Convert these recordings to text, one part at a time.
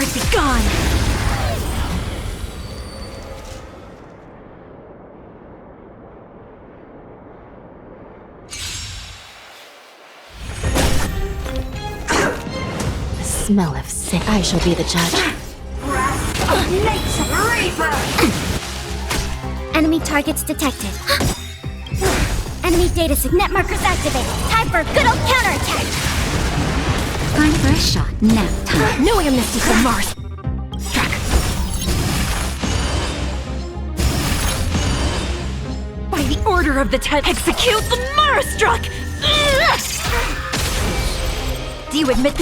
Spirit be gone! The smell of sin. I shall be the judge. Breath of Nature Reaper! Enemy targets detected. Enemy data signet markers activated. Time for a good old counterattack! Time for a shot. Nap time. No amnesty from Mars! Track! By the order of the 10, execute the Mars struck! Do you admit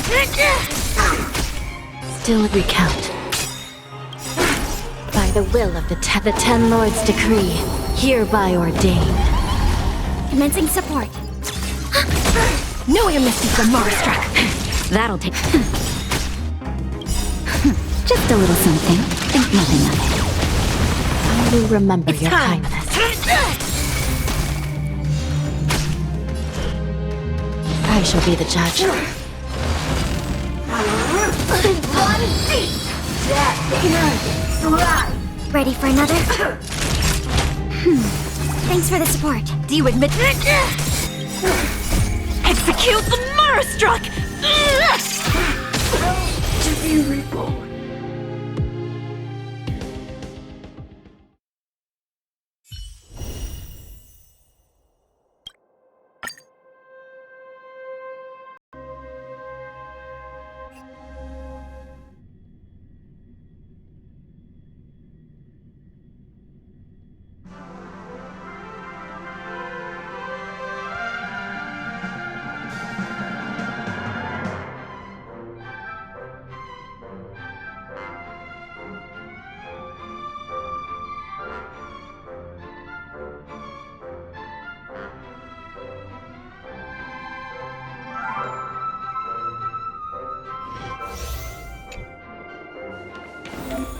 Still recount. By the will of the Ten Lords' decree, hereby ordained. Commencing support. No amnesty from Mars struck! That'll take. Just a little something. Think nothing of it. I will remember It's your time. kindness. I shall be the judge. Ready for another? Thanks for the support. Do you admit execute the Mars struck! To be reborn.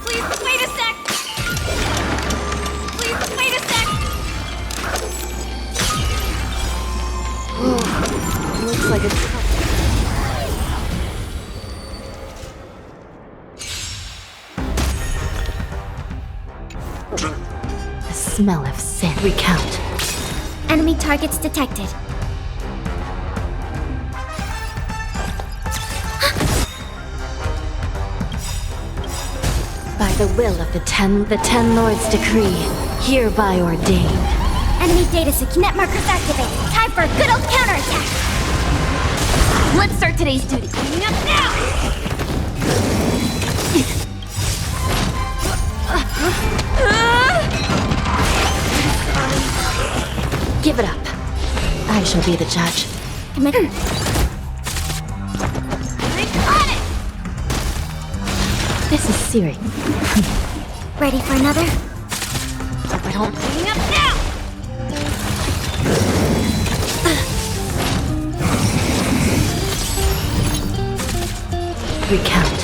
Please, wait a sec! Please, wait a sec! Looks like it's... The smell of sin. Recount. Enemy targets detected. By the will of the Ten Lords' decree, hereby ordained. Enemy data signet markers activated. Time for a good old counterattack! Let's start today's duty. Cleaning up now! Give it up. I shall be the judge. This is serious. Ready for another? Hope I don't clean up now! Recount.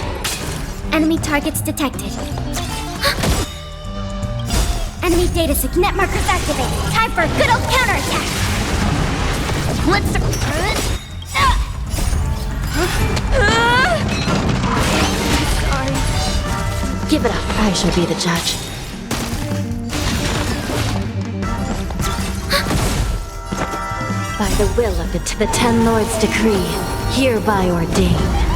Enemy targets detected. Enemy data signet markers activated. Time for a good old counterattack! Let's Give it up. I shall be the judge. By the will of the Ten Lords' decree, hereby ordained.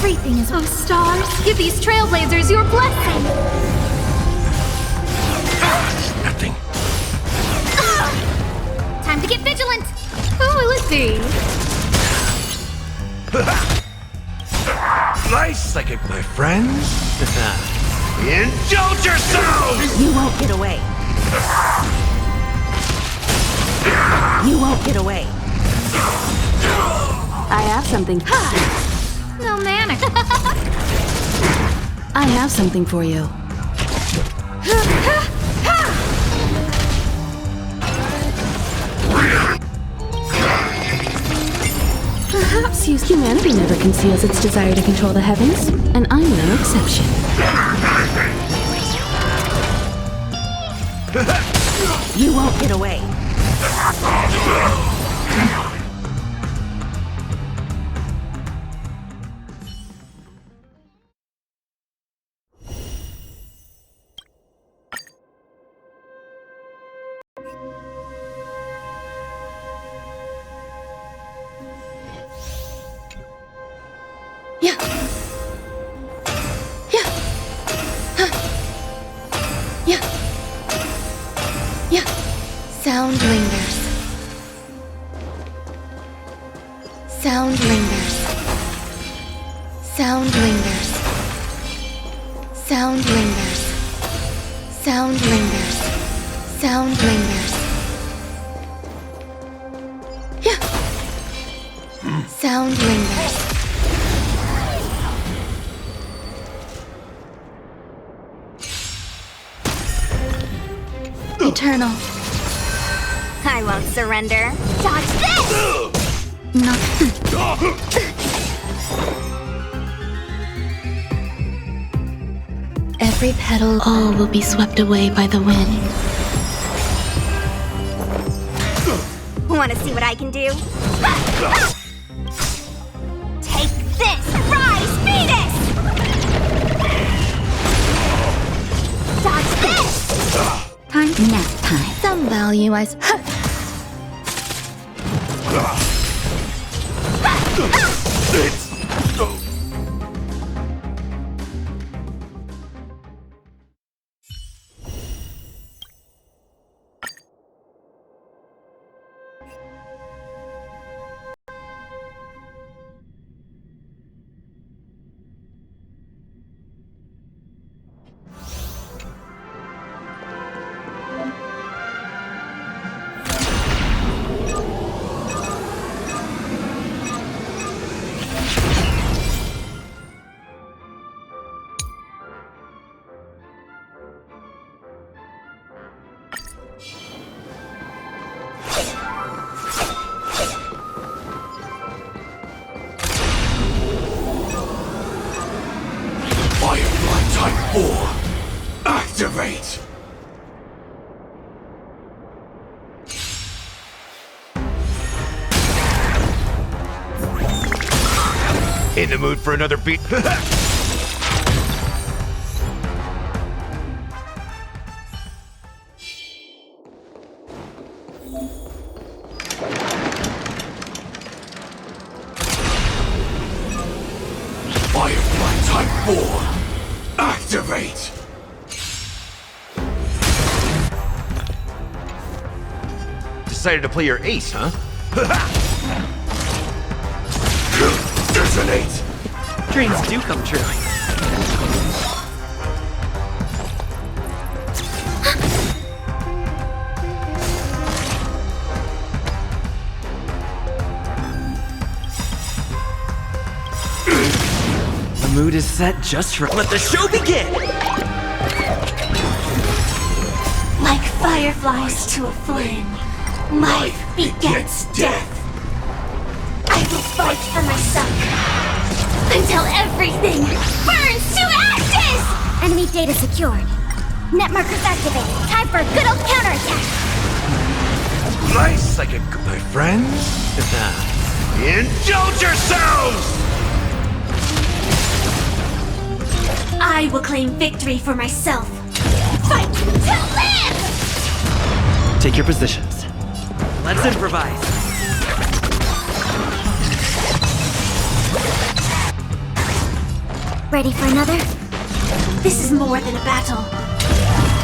Everything is... Oh, stars, give these trailblazers your blessing! see. Nice second, my friends. Indulge yourselves! You won't get away. You won't get away. I have something. No manner. I have something for you. Perhaps humanity never conceals its desire to control the heavens, and I'm no exception. You won't get away. Sound lingers. Sound lingers. Sound lingers. Sound lingers. Sound lingers. Sound lingers. Sound lingers. Eternal. I won't surrender. Dodge this! No. Every petal, all will be swept away by the wind. Want to see what I can do? Take this! Rise, Venus! Dodge this! Time nap time. Some value, I Firefly Type 4, activate! In the mood for another beat? Firefly Type 4, activate! Decided to play your ace, huh? Detonate! Dreams do come true. The mood is set just for. Let the show begin! Like fireflies to a flame, life begets death. I will fight for myself until everything burns to ashes! Enemy data secured. Net markers activated. Time for a good old counterattack. Nice, my friends. Indulge yourselves! I will claim victory for myself. Fight to live! Take your positions. Let's improvise. Ready for another? This is more than a battle.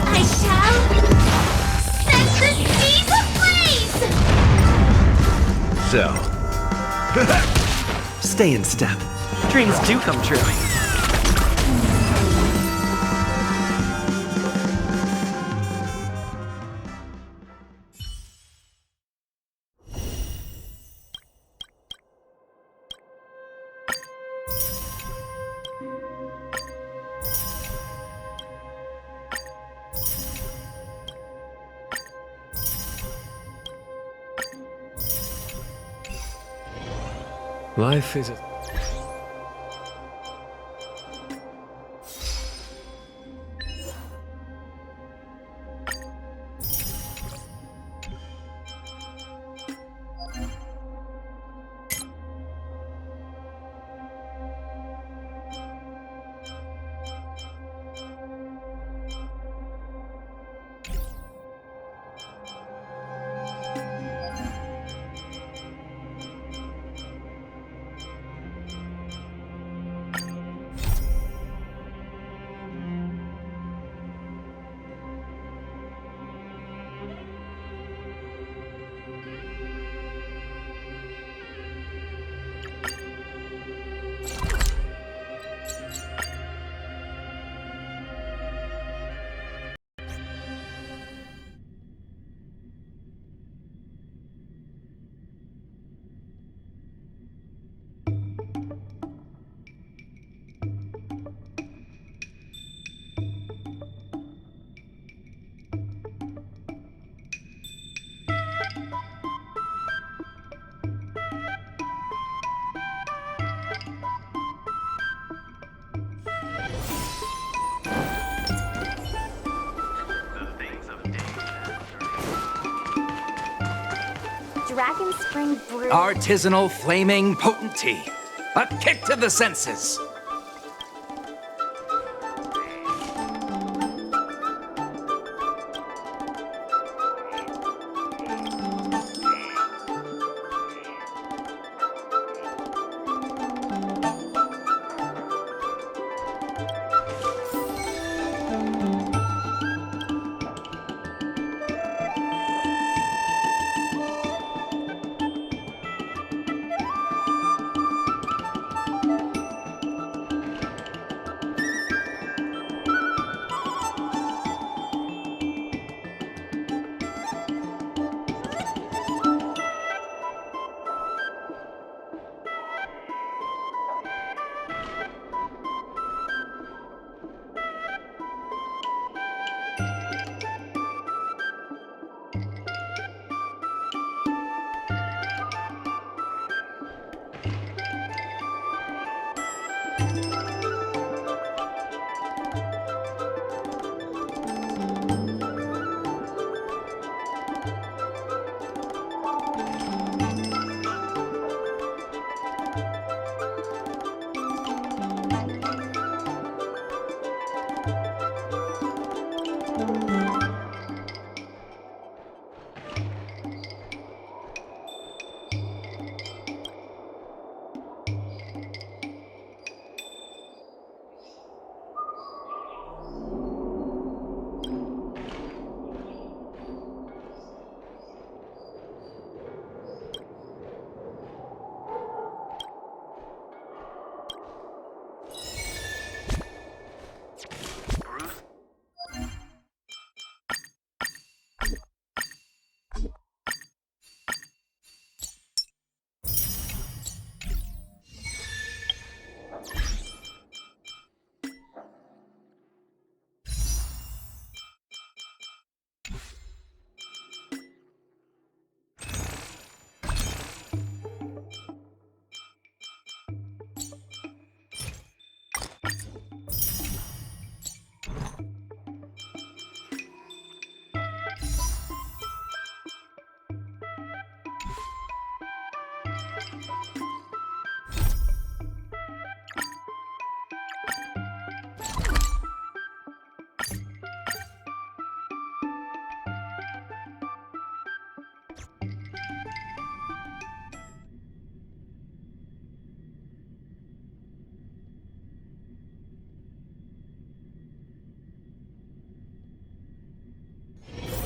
I shall set the seas ablaze! so. Stay in step. Dreams do come true. Life is a... Dragon Spring Brew. Artisanal flaming potent tea. A kick to the senses.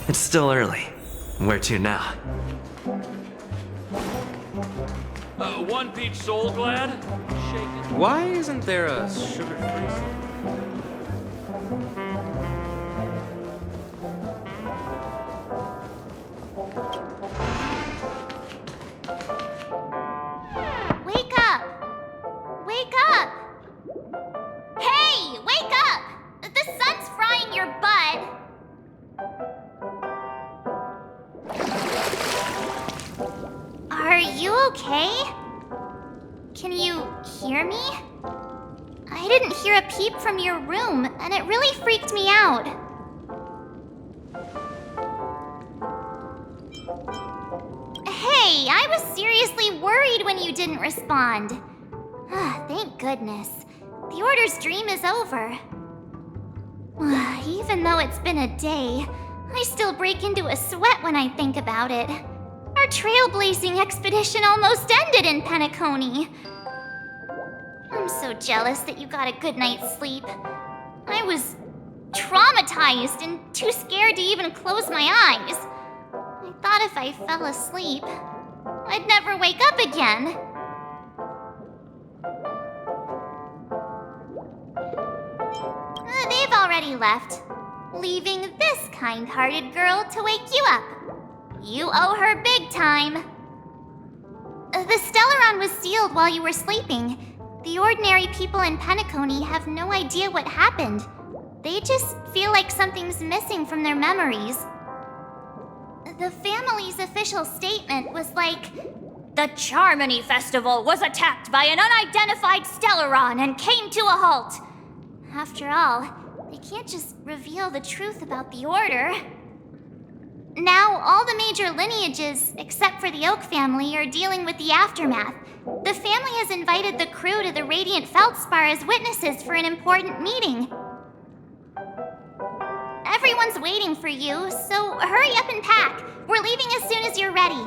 It's still early. Where to now? One peach soul glad? Shaken. Why isn't there a sugar-free? Wake up! Wake up! Hey, wake up! The sun's frying your butt. Are you okay? Can you hear me? I didn't hear a peep from your room, and it really freaked me out. Hey, I was seriously worried when you didn't respond. Thank goodness. The Order's dream is over. Even though it's been a day, I still break into a sweat when I think about it. Our trailblazing expedition almost ended in Penacony. I'm so jealous that you got a good night's sleep. I was traumatized and too scared to even close my eyes. I thought if I fell asleep, I'd never wake up again. They've already left, leaving this kind-hearted girl to wake you up. You owe her big time. The Stellaron was sealed while you were sleeping. The ordinary people in Penacony have no idea what happened. They just feel like something's missing from their memories. The family's official statement was like, "The Charmony Festival was attacked by an unidentified Stellaron and came to a halt." After all, they can't just reveal the truth about the Order. Now, all the major lineages, except for the Oak family, are dealing with the aftermath. The family has invited the crew to the Radiant Feldspar as witnesses for an important meeting. Everyone's waiting for you, so hurry up and pack. We're leaving as soon as you're ready.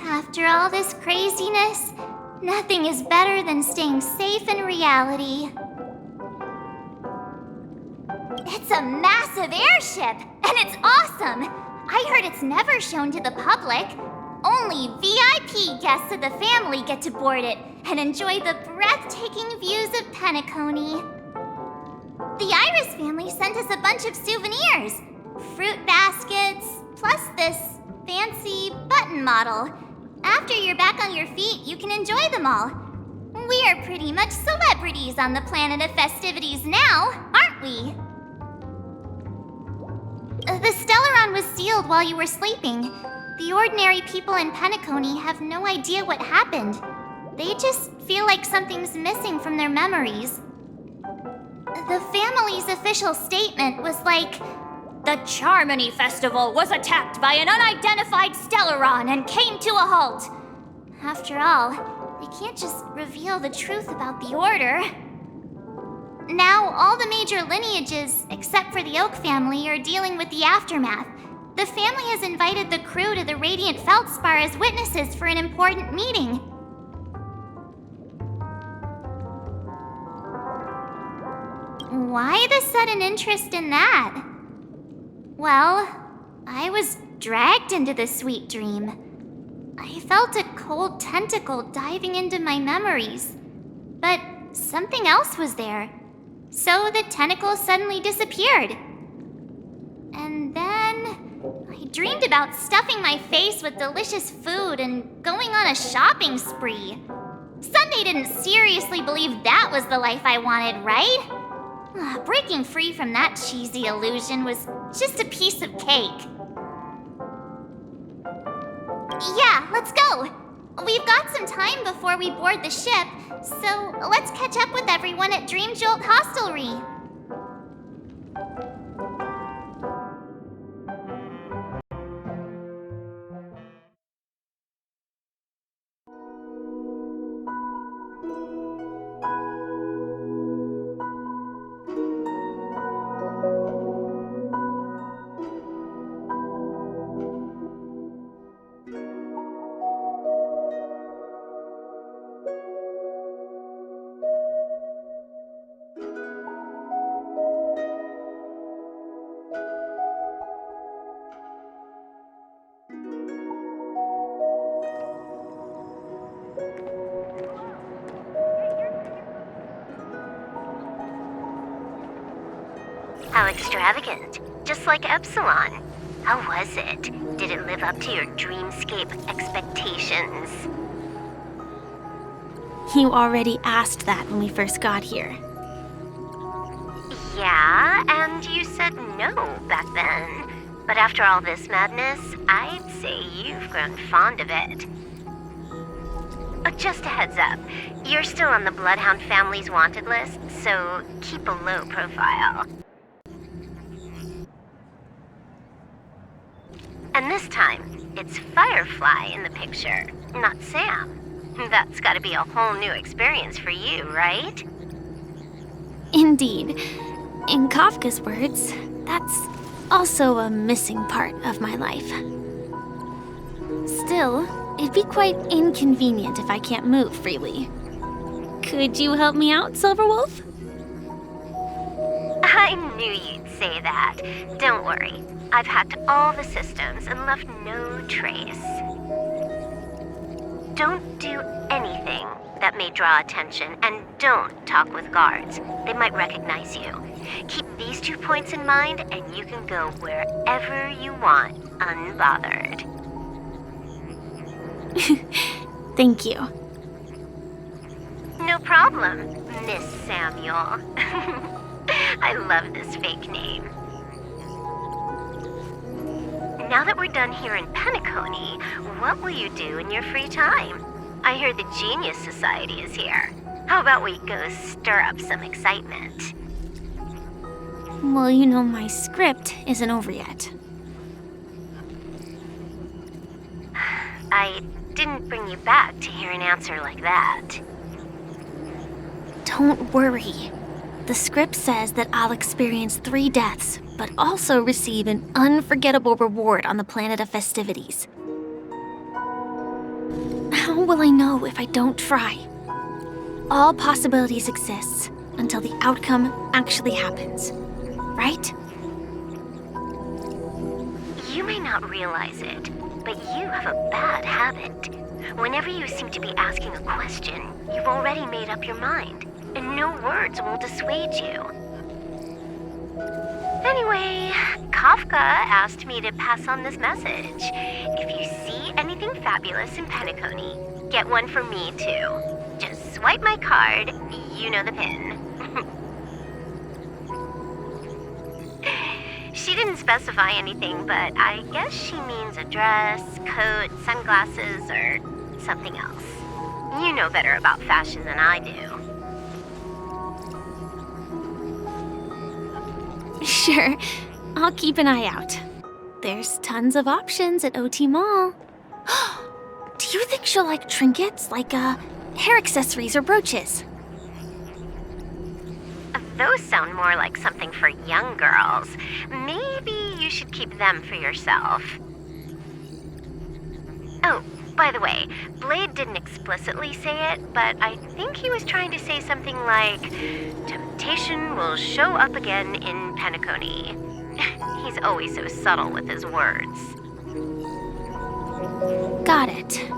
After all this craziness, nothing is better than staying safe in reality. It's a massive airship, and it's awesome! I heard it's never shown to the public. Only VIP guests of the family get to board it and enjoy the breathtaking views of Penacony. The Iris family sent us a bunch of souvenirs. Fruit baskets, plus this fancy button model. After you're back on your feet, you can enjoy them all. We are pretty much celebrities on the planet of festivities now, aren't we? The Stellaron was sealed while you were sleeping. The ordinary people in Penacony have no idea what happened. They just feel like something's missing from their memories. The family's official statement was like, "The Charmony Festival was attacked by an unidentified Stellaron and came to a halt." After all, they can't just reveal the truth about the Order. Now, all the major lineages, except for the Oak family, are dealing with the aftermath. The family has invited the crew to the Radiant Feldspar as witnesses for an important meeting. Why the sudden interest in that? Well, I was dragged into the sweet dream. I felt a cold tentacle diving into my memories, but something else was there. So the tentacle suddenly disappeared. And then I dreamed about stuffing my face with delicious food and going on a shopping spree. Sunday didn't seriously believe that was the life I wanted, right? Breaking free from that cheesy illusion was just a piece of cake. Yeah, let's go. We've got some time before we board the ship, so let's catch up with everyone at Dream Jolt Hostelry. How extravagant. Just like Epsilon. How was it? Did it live up to your dreamscape expectations? You already asked that when we first got here. Yeah, and you said no back then. But after all this madness, I'd say you've grown fond of it. Just a heads up, you're still on the Bloodhound family's wanted list, so keep a low profile. And this time, it's Firefly in the picture, not Sam. That's gotta be a whole new experience for you, right? Indeed. In Kafka's words, that's also a missing part of my life. Still, it'd be quite inconvenient if I can't move freely. Could you help me out, Silverwolf? I knew you'd say that. Don't worry. I've hacked all the systems and left no trace. Don't do anything that may draw attention, and don't talk with guards. They might recognize you. Keep these 2 points in mind, and you can go wherever you want, unbothered. Thank you. No problem, Miss Samuel. I love this fake name. Now that we're done here in Penacony, what will you do in your free time? I hear the Genius Society is here. How about we go stir up some excitement? Well, you know my script isn't over yet. I didn't bring you back to hear an answer like that. Don't worry. The script says that I'll experience 3 deaths, but also receive an unforgettable reward on the planet of festivities. How will I know if I don't try? All possibilities exist until the outcome actually happens, right? You may not realize it, but you have a bad habit. Whenever you seem to be asking a question, you've already made up your mind, and no words will dissuade you. Anyway, Kafka asked me to pass on this message. If you see anything fabulous in Penacony, get one for me too. Just swipe my card, you know the pin. She didn't specify anything, but I guess she means a dress, coat, sunglasses, or something else. You know better about fashion than I do. Sure, I'll keep an eye out. There's tons of options at OT Mall. Do you think she'll like trinkets, like hair accessories or brooches? Those sound more like something for young girls. Maybe you should keep them for yourself. Oh, by the way, Blade didn't explicitly say it, but I think he was trying to say something like, temptation will show up again in Penacony. He's always so subtle with his words. Got it.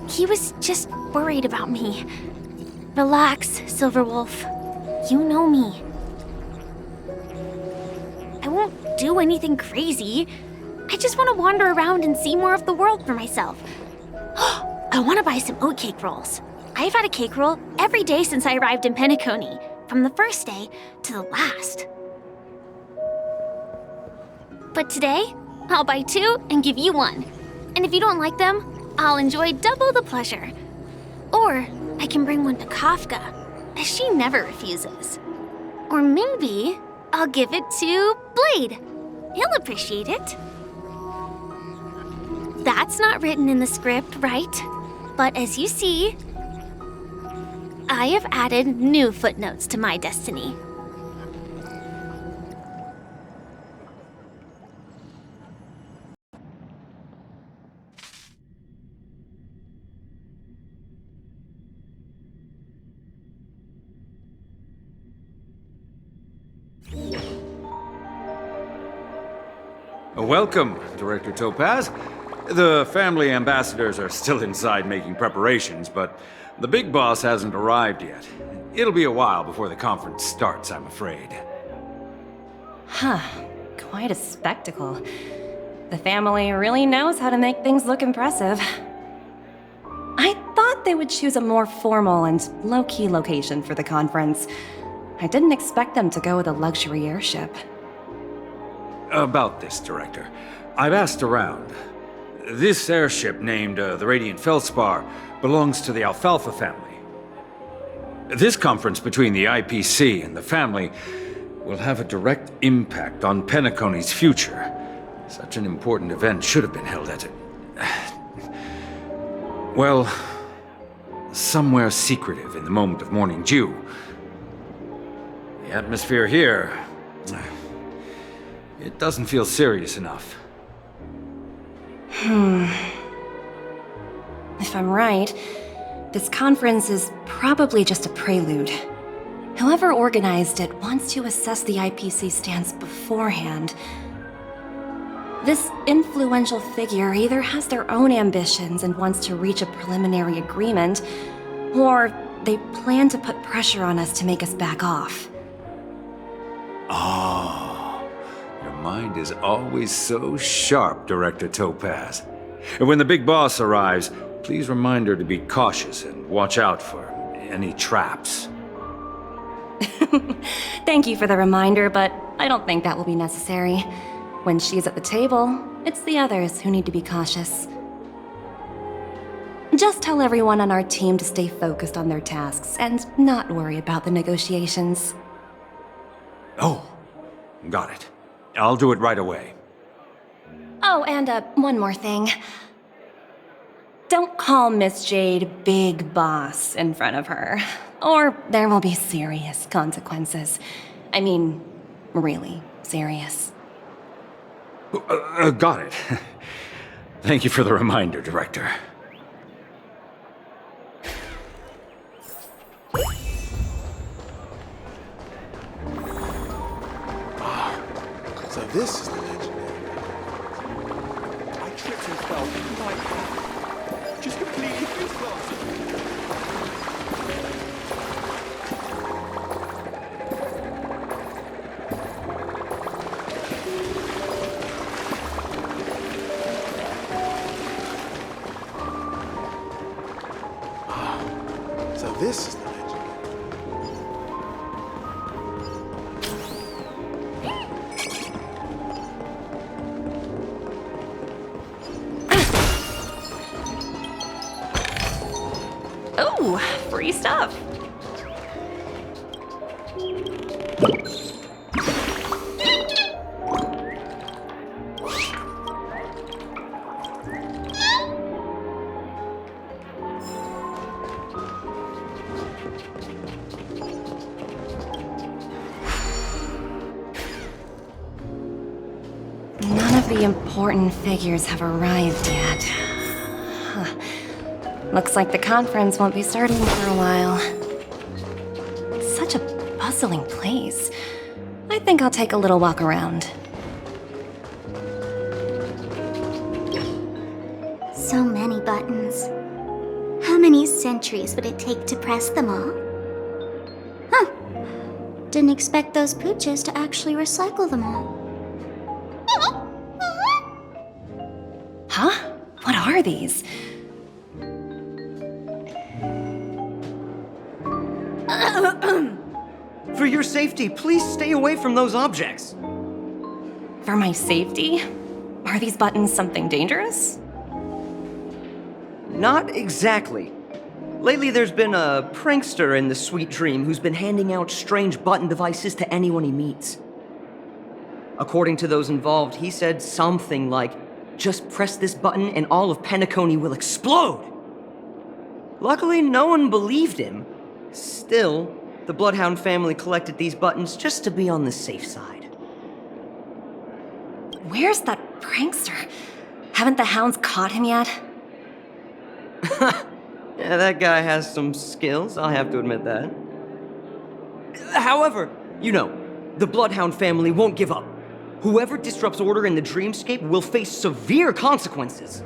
He was just worried about me. Relax, Silverwolf. You know me. I won't do anything crazy. I just want to wander around and see more of the world for myself. I want to buy some oatcake rolls. I've had a cake roll every day since I arrived in Penacony, from the first day to the last. But today, I'll buy 2 and give you 1. And if you don't like them, I'll enjoy double the pleasure. Or I can bring one to Kafka, as she never refuses. Or maybe I'll give it to Blade. He'll appreciate it. That's not written in the script, right? But as you see, I have added new footnotes to my destiny. Welcome, Director Topaz. The family ambassadors are still inside making preparations, but the big boss hasn't arrived yet. It'll be a while before the conference starts, I'm afraid. Huh. Quite a spectacle. The family really knows how to make things look impressive. I thought they would choose a more formal and low-key location for the conference. I didn't expect them to go with a luxury airship. About this, Director. I've asked around. This airship, named the Radiant Feldspar, belongs to the Alfalfa family. This conference between the IPC and the family will have a direct impact on Penacony's future. Such an important event should have been held at well, somewhere secretive in the moment of morning dew. The atmosphere here, it doesn't feel serious enough. If I'm right, this conference is probably just a prelude. Whoever organized it wants to assess the IPC stance beforehand. This influential figure either has their own ambitions and wants to reach a preliminary agreement, or they plan to put pressure on us to make us back off. Oh, your mind is always so sharp, Director Topaz. And when the big boss arrives, please remind her to be cautious and watch out for any traps. Thank you for the reminder, but I don't think that will be necessary. When she's at the table, it's the others who need to be cautious. Just tell everyone on our team to stay focused on their tasks and not worry about the negotiations. Oh, got it. I'll do it right away. Oh, and one more thing. Don't call Miss Jade Big Boss in front of her, or there will be serious consequences. I mean, really serious. Got it. Thank you for the reminder, Director. So this is the legendary. I tripped and fell like that. Just completely face planted. So this is the legendary. Oh, free stuff. None of the important figures have arrived yet. Huh. Looks like the conference won't be starting for a while. It's such a bustling place. I think I'll take a little walk around. So many buttons. How many centuries would it take to press them all? Huh. Didn't expect those pooches to actually recycle them all. Huh? What are these? For your safety, please stay away from those objects. For my safety? Are these buttons something dangerous? Not exactly. Lately, there's been a prankster in the Sweet Dream who's been handing out strange button devices to anyone he meets. According to those involved, he said something like, "Just press this button and all of Penacony will explode!" Luckily, no one believed him. Still, the Bloodhound family collected these buttons just to be on the safe side. Where's that prankster? Haven't the hounds caught him yet? Yeah, that guy has some skills, I'll have to admit that. However, you know, the Bloodhound family won't give up. Whoever disrupts order in the dreamscape will face severe consequences.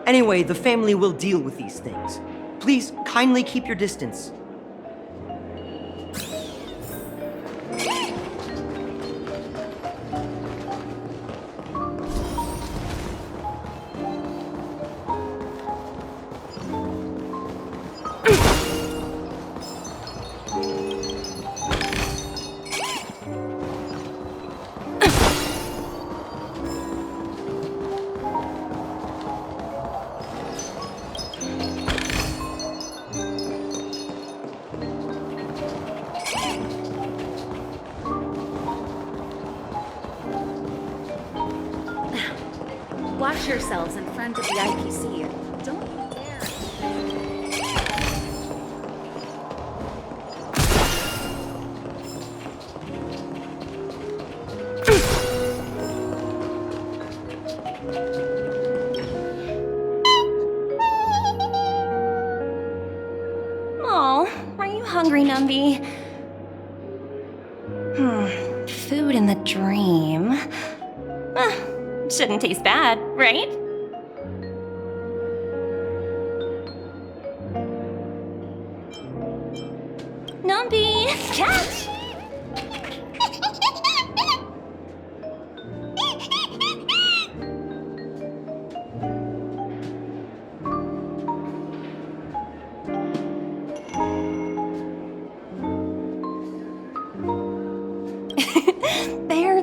Anyway, the family will deal with these things. Please kindly keep your distance. Watch yourselves in front of the IPC. Don't you dare. Aw, are you hungry, Numby? Food in the dream. Shouldn't taste bad, right? Numby, catch!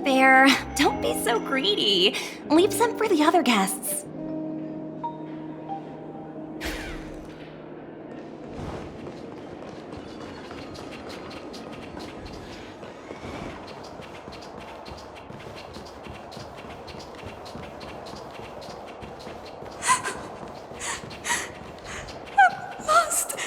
There. Don't be so greedy. Leave some for the other guests. I'm lost.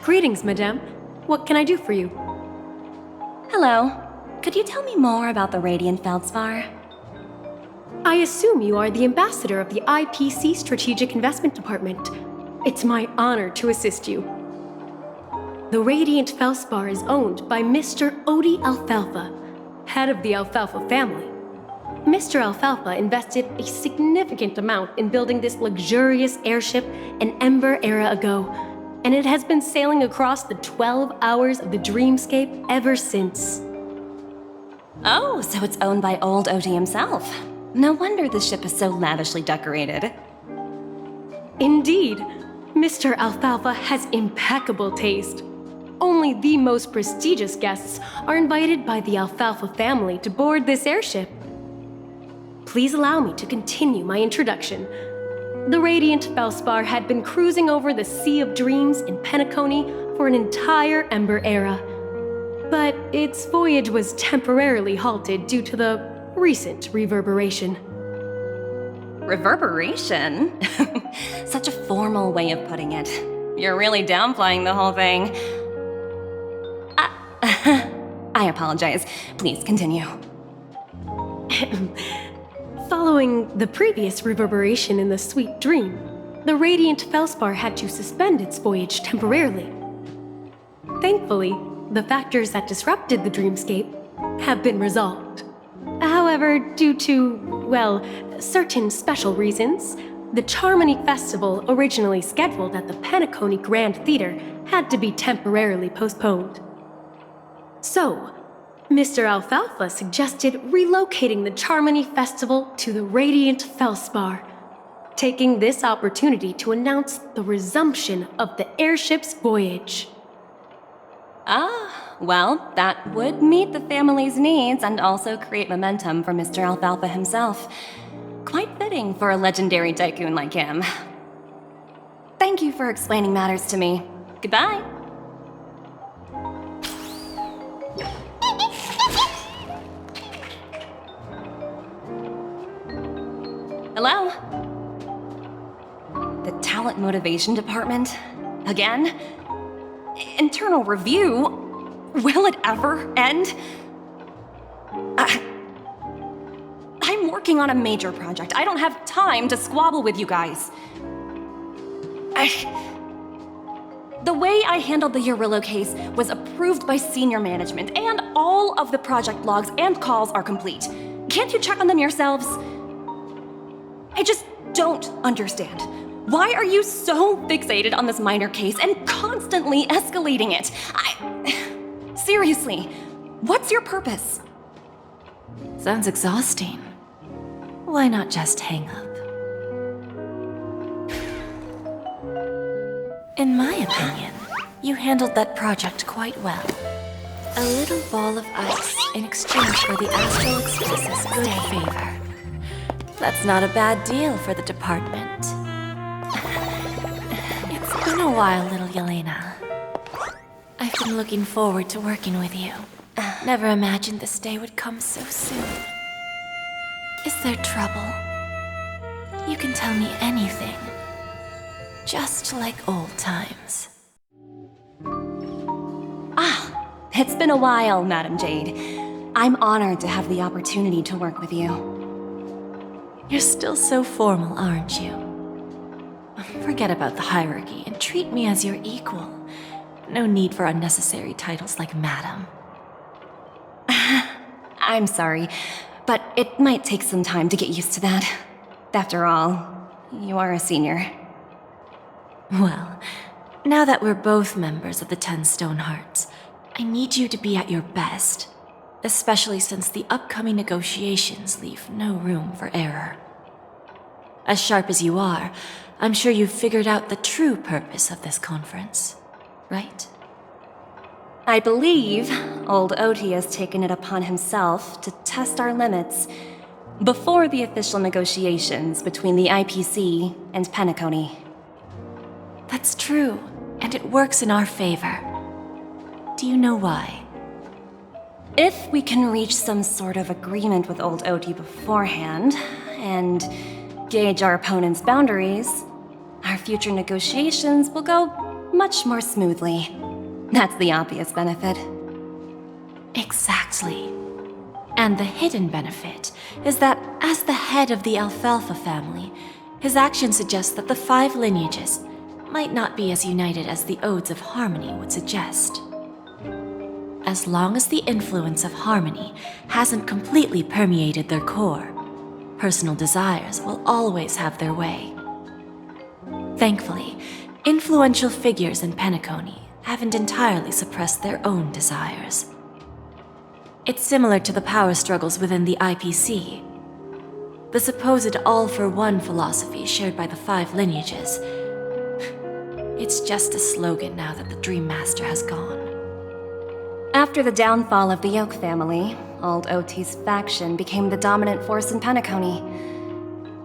Greetings, madame. What can I do for you? Hello. Could you tell me more about the Radiant Feldspar? I assume you are the ambassador of the IPC Strategic Investment Department. It's my honor to assist you. The Radiant Feldspar is owned by Mr. Odie Alfalfa, head of the Alfalfa family. Mr. Alfalfa invested a significant amount in building this luxurious airship an Ember era ago, and it has been sailing across the 12 hours of the dreamscape ever since. Oh, so it's owned by old Odie himself. No wonder the ship is so lavishly decorated. Indeed, Mr. Alfalfa has impeccable taste. Only the most prestigious guests are invited by the Alfalfa family to board this airship. Please allow me to continue my introduction. The Radiant Feldspar had been cruising over the Sea of Dreams in Penacony for an entire Ember era. But its voyage was temporarily halted due to the recent reverberation. Reverberation? Such a formal way of putting it. You're really downplaying the whole thing. I apologize. Please continue. Following the previous reverberation in the Sweet Dream, the Radiant Feldspar had to suspend its voyage temporarily. Thankfully, the factors that disrupted the dreamscape have been resolved. However, due to, well, certain special reasons, the Charmony Festival, originally scheduled at the Penacony Grand Theater, had to be temporarily postponed. So, Mr. Alfalfa suggested relocating the Charmony Festival to the Radiant Feldspar, taking this opportunity to announce the resumption of the airship's voyage. Ah, well, that would meet the family's needs and also create momentum for Mr. Alfalfa himself. Quite fitting for a legendary tycoon like him. Thank you for explaining matters to me. Goodbye. Hello? The Talent Motivation Department? Again? Internal review? Will it ever end? I'm working on a major project. I don't have time to squabble with you guys. The way I handled the Urillo case was approved by senior management, and all of the project logs and calls are complete. Can't you check on them yourselves? I just don't understand. Why are you so fixated on this minor case and constantly escalating it? Seriously, what's your purpose? Sounds exhausting. Why not just hang up? In my opinion, you handled that project quite well. A little ball of ice in exchange for the Astral Express's good favor. That's not a bad deal for the department. It's been a while, little Yelena. I've been looking forward to working with you. Never imagined this day would come so soon. Is there trouble? You can tell me anything. Just like old times. It's been a while, Madam Jade. I'm honored to have the opportunity to work with you. You're still so formal, aren't you? Forget about the hierarchy and treat me as your equal. No need for unnecessary titles like Madam. I'm sorry, but it might take some time to get used to that. After all, you are a senior. Well, now that we're both members of the 10 Stonehearts, I need you to be at your best, especially since the upcoming negotiations leave no room for error. As sharp as you are, I'm sure you've figured out the true purpose of this conference, right? I believe old Oti has taken it upon himself to test our limits before the official negotiations between the IPC and Penacony. That's true, and it works in our favor. Do you know why? If we can reach some sort of agreement with old Oti beforehand, and gauge our opponent's boundaries, our future negotiations will go much more smoothly. That's the obvious benefit. Exactly. And the hidden benefit is that as the head of the Alfalfa family, his actions suggest that the 5 lineages might not be as united as the Odes of Harmony would suggest. As long as the influence of Harmony hasn't completely permeated their core, personal desires will always have their way. Thankfully, influential figures in Penacony haven't entirely suppressed their own desires. It's similar to the power struggles within the IPC. The supposed all-for-one philosophy shared by the 5 lineages. It's just a slogan now that the Dream Master has gone. After the downfall of the Yoke family, old Oti's faction became the dominant force in Penacony.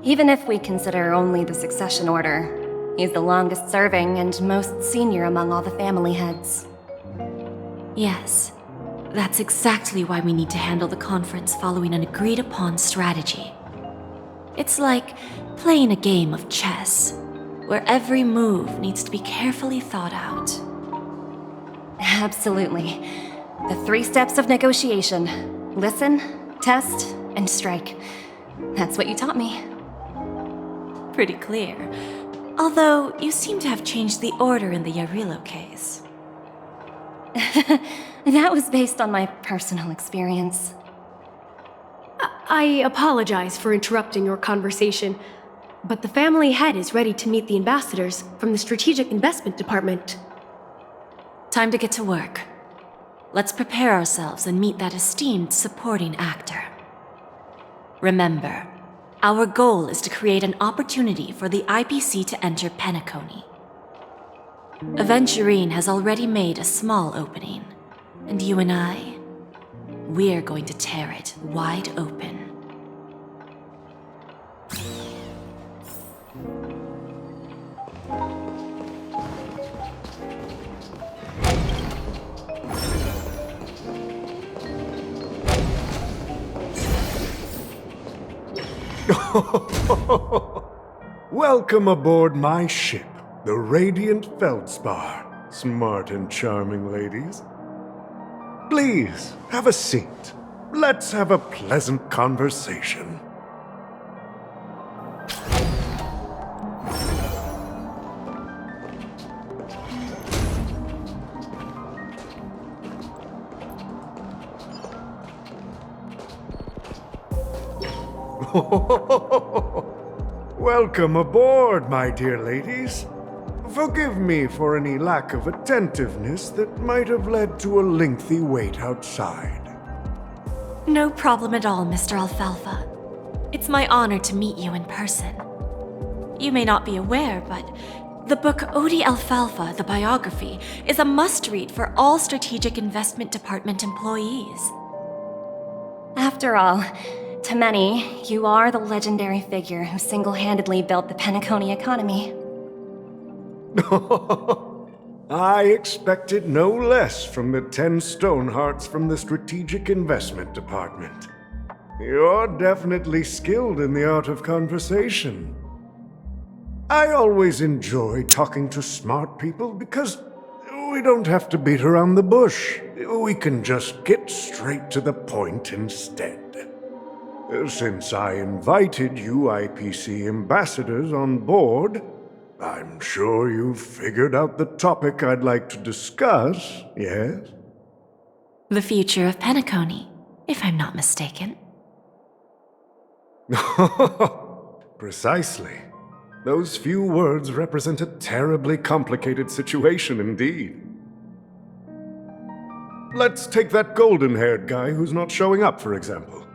Even if we consider only the succession order, he's the longest serving and most senior among all the family heads. Yes, that's exactly why we need to handle the conference following an agreed-upon strategy. It's like playing a game of chess, where every move needs to be carefully thought out. Absolutely. The 3 steps of negotiation. Listen, test, and strike. That's what you taught me. Pretty clear. Although, you seem to have changed the order in the Yarilo case. That was based on my personal experience. I apologize for interrupting your conversation, but the family head is ready to meet the ambassadors from the Strategic Investment Department. Time to get to work. Let's prepare ourselves and meet that esteemed supporting actor. Remember, our goal is to create an opportunity for the IPC to enter Penacony. Aventurine has already made a small opening, and you and I, we're going to tear it wide open. Welcome aboard my ship, the Radiant Feldspar. Smart and charming ladies. Please, have a seat. Let's have a pleasant conversation. Welcome aboard, my dear ladies. Forgive me for any lack of attentiveness that might have led to a lengthy wait outside. No problem at all, Mr. Alfalfa. It's my honor to meet you in person. You may not be aware, but The book Odi Alfalfa, the biography, is a must-read for all Strategic Investment Department employees. After all, to many, you are the legendary figure who single-handedly built the Penacony economy. I expected no less from the 10 Stonehearts from the Strategic Investment Department. You're definitely skilled in the art of conversation. I always enjoy talking to smart people because we don't have to beat around the bush. We can just get straight to the point instead. Since I invited you IPC ambassadors on board, I'm sure you've figured out the topic I'd like to discuss, yes? The future of Penacony, if I'm not mistaken. Precisely. Those few words represent a terribly complicated situation indeed. Let's take that golden-haired guy who's not showing up, for example.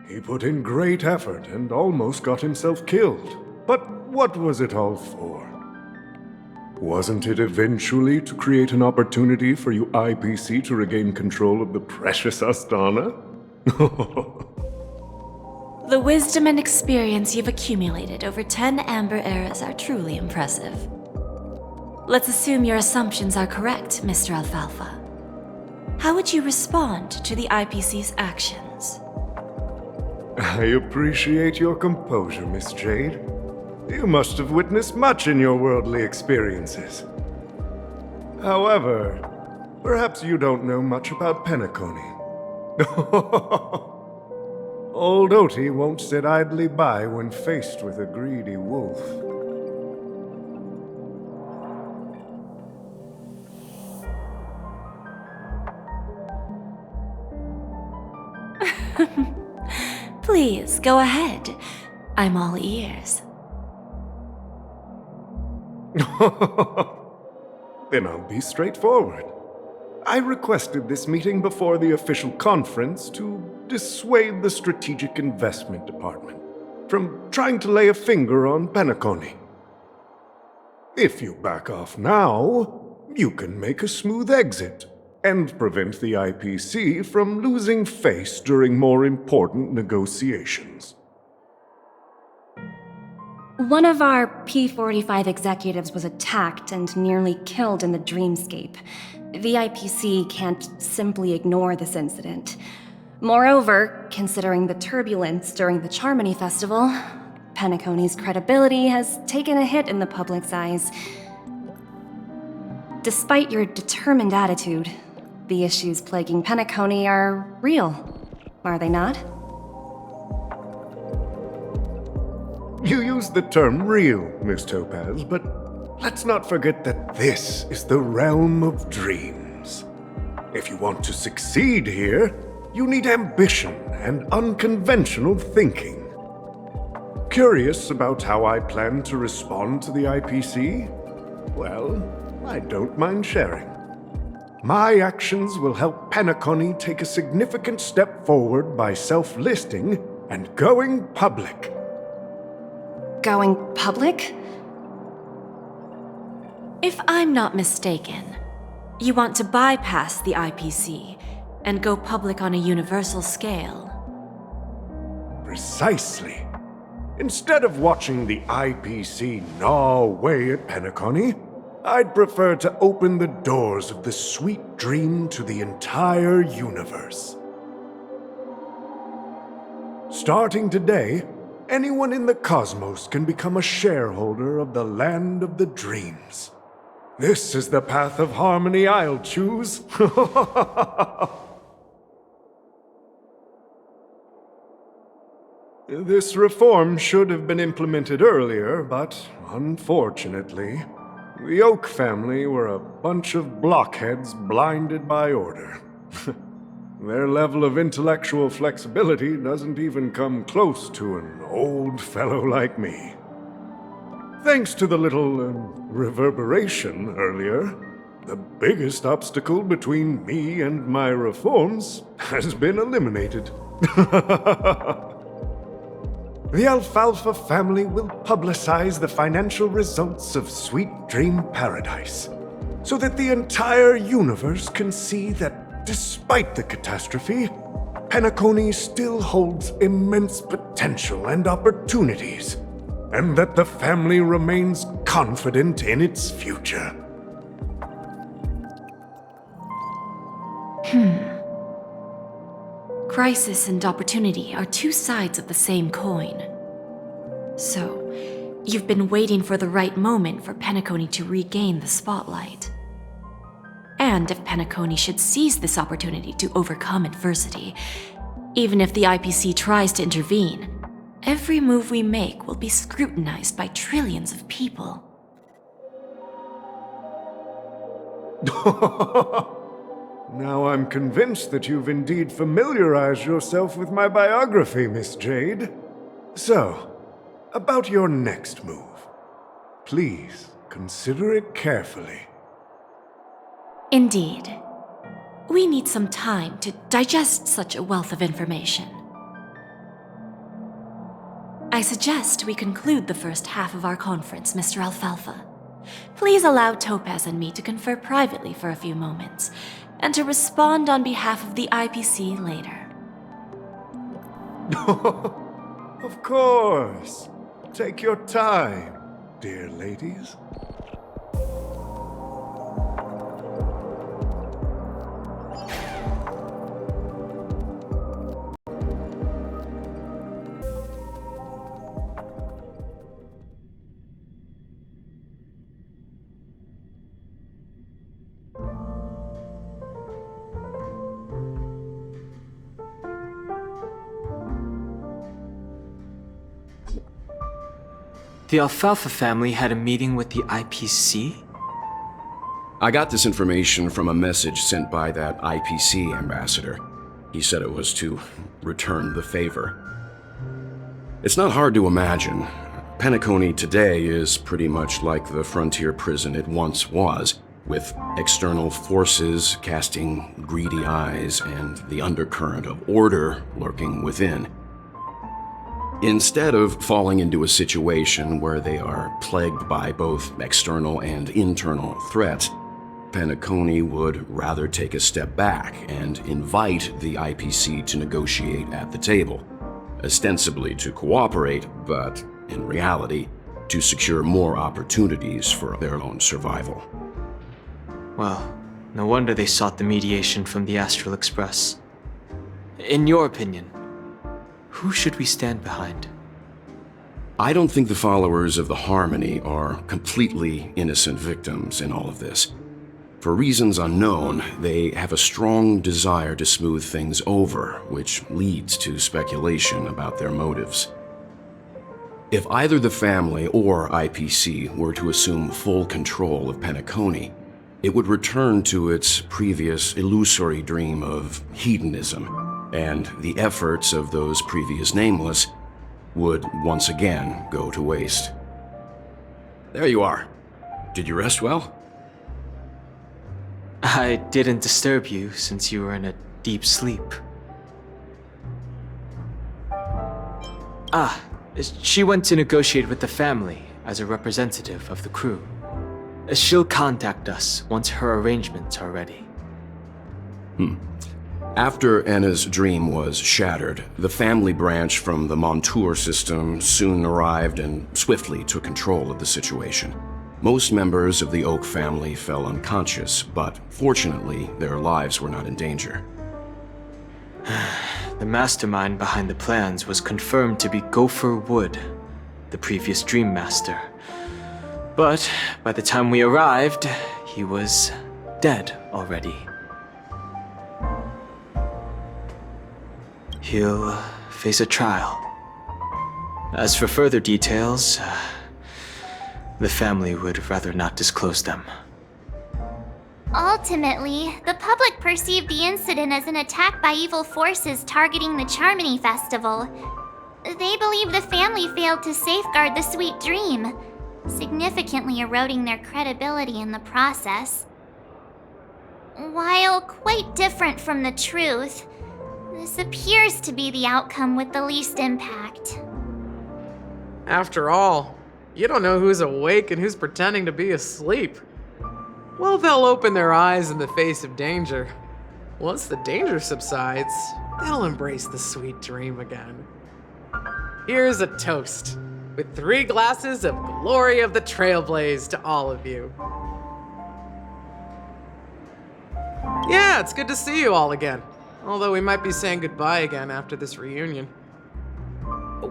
He put in great effort and almost got himself killed. But what was it all for? Wasn't it eventually to create an opportunity for you IPC to regain control of the precious Astana? The wisdom and experience you've accumulated over 10 Amber Eras are truly impressive. Let's assume your assumptions are correct, Mr. Alfalfa. How would you respond to the IPC's actions? I appreciate your composure, Miss Jade. You must have witnessed much in your worldly experiences. However, perhaps you don't know much about Penacony. Old Oti won't sit idly by when faced with a greedy wolf. Please, go ahead. I'm all ears. Then I'll be straightforward. I requested this meeting before the official conference to dissuade the Strategic Investment Department from trying to lay a finger on Penacony. If you back off now, you can make a smooth exit and prevent the IPC from losing face during more important negotiations. One of our P-45 executives was attacked and nearly killed in the dreamscape. The IPC can't simply ignore this incident. Moreover, considering the turbulence during the Charmony Festival, Penacony's credibility has taken a hit in the public's eyes. Despite your determined attitude, the issues plaguing Penacony are real, are they not? You used the term real, Miss Topaz, but let's not forget that this is the realm of dreams. If you want to succeed here, you need ambition and unconventional thinking. Curious about how I plan to respond to the IPC? Well, I don't mind sharing. My actions will help Penacony take a significant step forward by self-listing and going public. Going public? If I'm not mistaken, you want to bypass the IPC and go public on a universal scale. Precisely. Instead of watching the IPC gnaw away at Penacony, I'd prefer to open the doors of the sweet dream to the entire universe. Starting today, anyone in the cosmos can become a shareholder of the Land of the Dreams. This is the path of harmony I'll choose. This reform should have been implemented earlier, but unfortunately, the Oak family were a bunch of blockheads blinded by order. Their level of intellectual flexibility doesn't even come close to an old fellow like me. Thanks to the little reverberation earlier, the biggest obstacle between me and my reforms has been eliminated. the Alfalfa family will publicize the financial results of Sweet Dream Paradise, so that the entire universe can see that despite the catastrophe, Penacony still holds immense potential and opportunities, and that the family remains confident in its future. Crisis and opportunity are two sides of the same coin. So, you've been waiting for the right moment for Penacony to regain the spotlight. And if Penacony should seize this opportunity to overcome adversity, even if the IPC tries to intervene, every move we make will be scrutinized by trillions of people. Now I'm convinced that you've indeed familiarized yourself with my biography, Miss Jade. So, about your next move. Please consider it carefully. Indeed. We need some time to digest such a wealth of information. I suggest we conclude the first half of our conference, Mr. Alfalfa. Please allow Topaz and me to confer privately for a few moments, and to respond on behalf of the IPC later. Of course. Take your time, dear ladies. The Alfalfa family had a meeting with the IPC? I got this information from a message sent by that IPC ambassador. He said it was to return the favor. It's not hard to imagine. Penacony today is pretty much like the frontier prison it once was, with external forces casting greedy eyes and the undercurrent of order lurking within. Instead of falling into a situation where they are plagued by both external and internal threats, Penacony would rather take a step back and invite the IPC to negotiate at the table, ostensibly to cooperate, but in reality, to secure more opportunities for their own survival. Well, no wonder they sought the mediation from the Astral Express. In your opinion, who should we stand behind? I don't think the followers of the Harmony are completely innocent victims in all of this. For reasons unknown, they have a strong desire to smooth things over, which leads to speculation about their motives. If either the family or IPC were to assume full control of Penacony, it would return to its previous illusory dream of hedonism, and the efforts of those previous nameless would once again go to waste. There you are. Did you rest well? I didn't disturb you since you were in a deep sleep. Ah, she went to negotiate with the family as a representative of the crew. She'll contact us once her arrangements are ready. After Enna's dream was shattered, the family branch from the Montour system soon arrived and swiftly took control of the situation. Most members of the Oak family fell unconscious, but fortunately, their lives were not in danger. The mastermind behind the plans was confirmed to be Gopher Wood, the previous Dream Master. But by the time we arrived, he was dead already. He'll face a trial. As for further details, the family would rather not disclose them. Ultimately, the public perceived the incident as an attack by evil forces targeting the Charmony Festival. They believe the family failed to safeguard the Sweet Dream, significantly eroding their credibility in the process. While quite different from the truth, this appears to be the outcome with the least impact. After all, you don't know who's awake and who's pretending to be asleep. Well, they'll open their eyes in the face of danger. Once the danger subsides, they'll embrace the sweet dream again. Here's a toast, with 3 glasses of glory of the Trailblaze to all of you. Yeah, it's good to see you all again. Although we might be saying goodbye again after this reunion.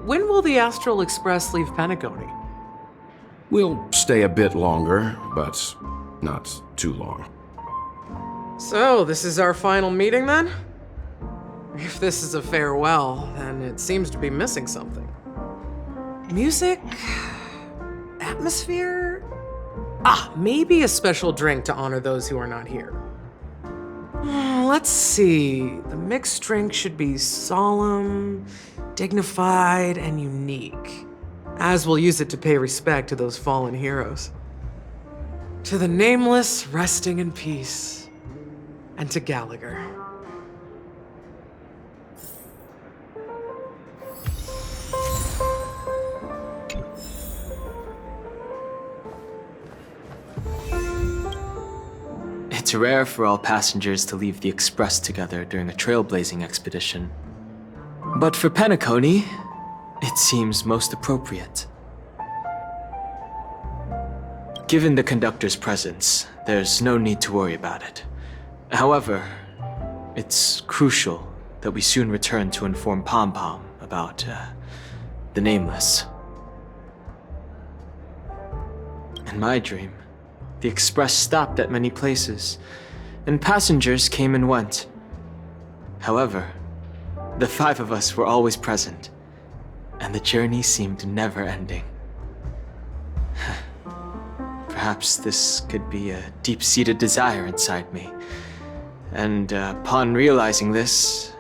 When will the Astral Express leave Penacony? We'll stay a bit longer, but not too long. So, this is our final meeting then? If this is a farewell, then it seems to be missing something. Music? Atmosphere? Maybe a special drink to honor those who are not here. Let's see. The mixed drink should be solemn, dignified, and unique, as we'll use it to pay respect to those fallen heroes. To the nameless resting in peace, and to Gallagher. It's rare for all passengers to leave the Express together during a trailblazing expedition. But for Penacony, it seems most appropriate. Given the conductor's presence, there's no need to worry about it. However, it's crucial that we soon return to inform Pom Pom about the Nameless. In my dream, the Express stopped at many places, and passengers came and went. However, the 5 of us were always present, and the journey seemed never ending. Perhaps this could be a deep-seated desire inside me, and upon realizing this,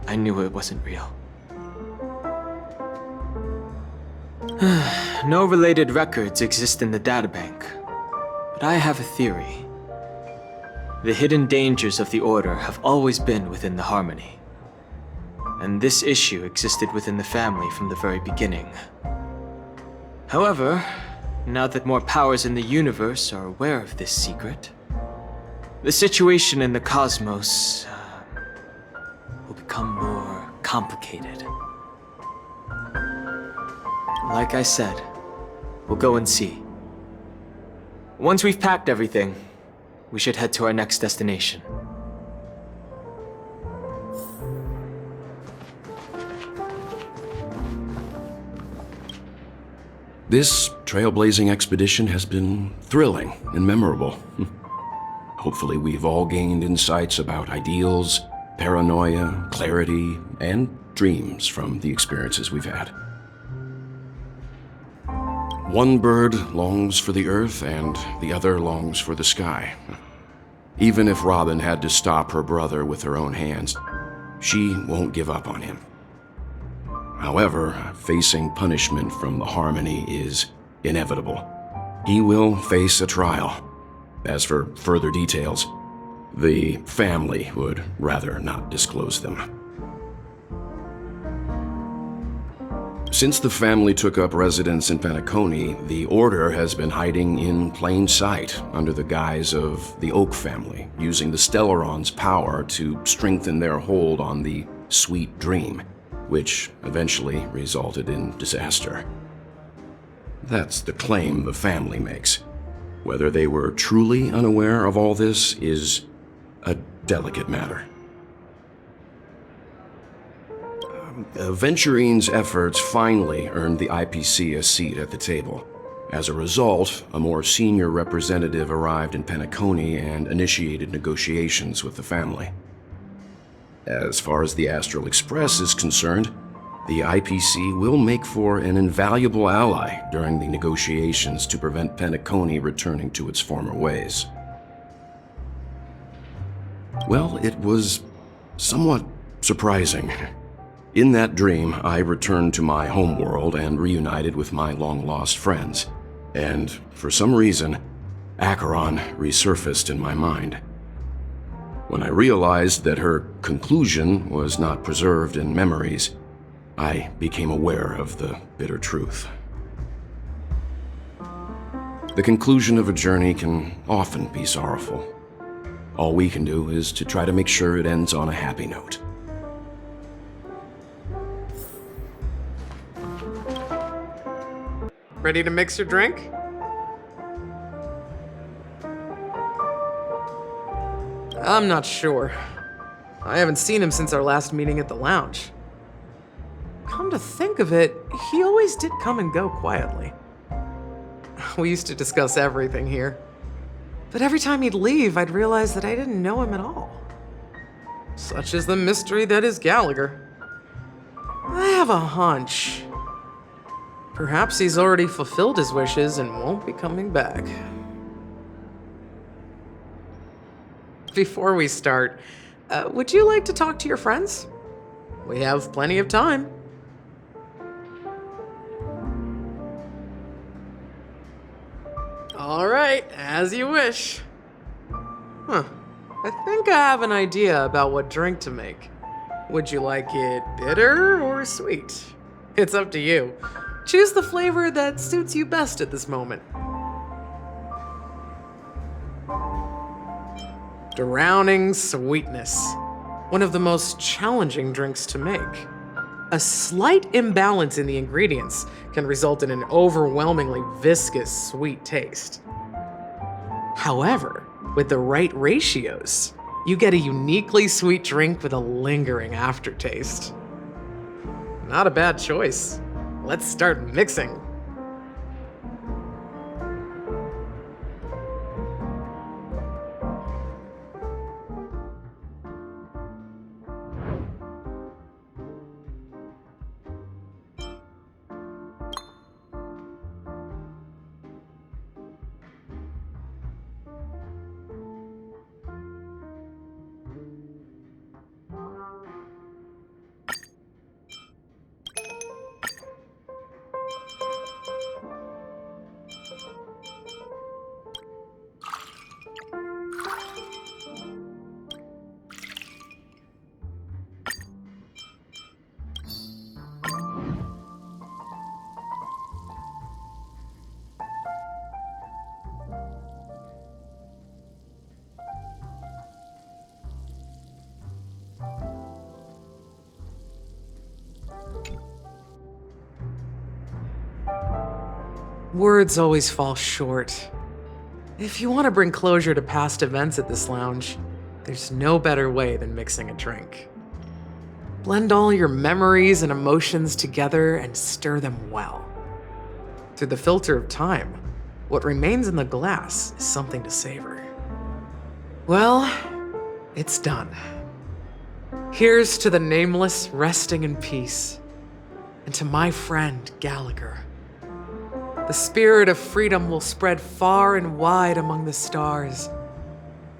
I knew it wasn't real. No related records exist in the databank, but I have a theory. The hidden dangers of the Order have always been within the Harmony, and this issue existed within the family from the very beginning. However, now that more powers in the universe are aware of this secret, the situation in the cosmos will become more complicated. Like I said, we'll go and see. Once we've packed everything, we should head to our next destination. This trailblazing expedition has been thrilling and memorable. Hopefully we've all gained insights about ideals, paranoia, clarity, and dreams from the experiences we've had. One bird longs for the earth and the other longs for the sky. Even if Robin had to stop her brother with her own hands, she won't give up on him. However, facing punishment from the Harmony is inevitable. He will face a trial. As for further details, the family would rather not disclose them. Since the family took up residence in Penacony, the Order has been hiding in plain sight under the guise of the Oak family, using the Stellaron's power to strengthen their hold on the Sweet Dream, which eventually resulted in disaster. That's the claim the family makes. Whether they were truly unaware of all this is a delicate matter. Venturine's efforts finally earned the IPC a seat at the table. As a result, a more senior representative arrived in Penacony and initiated negotiations with the family. As far as the Astral Express is concerned, the IPC will make for an invaluable ally during the negotiations to prevent Penacony returning to its former ways. Well, it was somewhat surprising. In that dream, I returned to my homeworld and reunited with my long-lost friends. And for some reason, Acheron resurfaced in my mind. When I realized that her conclusion was not preserved in memories, I became aware of the bitter truth. The conclusion of a journey can often be sorrowful. All we can do is to try to make sure it ends on a happy note. Ready to mix your drink? I'm not sure. I haven't seen him since our last meeting at the lounge. Come to think of it, he always did come and go quietly. We used to discuss everything here. But every time he'd leave, I'd realize that I didn't know him at all. Such is the mystery that is Gallagher. I have a hunch. Perhaps he's already fulfilled his wishes and won't be coming back. Before we start, would you like to talk to your friends? We have plenty of time. All right, as you wish. Huh. I think I have an idea about what drink to make. Would you like it bitter or sweet? It's up to you. Choose the flavor that suits you best at this moment. Drowning sweetness. One of the most challenging drinks to make. A slight imbalance in the ingredients can result in an overwhelmingly viscous sweet taste. However, with the right ratios, you get a uniquely sweet drink with a lingering aftertaste. Not a bad choice. Let's start mixing. Words always fall short. If you want to bring closure to past events at this lounge, there's no better way than mixing a drink. Blend all your memories and emotions together and stir them well. Through the filter of time, what remains in the glass is something to savor. Well, it's done. Here's to the nameless resting in peace, and to my friend Gallagher. The spirit of freedom will spread far and wide among the stars,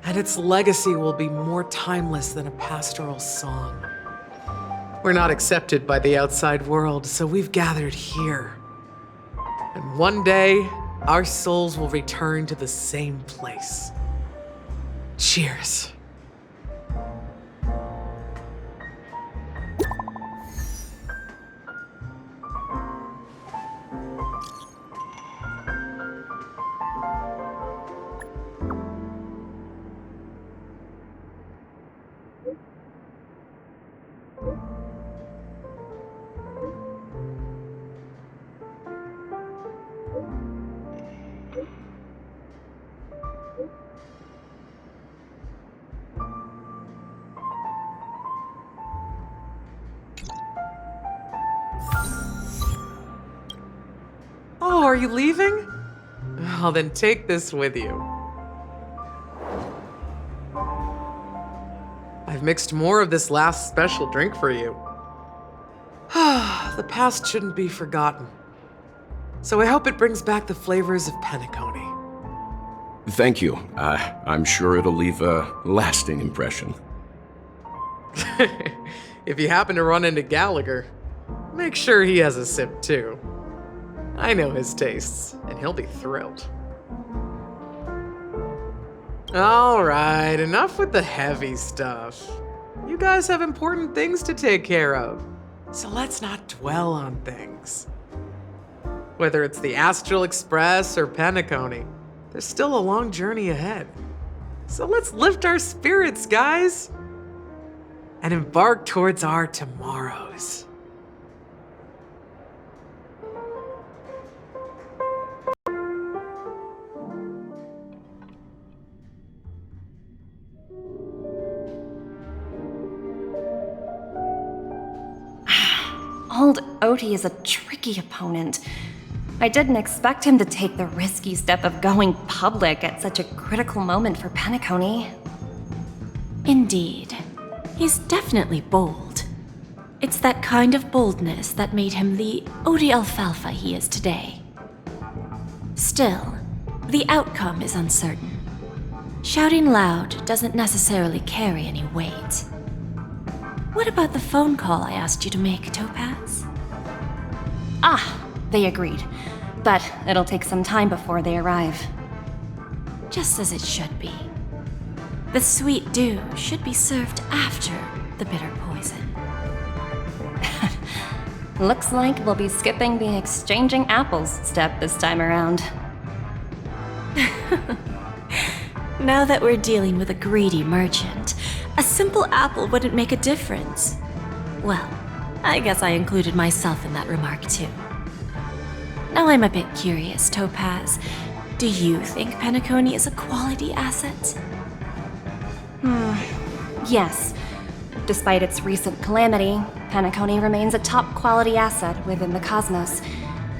and its legacy will be more timeless than a pastoral song. We're not accepted by the outside world, so we've gathered here. And one day, our souls will return to the same place. Cheers. Oh, are you leaving? Well, then take this with you. I've mixed more of this last special drink for you. The past shouldn't be forgotten. So I hope it brings back the flavors of Penacony. Thank you. I'm sure it'll leave a lasting impression. If you happen to run into Gallagher, make sure he has a sip too. I know his tastes, and he'll be thrilled. All right, enough with the heavy stuff. You guys have important things to take care of. So let's not dwell on things. Whether it's the Astral Express or Penacony, there's still a long journey ahead. So let's lift our spirits, guys, and embark towards our tomorrows. Old Odie is a tricky opponent. I didn't expect him to take the risky step of going public at such a critical moment for Penacony. Indeed. He's definitely bold. It's that kind of boldness that made him the Odie Alfalfa he is today. Still, the outcome is uncertain. Shouting loud doesn't necessarily carry any weight. What about the phone call I asked you to make, Topaz? Ah, they agreed. But it'll take some time before they arrive. Just as it should be. The sweet dew should be served after the bitter poison. Looks like we'll be skipping the exchanging apples step this time around. Now that we're dealing with a greedy merchant, a simple apple wouldn't make a difference. Well, I guess I included myself in that remark too. Now I'm a bit curious, Topaz. Do you think Penacony is a quality asset? Yes. Despite its recent calamity, Penacony remains a top quality asset within the cosmos,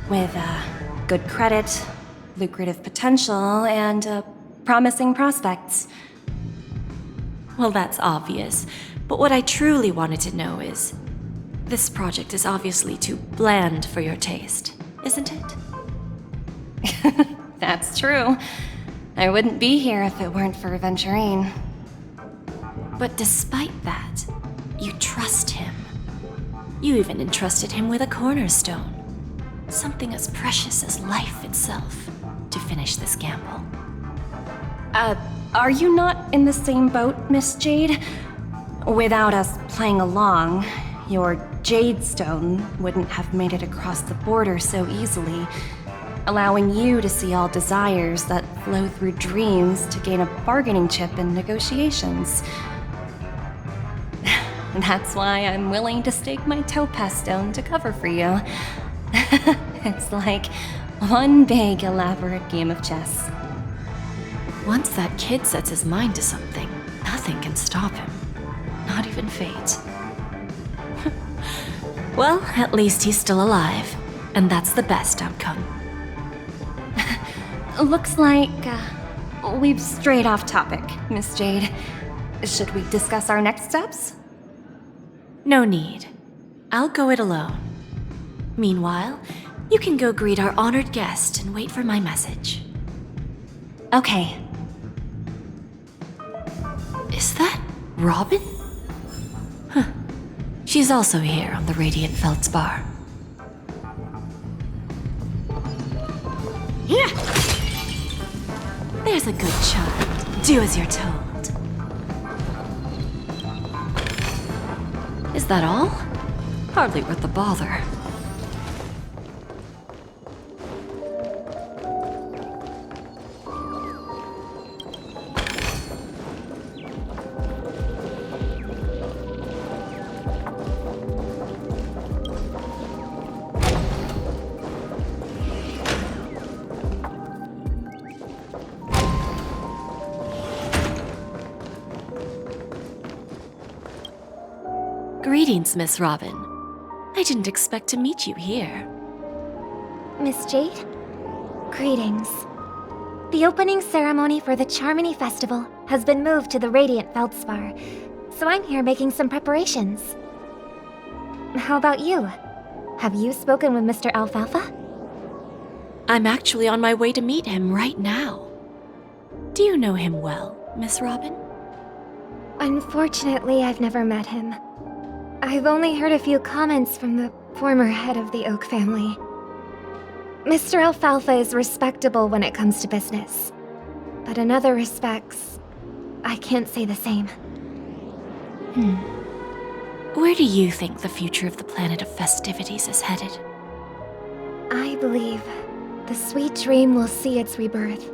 with good credit, lucrative potential, and promising prospects. Well, that's obvious, but what I truly wanted to know is, this project is obviously too bland for your taste, isn't it? That's true. I wouldn't be here if it weren't for Venturine. But despite that, you trust him. You even entrusted him with a cornerstone, something as precious as life itself, to finish this gamble. Are you not in the same boat, Miss Jade? Without us playing along, your Jade Stone wouldn't have made it across the border so easily, allowing you to see all desires that flow through dreams to gain a bargaining chip in negotiations. That's why I'm willing to stake my Topaz Stone to cover for you. It's like one big, elaborate game of chess. Once that kid sets his mind to something, nothing can stop him. Not even fate. Well, at least he's still alive, and that's the best outcome. Looks like we've strayed off topic, Miss Jade. Should we discuss our next steps? No need. I'll go it alone. Meanwhile, you can go greet our honored guest and wait for my message. Okay. Is that Robin? Huh. She's also here on the Radiant Feldspar. Yeah. There's a good child. Do as you're told. Is that all? Hardly worth the bother. Greetings, Miss Robin. I didn't expect to meet you here. Miss Jade? Greetings. The opening ceremony for the Charmony Festival has been moved to the Radiant Feldspar, so I'm here making some preparations. How about you? Have you spoken with Mr. Alfalfa? I'm actually on my way to meet him right now. Do you know him well, Miss Robin? Unfortunately, I've never met him. I've only heard a few comments from the former head of the Oak family. Mr. Alfalfa is respectable when it comes to business, but in other respects, I can't say the same. where do you think the future of the planet of festivities is headed? I believe the sweet dream will see its rebirth,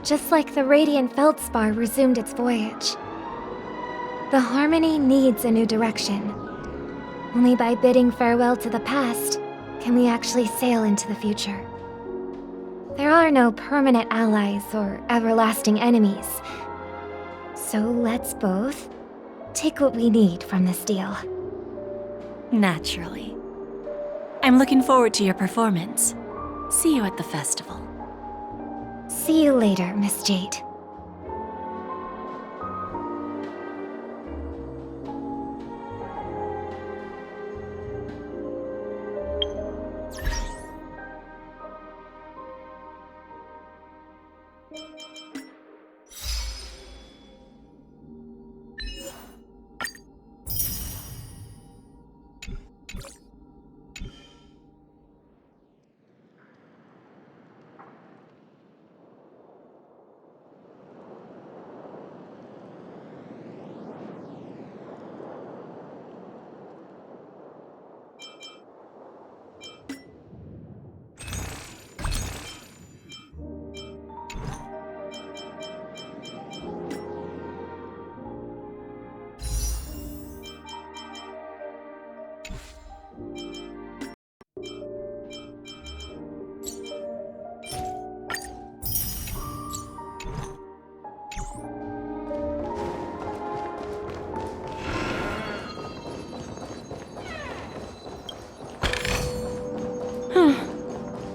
just like the radiant feldspar resumed its voyage. The Harmony needs a new direction. Only by bidding farewell to the past can we actually sail into the future. There are no permanent allies or everlasting enemies. So let's both take what we need from this deal. Naturally. I'm looking forward to your performance. See you at the festival. See you later, Miss Jade.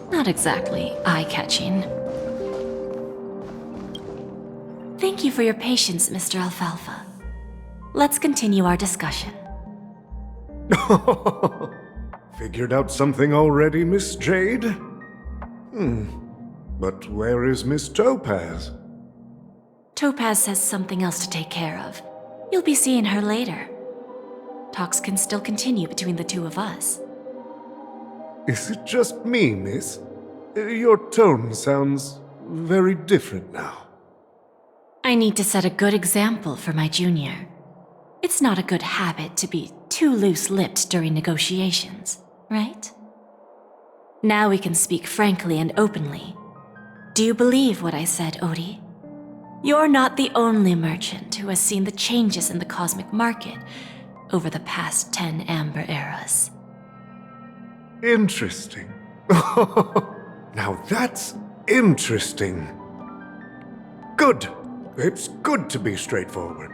Not exactly eye-catching. Thank you for your patience, Mr. Alfalfa. Let's continue our discussion. Figured out something already, Miss Jade? But where is Miss Topaz? Topaz has something else to take care of. You'll be seeing her later. Talks can still continue between the two of us. Is it just me, miss? Your tone sounds very different now. I need to set a good example for my junior. It's not a good habit to be too loose-lipped during negotiations, right? Now we can speak frankly and openly. Do you believe what I said, Odie? You're not the only merchant who has seen the changes in the cosmic market over the past 10 Amber Eras. Interesting. Now that's interesting. Good. It's good to be straightforward.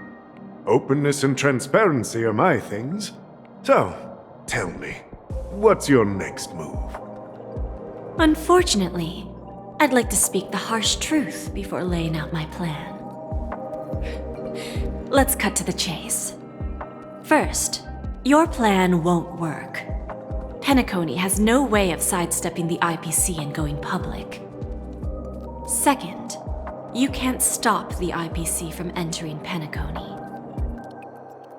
Openness and transparency are my things. So, tell me, what's your next move? Unfortunately, I'd like to speak the harsh truth before laying out my plan. Let's cut to the chase. First, your plan won't work. Penacony has no way of sidestepping the IPC and going public. Second, you can't stop the IPC from entering Penacony.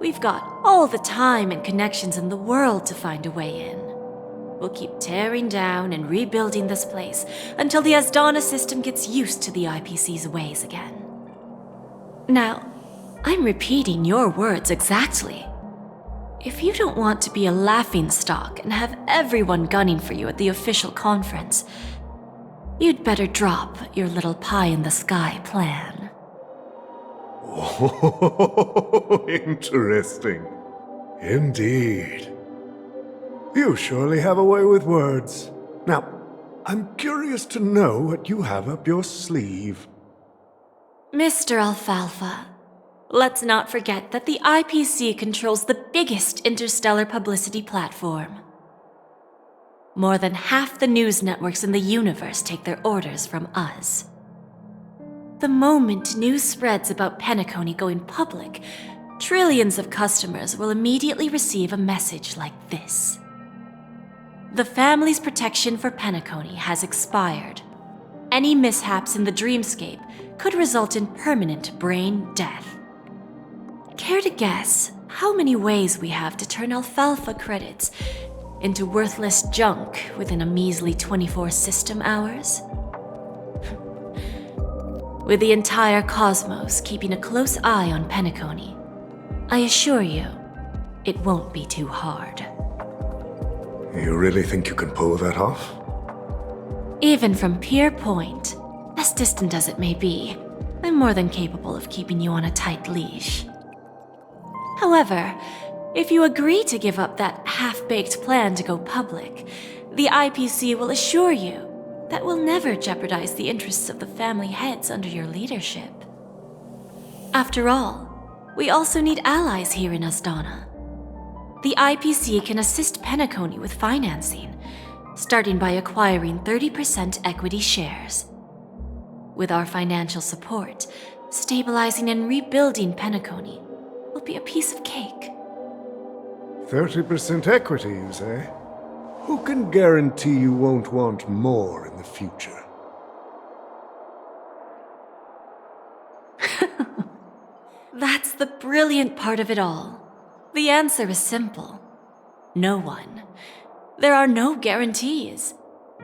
We've got all the time and connections in the world to find a way in. We'll keep tearing down and rebuilding this place until the Asdana system gets used to the IPC's ways again. Now, I'm repeating your words exactly. If you don't want to be a laughingstock and have everyone gunning for you at the official conference, you'd better drop your little pie-in-the-sky plan. Oh, interesting. Indeed. You surely have a way with words. Now, I'm curious to know what you have up your sleeve. Mr. Alfalfa, let's not forget that the IPC controls the biggest interstellar publicity platform. More than half the news networks in the universe take their orders from us. The moment news spreads about Penacony going public, trillions of customers will immediately receive a message like this. The family's protection for Penacony has expired. Any mishaps in the dreamscape could result in permanent brain death. Care to guess how many ways we have to turn Alfalfa credits into worthless junk within a measly 24 system hours? With the entire cosmos keeping a close eye on Penacony, I assure you, it won't be too hard. You really think you can pull that off? Even from Pier Point, as distant as it may be, I'm more than capable of keeping you on a tight leash. However, if you agree to give up that half-baked plan to go public, the IPC will assure you that we'll never jeopardize the interests of the family heads under your leadership. After all, we also need allies here in Asdana. The IPC can assist Penacony with financing, starting by acquiring 30% equity shares. With our financial support, stabilizing and rebuilding Penacony will be a piece of cake. 30% equity, you say? Who can guarantee you won't want more in the future? That's the brilliant part of it all. The answer is simple. No one. There are no guarantees.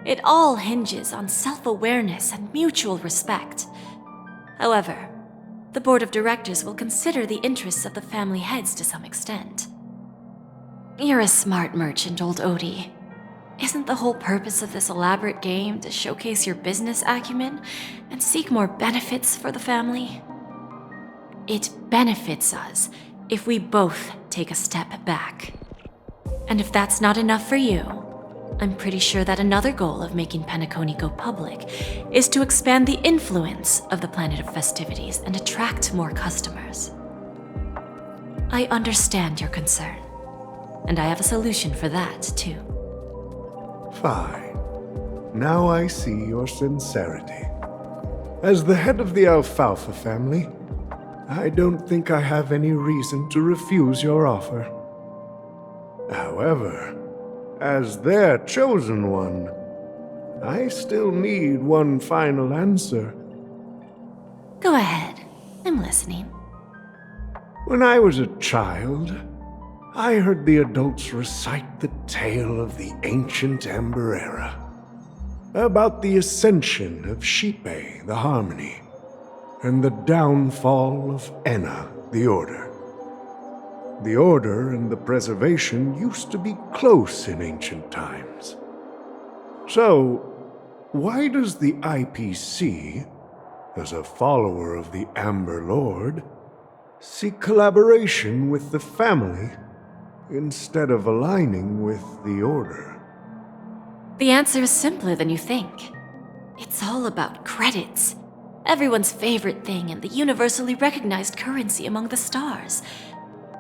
It all hinges on self-awareness and mutual respect. However, the board of directors will consider the interests of the family heads to some extent. You're a smart merchant, old Odie. Isn't the whole purpose of this elaborate game to showcase your business acumen and seek more benefits for the family? It benefits us if we both take a step back. And if that's not enough for you, I'm pretty sure that another goal of making Penacony go public is to expand the influence of the Planet of Festivities and attract more customers. I understand your concern, and I have a solution for that, too. Fine. Now I see your sincerity. As the head of the Alfalfa family, I don't think I have any reason to refuse your offer. However, as their chosen one, I still need one final answer. Go ahead. I'm listening. When I was a child, I heard the adults recite the tale of the ancient Ember Era, about the ascension of Shipe, the Harmony, and the downfall of Enna, the Order. The Order and the Preservation used to be close in ancient times. So, why does the IPC, as a follower of the Amber Lord, seek collaboration with the family instead of aligning with the Order? The answer is simpler than you think. It's all about credits. Everyone's favorite thing and the universally recognized currency among the stars.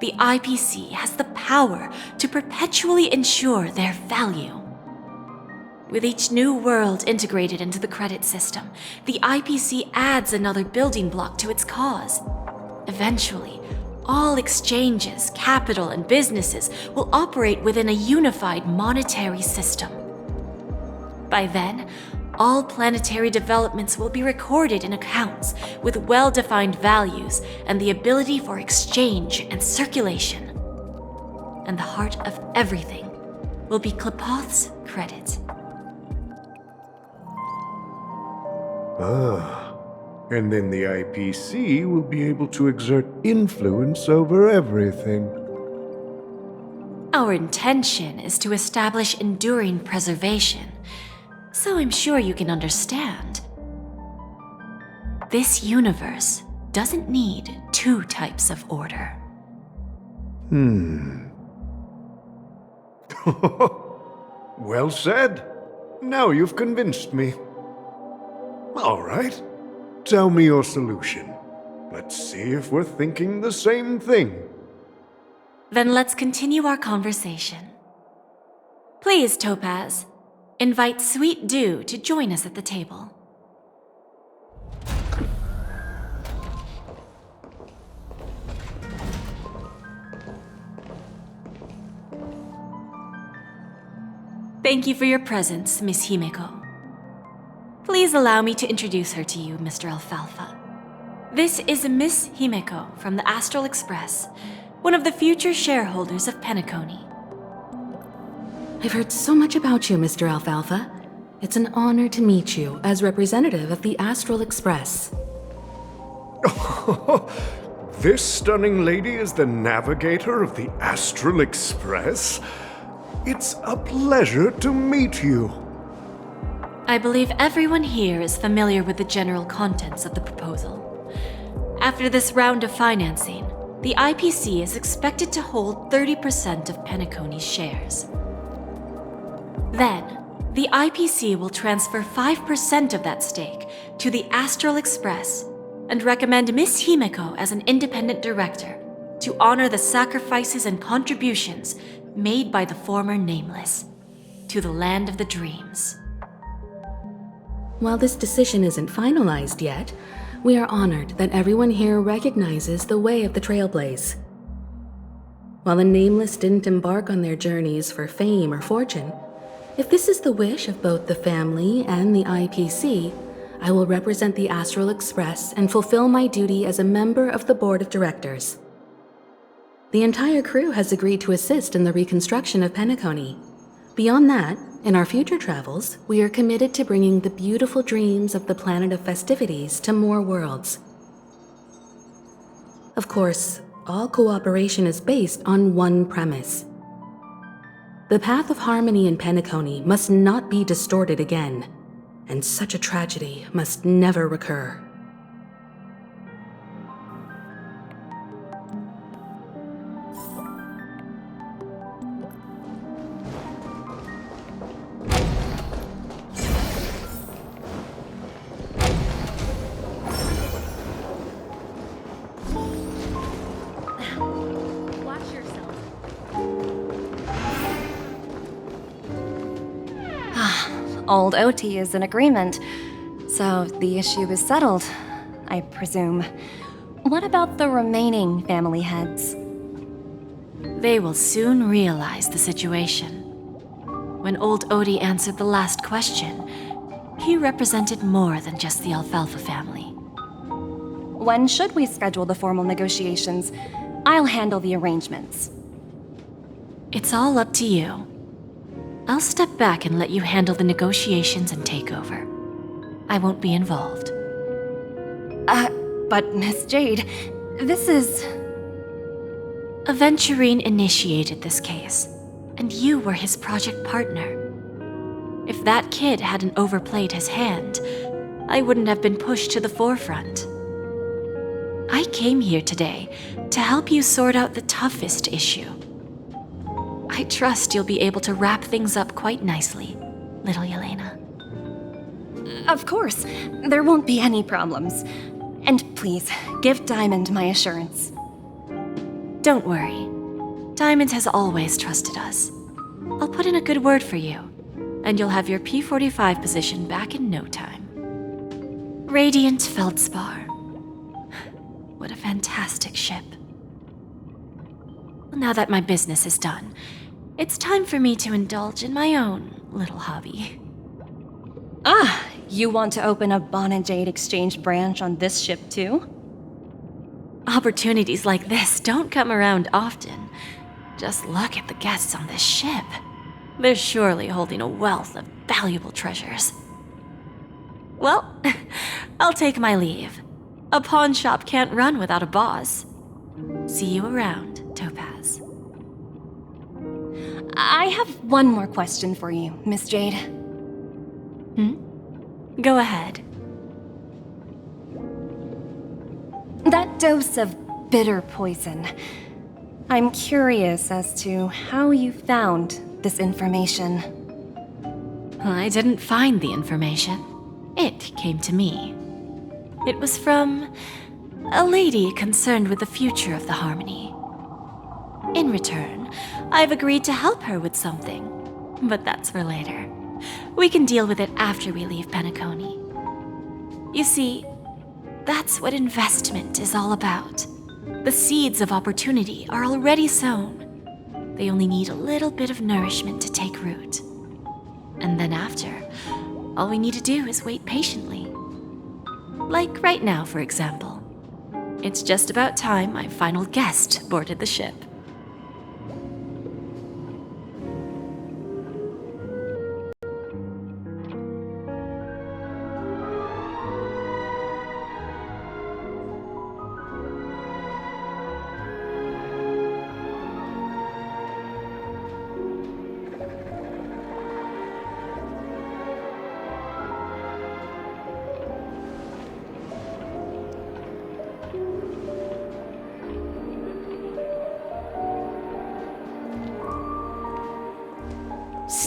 The IPC has the power to perpetually ensure their value. With each new world integrated into the credit system, the IPC adds another building block to its cause. Eventually, all exchanges, capital, and businesses will operate within a unified monetary system. By then, all planetary developments will be recorded in accounts with well-defined values and the ability for exchange and circulation. And the heart of everything will be Klepoth's credit. Ah, and then the IPC will be able to exert influence over everything. Our intention is to establish enduring preservation, so I'm sure you can understand. This universe doesn't need two types of order. Well said. Now you've convinced me. All right. Tell me your solution. Let's see if we're thinking the same thing. Then let's continue our conversation. Please, Topaz, invite Sweet Dew to join us at the table. Thank you for your presence, Miss Himeko. Please allow me to introduce her to you, Mr. Alfalfa. This is Miss Himeko from the Astral Express, one of the future shareholders of Penacony. I've heard so much about you, Mr. Alfalfa. It's an honor to meet you as representative of the Astral Express. this stunning lady is the navigator of the Astral Express? It's a pleasure to meet you. I believe everyone here is familiar with the general contents of the proposal. After this round of financing, the IPC is expected to hold 30% of Penacony's shares. Then, the IPC will transfer 5% of that stake to the Astral Express and recommend Miss Himeko as an independent director to honor the sacrifices and contributions made by the former Nameless to the land of the dreams. While this decision isn't finalized yet, we are honored that everyone here recognizes the way of the Trailblaze. While the Nameless didn't embark on their journeys for fame or fortune, if this is the wish of both the family and the IPC, I will represent the Astral Express and fulfill my duty as a member of the board of directors. The entire crew has agreed to assist in the reconstruction of Penacony. Beyond that, in our future travels, we are committed to bringing the beautiful dreams of the planet of festivities to more worlds. Of course, all cooperation is based on one premise. The path of harmony in Penacony must not be distorted again, and such a tragedy must never recur. Old OT is in agreement, so the issue is settled, I presume. What about the remaining family heads? They will soon realize the situation. When old Odie answered the last question, he represented more than just the Alfalfa family. When should we schedule the formal negotiations? I'll handle the arrangements. It's all up to you. I'll step back and let you handle the negotiations and takeover. I won't be involved. But Miss Jade, this is... Aventurine initiated this case, and you were his project partner. If that kid hadn't overplayed his hand, I wouldn't have been pushed to the forefront. I came here today to help you sort out the toughest issue. I trust you'll be able to wrap things up quite nicely, little Yelena. Of course, there won't be any problems. And please, give Diamond my assurance. Don't worry. Diamond has always trusted us. I'll put in a good word for you, and you'll have your P-45 position back in no time. Radiant Feldspar. What a fantastic ship. Now that my business is done, it's time for me to indulge in my own little hobby. Ah, you want to open a Bon and Jade exchange branch on this ship too? Opportunities like this don't come around often. Just look at the guests on this ship. They're surely holding a wealth of valuable treasures. Well, I'll take my leave. A pawn shop can't run without a boss. See you around, Topaz. I have one more question for you, Miss Jade. Go ahead. That dose of bitter poison. I'm curious as to how you found this information. I didn't find the information. It came to me. It was from a lady concerned with the future of the Harmony. In return, I've agreed to help her with something, but that's for later. We can deal with it after we leave Penacony. You see, that's what investment is all about. The seeds of opportunity are already sown. They only need a little bit of nourishment to take root. And then after, all we need to do is wait patiently. Like right now, for example. It's just about time my final guest boarded the ship.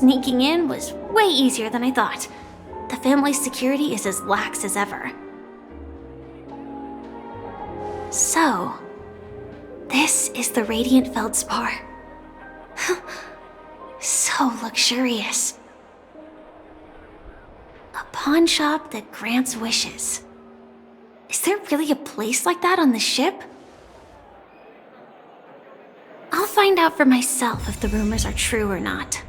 Sneaking in was way easier than I thought. The family's security is as lax as ever. So, this is the Radiant Feldspar. So luxurious. A pawn shop that grants wishes. Is there really a place like that on the ship? I'll find out for myself if the rumors are true or not.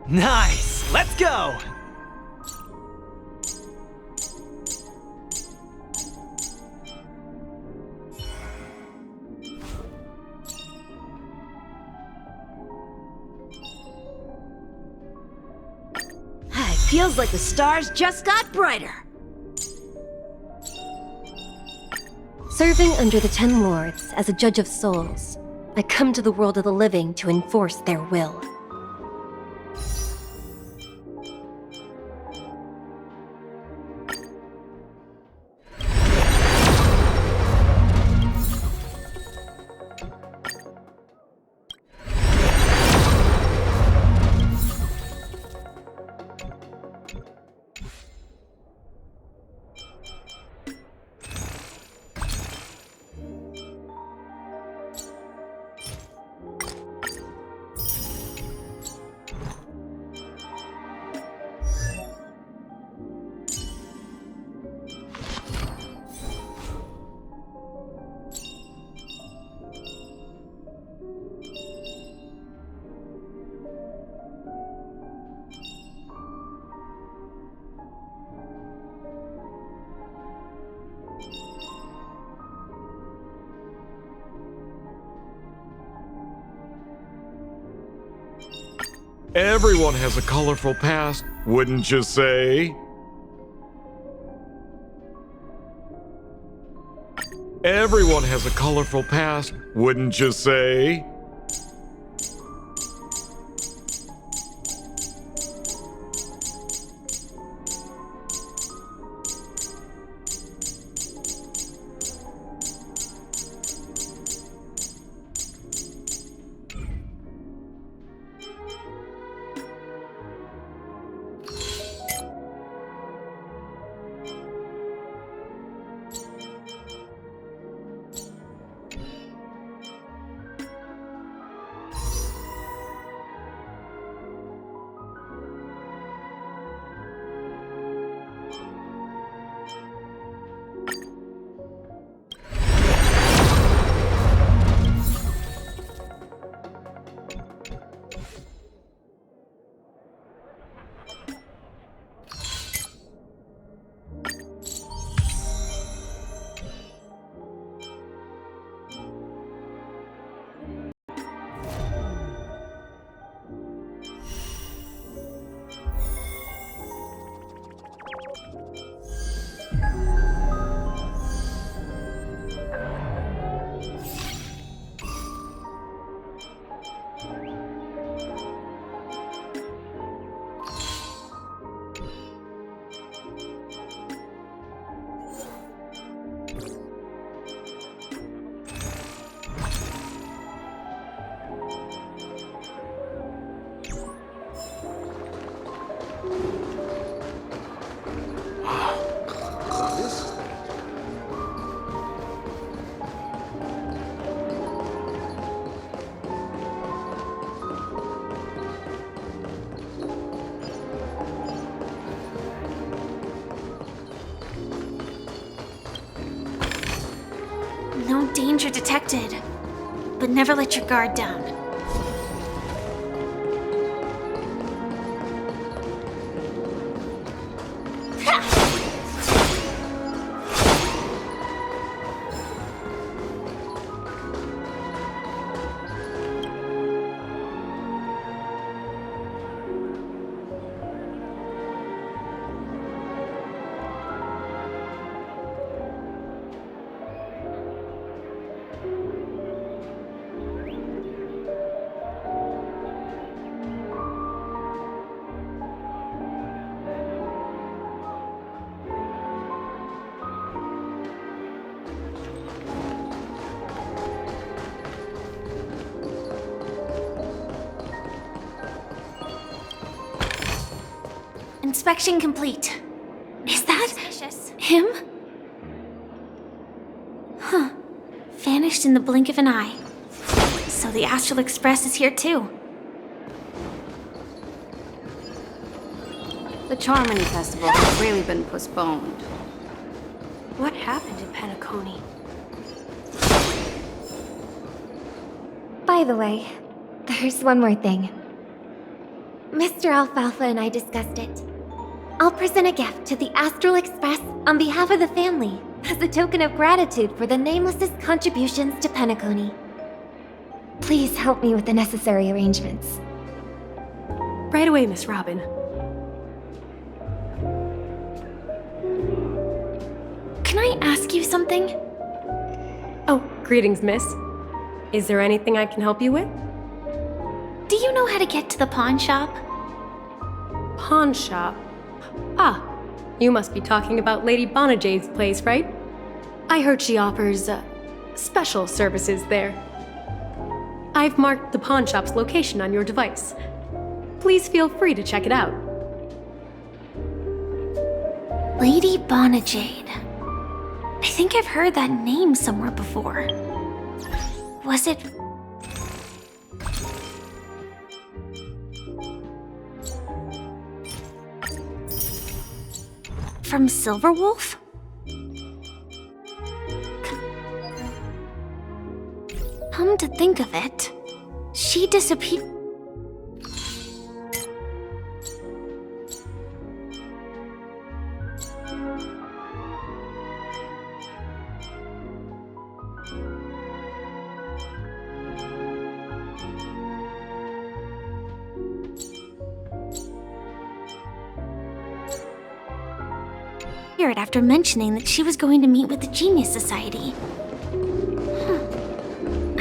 Nice! Let's go! It feels like the stars just got brighter. Serving under the Ten Lords as a judge of souls, I come to the world of the living to enforce their will. Everyone has a colorful past, wouldn't you say? Everyone has a colorful past, wouldn't you say? No danger detected, but never let your guard down. Inspection complete. Is that him? Huh. Vanished in the blink of an eye. So the Astral Express is here too. The Charmony Festival has really been postponed. What happened in Penacony? By the way, there's one more thing. Mr. Alfalfa and I discussed it. I'll present a gift to the Astral Express on behalf of the family as a token of gratitude for the Nameless's contributions to Penacony. Please help me with the necessary arrangements. Right away, Miss Robin. Can I ask you something? Oh, greetings, miss. Is there anything I can help you with? Do you know how to get to the pawn shop? Pawn shop? Ah, you must be talking about Lady Bonajade's place, right? I heard she offers, special services there. I've marked the pawn shop's location on your device. Please feel free to check it out. Lady Bonajade. I think I've heard that name somewhere before. Was it... from Silverwolf? Come to think of it, she disappeared. After mentioning that she was going to meet with the Genius Society.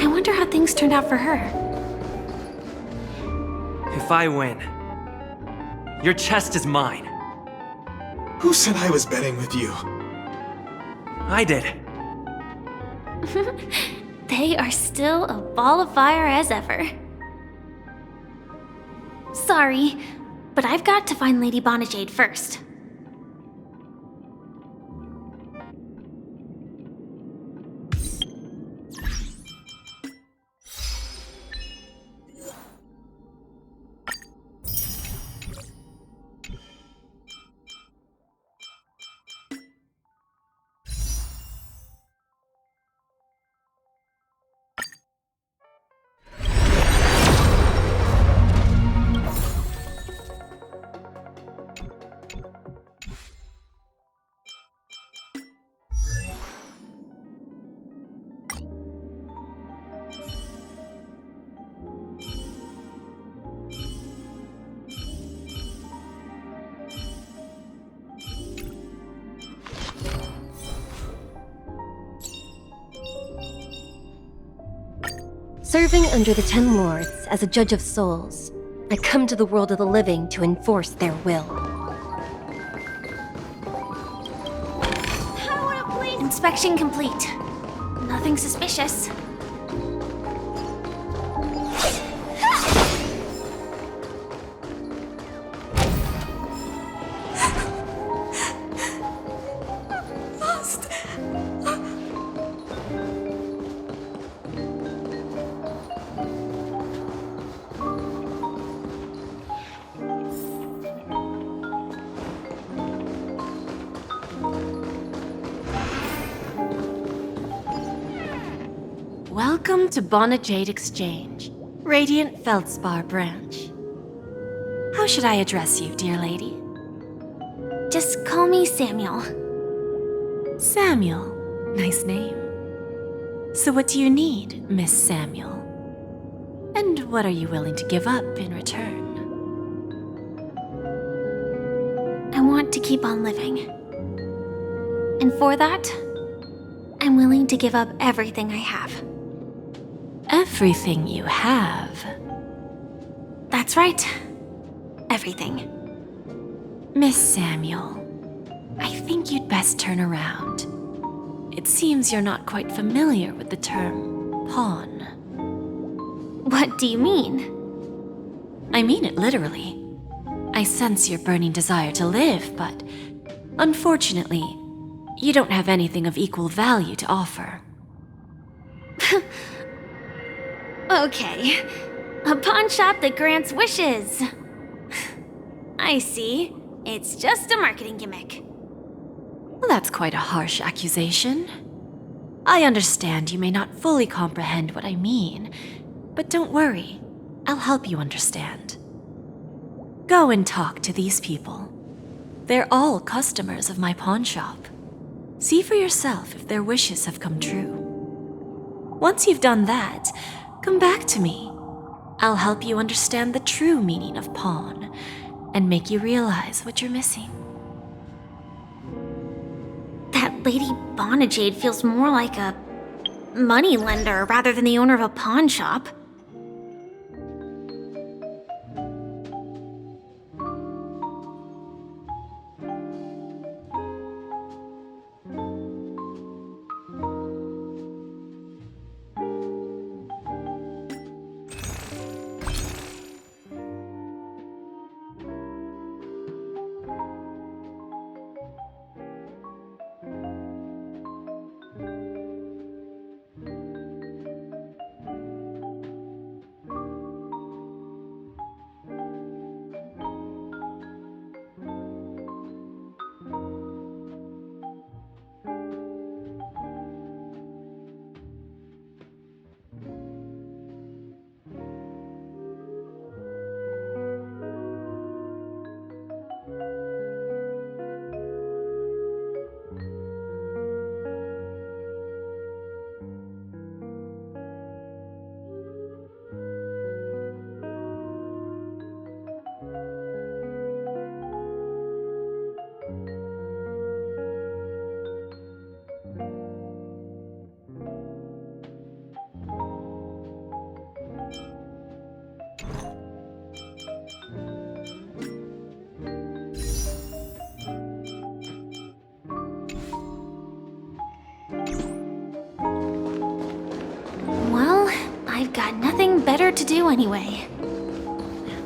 I wonder how things turned out for her. If I win, your chest is mine. Who said I was betting with you? I did. They are still a ball of fire as ever. Sorry, but I've got to find Lady Bonajade first. Serving under the Ten Lords as a judge of souls, I come to the world of the living to enforce their will. Inspection complete. Nothing suspicious. Welcome to Bonajade Exchange, Radiant Feldspar branch. How should I address you, dear lady? Just call me Samuel. Samuel. Nice name. So what do you need, Miss Samuel? And what are you willing to give up in return? I want to keep on living. And for that, I'm willing to give up everything I have. Everything you have? That's right. Everything. Miss Samuel, I think you'd best turn around. It seems you're not quite familiar with the term pawn. What do you mean? I mean it literally. I sense your burning desire to live, but unfortunately, you don't have anything of equal value to offer. Okay. A pawn shop that grants wishes. I see. It's just a marketing gimmick. Well, that's quite a harsh accusation. I understand you may not fully comprehend what I mean, but don't worry. I'll help you understand. Go and talk to these people. They're all customers of my pawn shop. See for yourself if their wishes have come true. Once you've done that, come back to me. I'll help you understand the true meaning of pawn and make you realize what you're missing. That Lady Bonajade feels more like a money lender rather than the owner of a pawn shop. I've got nothing better to do anyway.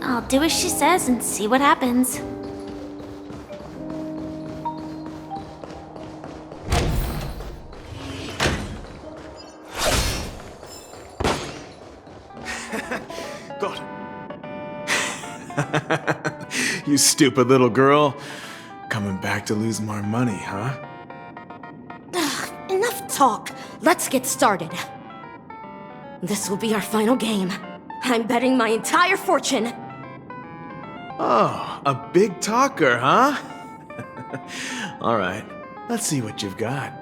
I'll do as she says and see what happens. God. You stupid little girl. Coming back to lose more money, huh? Ugh, enough talk. Let's get started. This will be our final game. I'm betting my entire fortune. Oh, a big talker, huh? All right, let's see what you've got.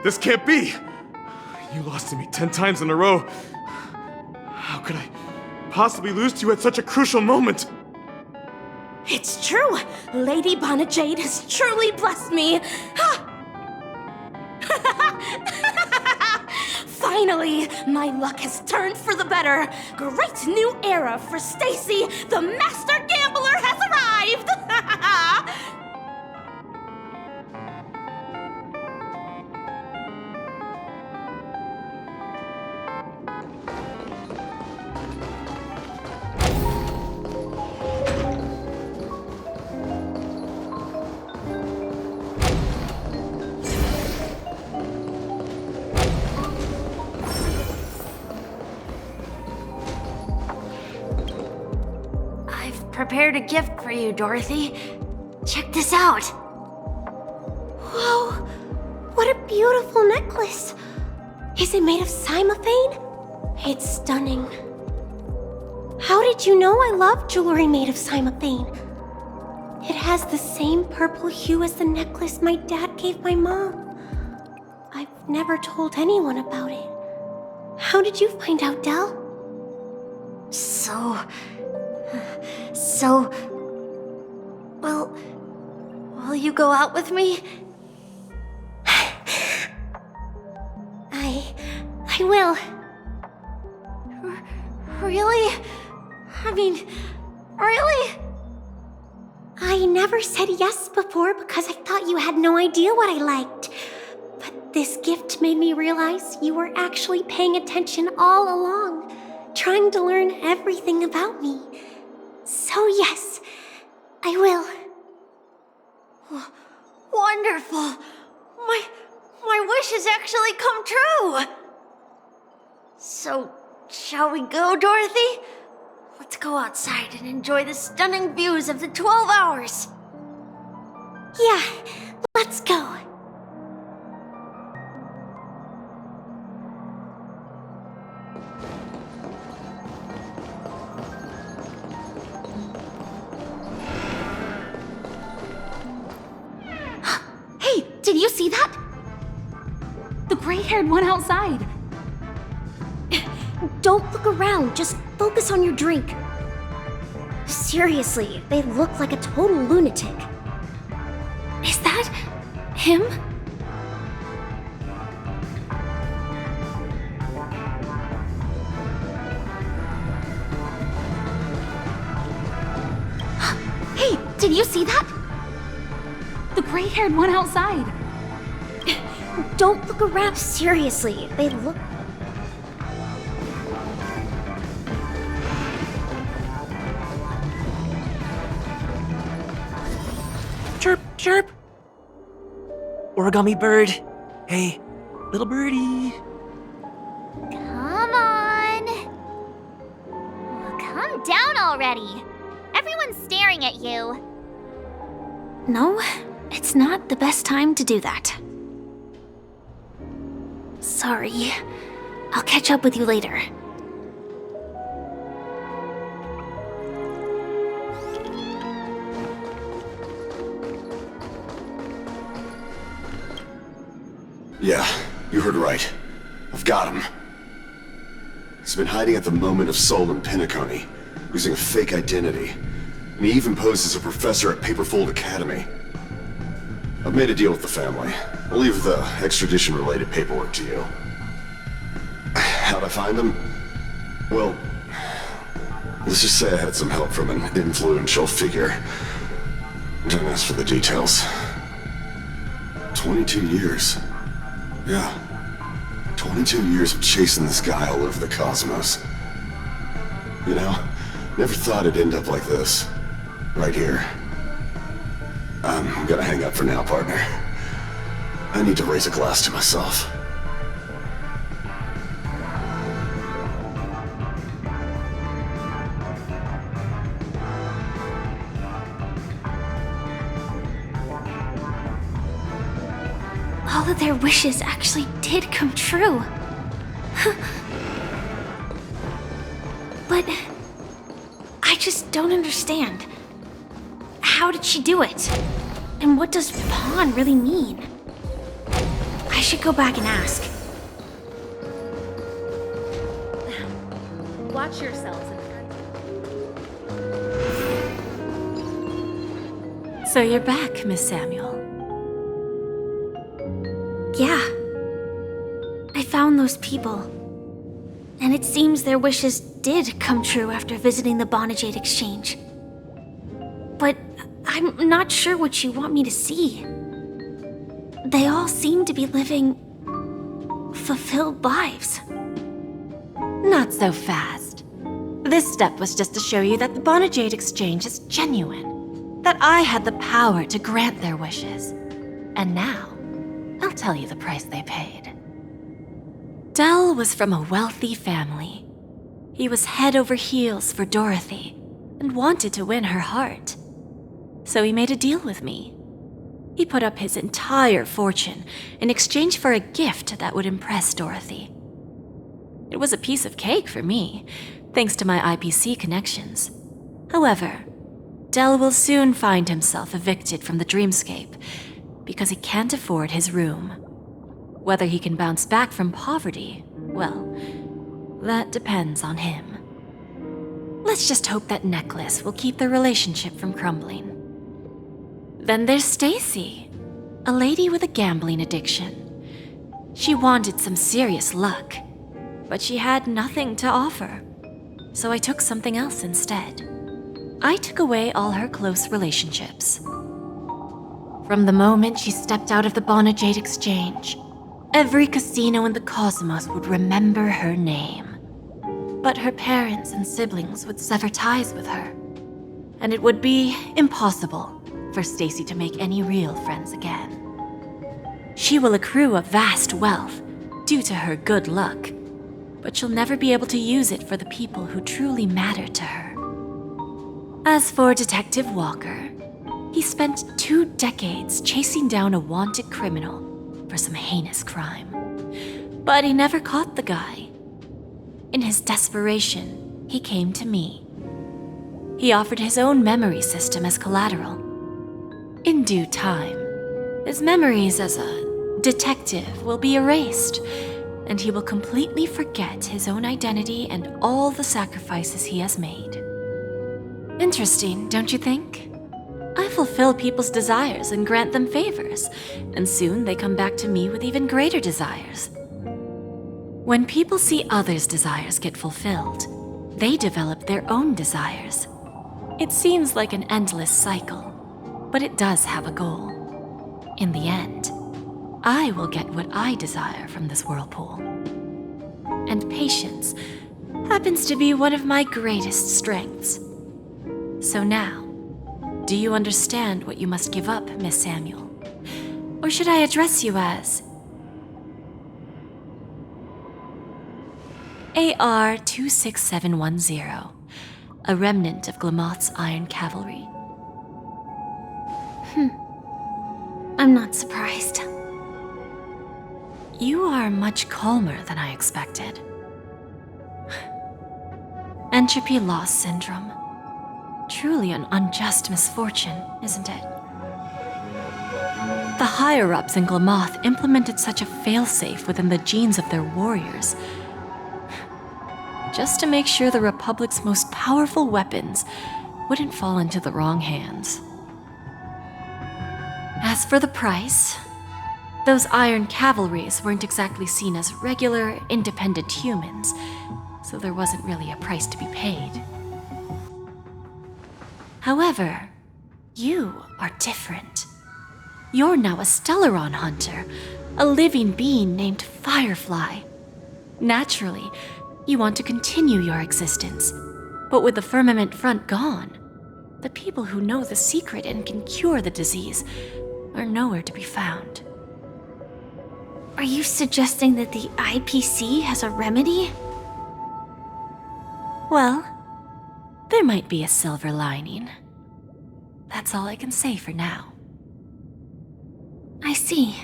This can't be! You lost to me 10 times in a row. How could I possibly lose to you at such a crucial moment. It's true! Lady Bonajade has truly blessed me! Ha! Finally, my luck has turned for the better! Great new era for Stacy! The Master Gambler has arrived! Prepared a gift for you, Dorothy. Check this out. Whoa! What a beautiful necklace! Is it made of cymophane? It's stunning. How did you know I love jewelry made of cymophane? It has the same purple hue as the necklace my dad gave my mom. I've never told anyone about it. How did you find out, Del? Will you go out with me? I will. Really? I mean, really? I never said yes before because I thought you had no idea what I liked. But this gift made me realize you were actually paying attention all along, trying to learn everything about me. So yes, I will. Wonderful! My wish has actually come true! So, shall we go, Dorothy? Let's go outside and enjoy the stunning views of the 12 hours! Yeah, let's go. Did you see that? The gray-haired one outside. Don't look around, just focus on your drink. Seriously, they look like a total lunatic. Is that him? Hey, did you see that? The gray-haired one outside. Don't look around. Seriously, they look... Chirp, chirp. Origami bird. Hey, little birdie. Come on. Oh, calm down already. Everyone's staring at you. No, it's not the best time to do that. Sorry. I'll catch up with you later. Yeah, you heard right. I've got him. He's been hiding at the moment of Soul in Pinnaconey, using a fake identity. And he even posed as a professor at Paperfold Academy. I've made a deal with the family. I'll leave the extradition-related paperwork to you. How'd I find him? Well, let's just say I had some help from an influential figure. Don't ask for the details. 22 years. Yeah. 22 years of chasing this guy all over the cosmos. You know, never thought it'd end up like this. Right here. I'm gonna hang up for now, partner. I need to raise a glass to myself. All of their wishes actually did come true. But I just don't understand. How did she do it? And what does pawn really mean? I should go back and ask. Watch yourselves and friends. So you're back, Miss Samuel. Yeah. I found those people. And it seems their wishes did come true after visiting the Bonajade Exchange. But I'm not sure what you want me to see. They all seem to be living fulfilled lives. Not so fast. This step was just to show you that the Bonajade Exchange is genuine. That I had the power to grant their wishes. And now, I'll tell you the price they paid. Dell was from a wealthy family. He was head over heels for Dorothy and wanted to win her heart. So he made a deal with me. He put up his entire fortune in exchange for a gift that would impress Dorothy. It was a piece of cake for me, thanks to my IPC connections. However, Dell will soon find himself evicted from the dreamscape because he can't afford his room. Whether he can bounce back from poverty, well, that depends on him. Let's just hope that necklace will keep their relationship from crumbling. Then there's Stacy, a lady with a gambling addiction. She wanted some serious luck, but she had nothing to offer. So I took something else instead. I took away all her close relationships. From the moment she stepped out of the Bonajade Exchange, every casino in the cosmos would remember her name. But her parents and siblings would sever ties with her, and it would be impossible for Stacy to make any real friends again. She will accrue a vast wealth due to her good luck, but she'll never be able to use it for the people who truly matter to her. As for Detective Walker, he spent 2 decades chasing down a wanted criminal for some heinous crime. But he never caught the guy. In his desperation, he came to me. He offered his own memory system as collateral. In due time, his memories as a detective will be erased, and he will completely forget his own identity and all the sacrifices he has made. Interesting, don't you think? I fulfill people's desires and grant them favors, and soon they come back to me with even greater desires. When people see others' desires get fulfilled, they develop their own desires. It seems like an endless cycle, but it does have a goal. In the end, I will get what I desire from this whirlpool. And patience happens to be one of my greatest strengths. So now, do you understand what you must give up, Miss Samuel? Or should I address you as AR-26710, a remnant of Glamoth's Iron Cavalry? I'm not surprised. You are much calmer than I expected. Entropy loss syndrome. Truly an unjust misfortune, isn't it? The higher-ups in Glamoth implemented such a failsafe within the genes of their warriors, just to make sure the Republic's most powerful weapons wouldn't fall into the wrong hands. As for the price, those Iron Cavalries weren't exactly seen as regular, independent humans, so there wasn't really a price to be paid. However, you are different. You're now a Stellaron hunter, a living being named Firefly. Naturally, you want to continue your existence, but with the Firmament Front gone, the people who know the secret and can cure the disease are nowhere to be found. Are you suggesting that the IPC has a remedy? Well, there might be a silver lining. That's all I can say for now. I see.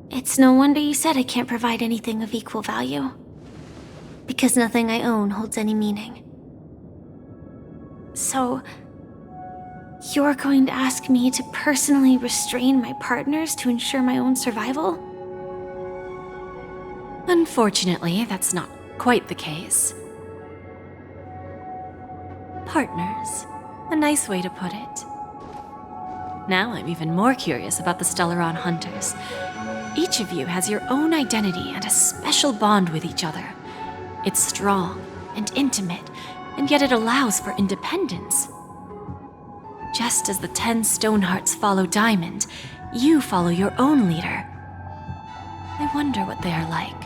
It's no wonder you said I can't provide anything of equal value. Because nothing I own holds any meaning. So, you're going to ask me to personally restrain my partners to ensure my own survival? Unfortunately, that's not quite the case. Partners, a nice way to put it. Now I'm even more curious about the Stellaron hunters. Each of you has your own identity and a special bond with each other. It's strong and intimate, and yet it allows for independence. Just as the 10 Stonehearts follow Diamond, you follow your own leader. I wonder what they are like,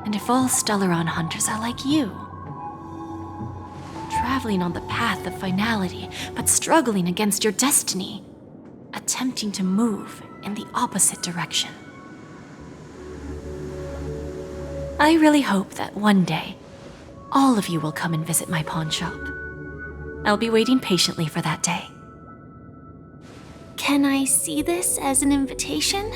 and if all Stellaron hunters are like you. Traveling on the path of finality, but struggling against your destiny. Attempting to move in the opposite direction. I really hope that one day, all of you will come and visit my pawn shop. I'll be waiting patiently for that day. Can I see this as an invitation?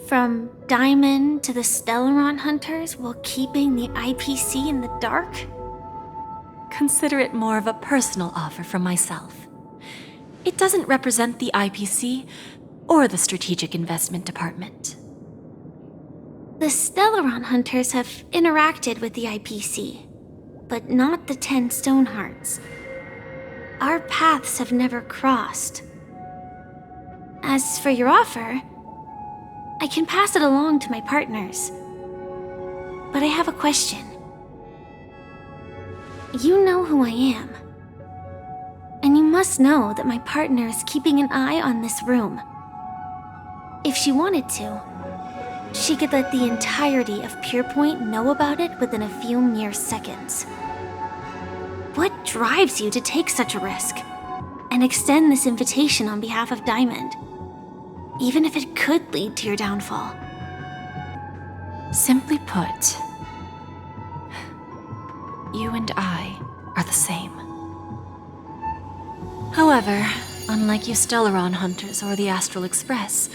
From Diamond to the Stellaron hunters while keeping the IPC in the dark? Consider it more of a personal offer from myself. It doesn't represent the IPC or the Strategic Investment Department. The Stellaron hunters have interacted with the IPC, but not the 10 Stonehearts. Our paths have never crossed. As for your offer, I can pass it along to my partners. But I have a question. You know who I am. And you must know that my partner is keeping an eye on this room. If she wanted to, she could let the entirety of Purepoint know about it within a few mere seconds. What drives you to take such a risk and extend this invitation on behalf of Diamond, even if it could lead to your downfall? Simply put, you and I are the same. However, unlike you Stellaron hunters or the Astral Express,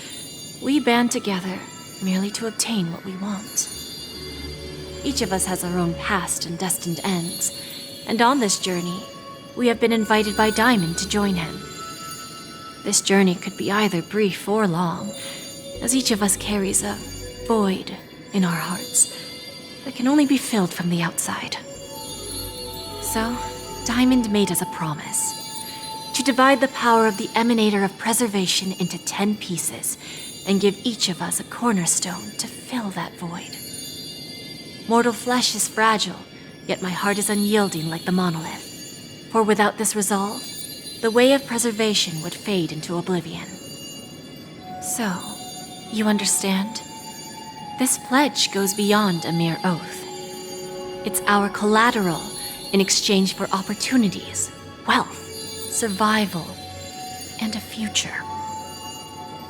we band together merely to obtain what we want. Each of us has our own past and destined ends, and on this journey, we have been invited by Diamond to join him. This journey could be either brief or long, as each of us carries a void in our hearts that can only be filled from the outside. So, Diamond made us a promise to divide the power of the Emanator of Preservation into 10 pieces and give each of us a cornerstone to fill that void. Mortal flesh is fragile, yet my heart is unyielding like the monolith. For without this resolve, the way of preservation would fade into oblivion. So, you understand? This pledge goes beyond a mere oath. It's our collateral in exchange for opportunities, wealth, survival, and a future.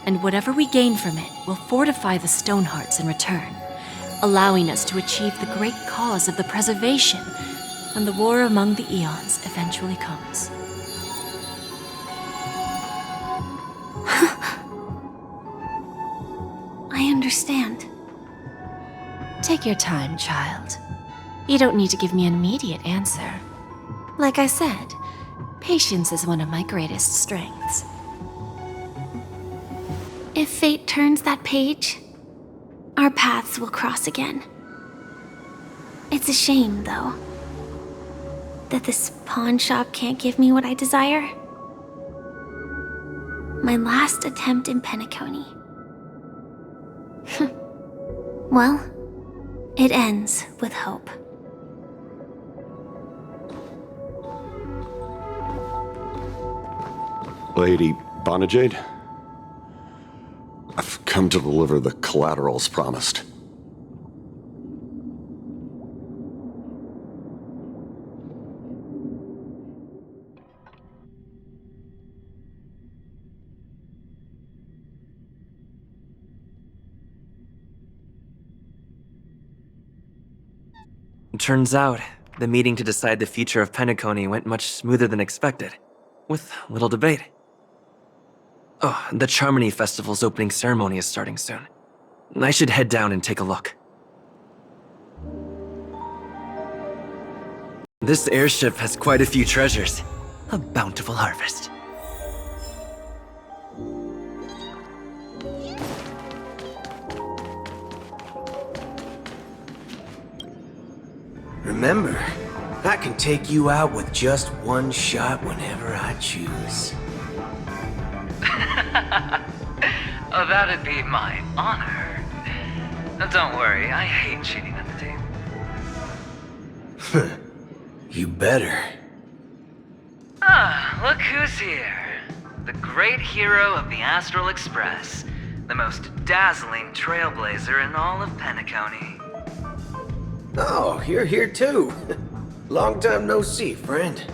And whatever we gain from it will fortify the Stonehearts in return, allowing us to achieve the great cause of the preservation when the war among the eons eventually comes. I understand. Take your time, child. You don't need to give me an immediate answer. Like I said, patience is one of my greatest strengths. If fate turns that page, our paths will cross again. It's a shame, though, that this pawn shop can't give me what I desire. My last attempt in Penacony. Well, it ends with hope. Lady Bonajade, I've come to deliver the collaterals promised. Turns out, the meeting to decide the future of Penacony went much smoother than expected, with little debate. Oh, the Charmony Festival's opening ceremony is starting soon. I should head down and take a look. This airship has quite a few treasures. A bountiful harvest. Remember, I can take you out with just one shot whenever I choose. Oh, that'd be my honor. Don't worry, I hate cheating at the table. You better. Ah, look who's here. The great hero of the Astral Express. The most dazzling trailblazer in all of Penacony. Oh, you're here too. Long time no see, friend.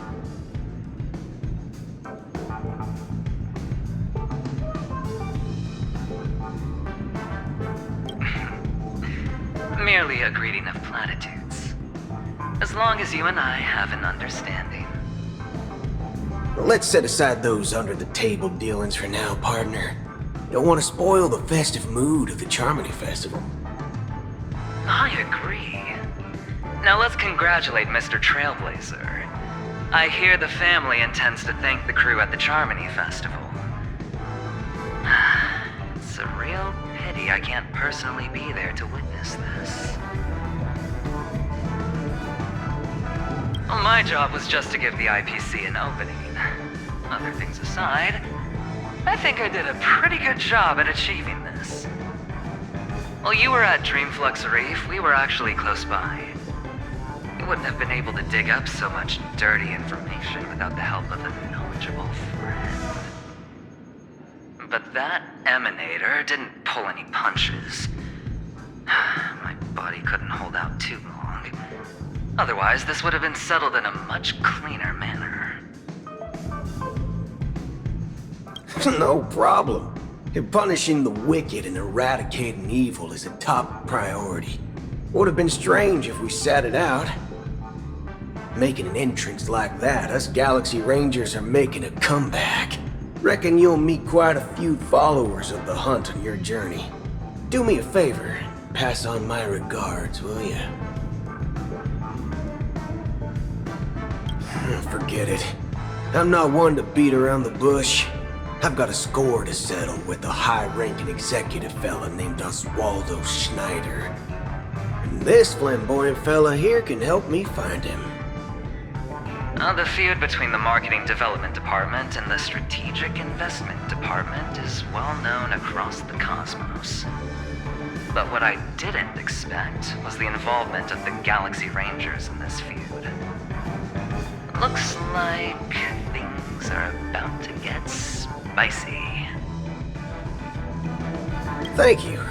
Merely a greeting of platitudes. As long as you and I have an understanding. Let's set aside those under-the-table dealings for now, partner. Don't want to spoil the festive mood of the Charmony Festival. I agree. Now let's congratulate Mr. Trailblazer. I hear the family intends to thank the crew at the Charmony Festival. It's a real pity I can't personally be there to witness this. Well, my job was just to give the IPC an opening. Other things aside, I think I did a pretty good job at achieving this. While you were at Dreamflux Reef, we were actually close by. You wouldn't have been able to dig up so much dirty information without the help of a knowledgeable friend. But that emanator didn't pull any punches. My body couldn't hold out too long. Otherwise, this would have been settled in a much cleaner manner. No problem. Punishing the wicked and eradicating evil is a top priority. Would have been strange if we sat it out. Making an entrance like that, us Galaxy Rangers are making a comeback. Reckon you'll meet quite a few followers of the hunt on your journey. Do me a favor, pass on my regards, will you? Forget it. I'm not one to beat around the bush. I've got a score to settle with a high-ranking executive fella named Oswaldo Schneider. And this flamboyant fella here can help me find him. The feud between the Marketing Development Department and the Strategic Investment Department is well known across the cosmos. But what I didn't expect was the involvement of the Galaxy Rangers in this feud. Looks like things are about to get spicy. Thank you.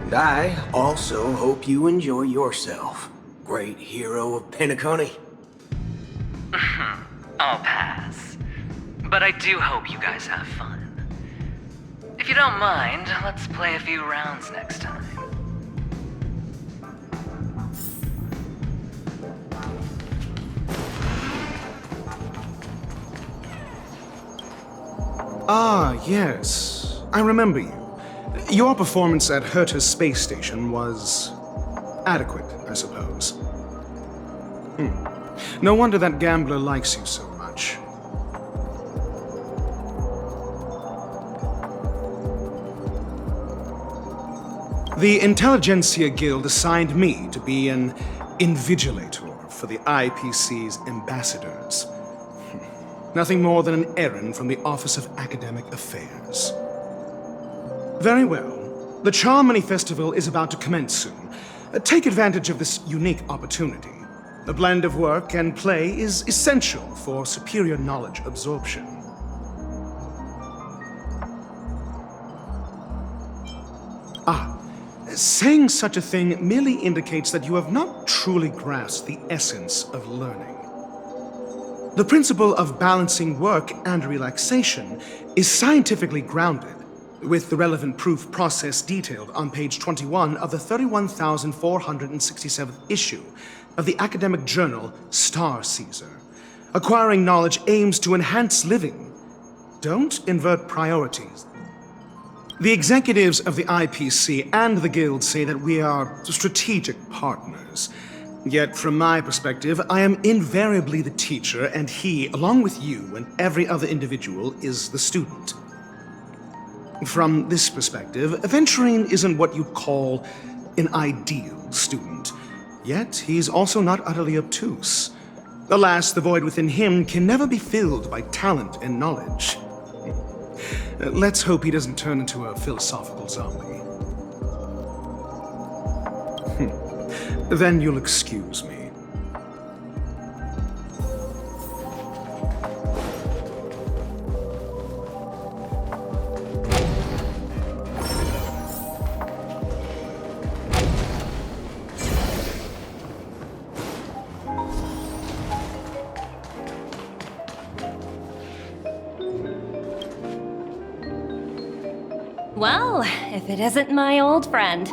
And I also hope you enjoy yourself, great hero of Penacony. I'll pass. But I do hope you guys have fun. If you don't mind, let's play a few rounds next time. Ah, yes. I remember you. Your performance at Herta's space station was adequate, I suppose. No wonder that gambler likes you so much. The Intelligentsia Guild assigned me to be an invigilator for the IPC's ambassadors. Nothing more than an errand from the Office of Academic Affairs. Very well. The Charmony Festival is about to commence soon. Take advantage of this unique opportunity. A blend of work and play is essential for superior knowledge absorption. Saying such a thing merely indicates that you have not truly grasped the essence of learning. The principle of balancing work and relaxation is scientifically grounded, with the relevant proof process detailed on page 21 of the 31,467th issue of the academic journal Star Caesar. Acquiring knowledge aims to enhance living. Don't invert priorities. The executives of the IPC and the Guild say that we are strategic partners. Yet, from my perspective, I am invariably the teacher, and he, along with you and every other individual, is the student. From this perspective, Aventurine isn't what you'd call an ideal student. Yet, he's also not utterly obtuse. Alas, the void within him can never be filled by talent and knowledge. Let's hope he doesn't turn into a philosophical zombie. Then you'll excuse me. Well, if it isn't my old friend.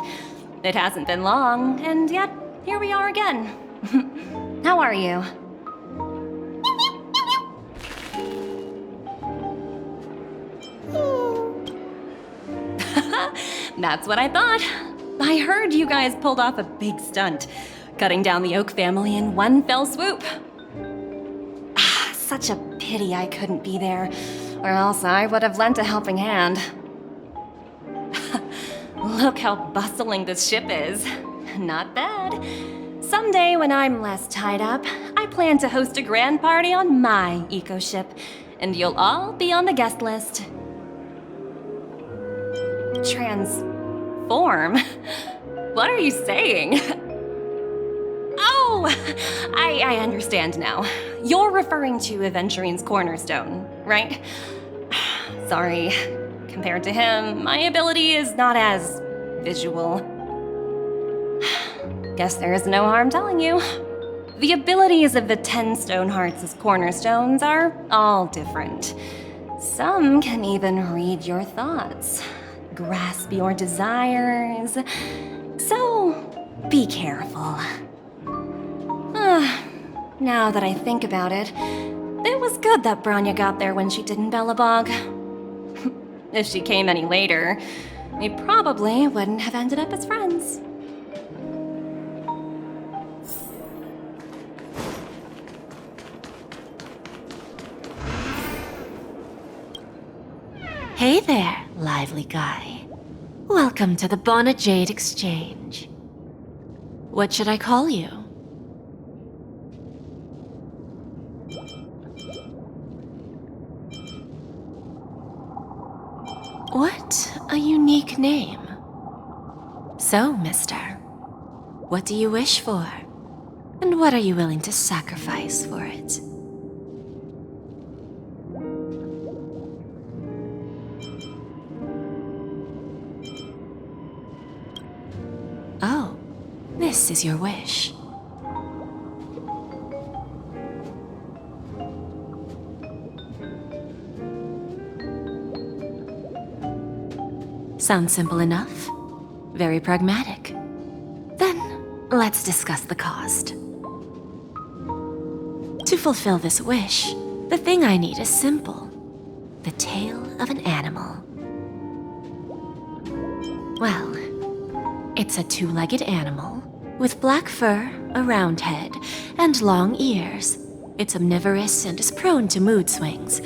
It hasn't been long, and yet here we are again. How are you? That's what I thought. I heard you guys pulled off a big stunt, cutting down the Oak family in one fell swoop. Such a pity I couldn't be there, or else I would have lent a helping hand. Look how bustling this ship is. Not bad. Someday when I'm less tied up, I plan to host a grand party on my eco-ship, and you'll all be on the guest list. Transform? What are you saying? Oh, I understand now. You're referring to Aventurine's cornerstone, right? Sorry. Compared to him, my ability is not as visual. Guess there is no harm telling you. The abilities of the 10 stone hearts as cornerstones are all different. Some can even read your thoughts, grasp your desires. So, be careful. Now that I think about it, it was good that Branya got there when she did in Bellabog. If she came any later, we probably wouldn't have ended up as friends. Hey there, lively guy. Welcome to the Bonnet Jade Exchange. What should I call you? What a unique name. So, mister, what do you wish for? And what are you willing to sacrifice for it? Oh, this is your wish. Sounds simple enough. Very pragmatic. Then, let's discuss the cost. To fulfill this wish, the thing I need is simple. The tail of an animal. Well, it's a two-legged animal with black fur, a round head, and long ears. It's omnivorous and is prone to mood swings.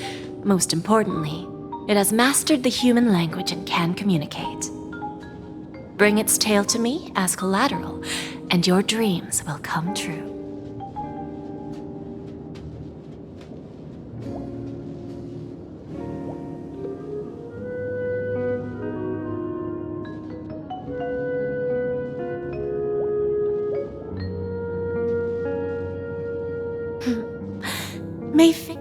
Most importantly, it has mastered the human language and can communicate. Bring its tail to me as collateral, and your dreams will come true. Mayfi-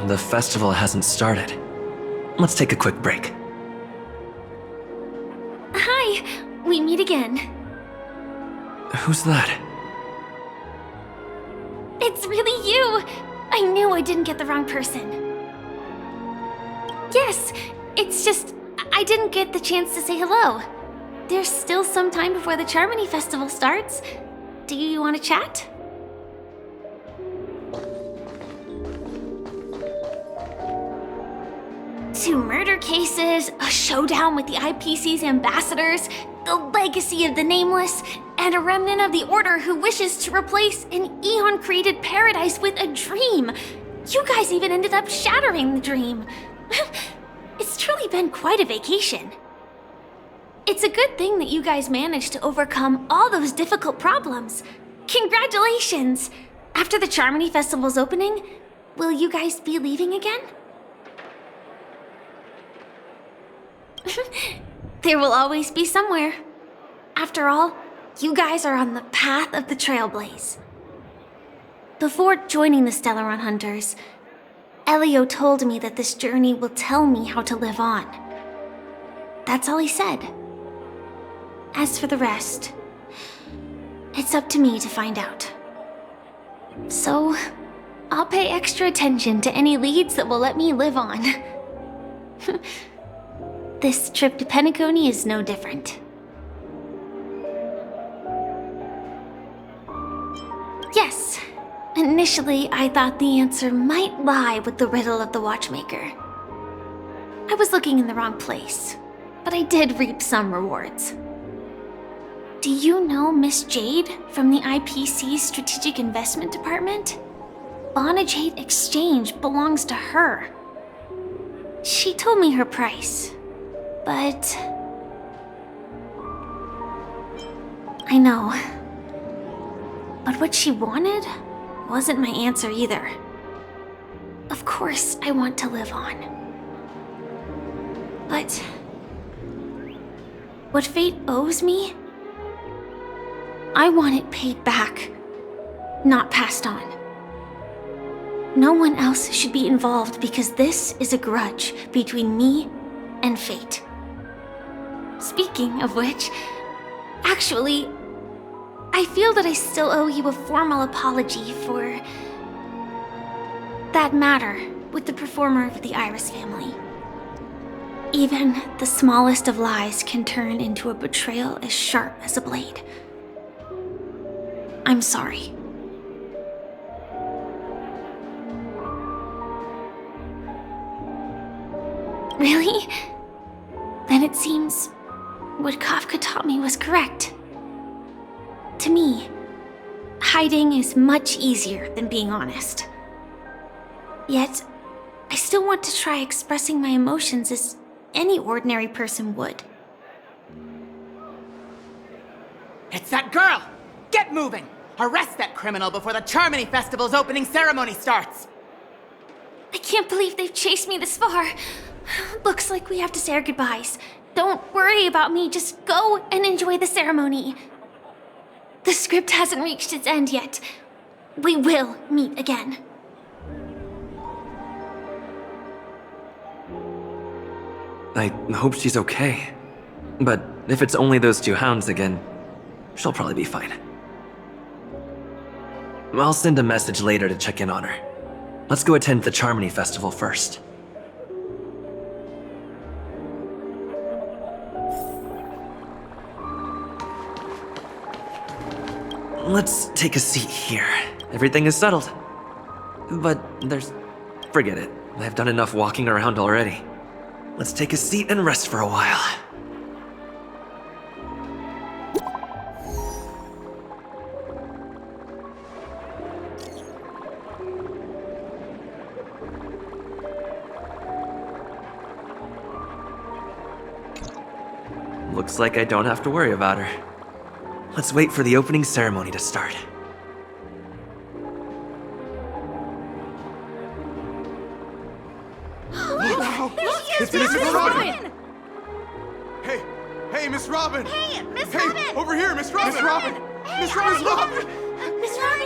The festival hasn't started. Let's take a quick break. Hi, we meet again. Who's that? It's really you! I knew I didn't get the wrong person. Yes, it's just I didn't get the chance to say hello. There's still some time before the Charmony Festival starts. Do you want to chat? Two murder cases, a showdown with the IPC's ambassadors, the legacy of the Nameless, and a remnant of the Order who wishes to replace an eon-created paradise with a dream. You guys even ended up shattering the dream. It's truly been quite a vacation. It's a good thing that you guys managed to overcome all those difficult problems. Congratulations! After the Charmony Festival's opening, will you guys be leaving again? There will always be somewhere. After all, you guys are on the path of the Trailblaze. Before joining the Stellaron Hunters, Elio told me that this journey will tell me how to live on. That's all he said. As for the rest, it's up to me to find out. So, I'll pay extra attention to any leads that will let me live on. This trip to Penacony is no different. Yes, initially I thought the answer might lie with the riddle of the Watchmaker. I was looking in the wrong place, but I did reap some rewards. Do you know Miss Jade from the IPC's Strategic Investment Department? Bonajade Exchange belongs to her. She told me her price, but... I know. But what she wanted wasn't my answer either. Of course, I want to live on. But... what fate owes me? I want it paid back, not passed on. No one else should be involved because this is a grudge between me and fate. Speaking of which, actually, I feel that I still owe you a formal apology for that matter with the performer of the Iris family. Even the smallest of lies can turn into a betrayal as sharp as a blade. I'm sorry. Really? Then it seems what Kafka taught me was correct. To me, hiding is much easier than being honest. Yet, I still want to try expressing my emotions as any ordinary person would. It's that girl! Get moving! Arrest that criminal before the Charmony Festival's opening ceremony starts! I can't believe they've chased me this far. Looks like we have to say our goodbyes. Don't worry about me, just go and enjoy the ceremony. The script hasn't reached its end yet. We will meet again. I hope she's okay. But if it's only those two hounds again, she'll probably be fine. I'll send a message later to check in on her. Let's go attend the Charmony Festival first. Let's take a seat here. Everything is settled. But forget it. I've done enough walking around already. Let's take a seat and rest for a while. Looks like I don't have to worry about her. Let's wait for the opening ceremony to start. It's Miss Robin! Hey, Miss Robin! Hey, Miss Robin! Over here, Miss Robin! Miss Robin! Miss Robin! Miss Glory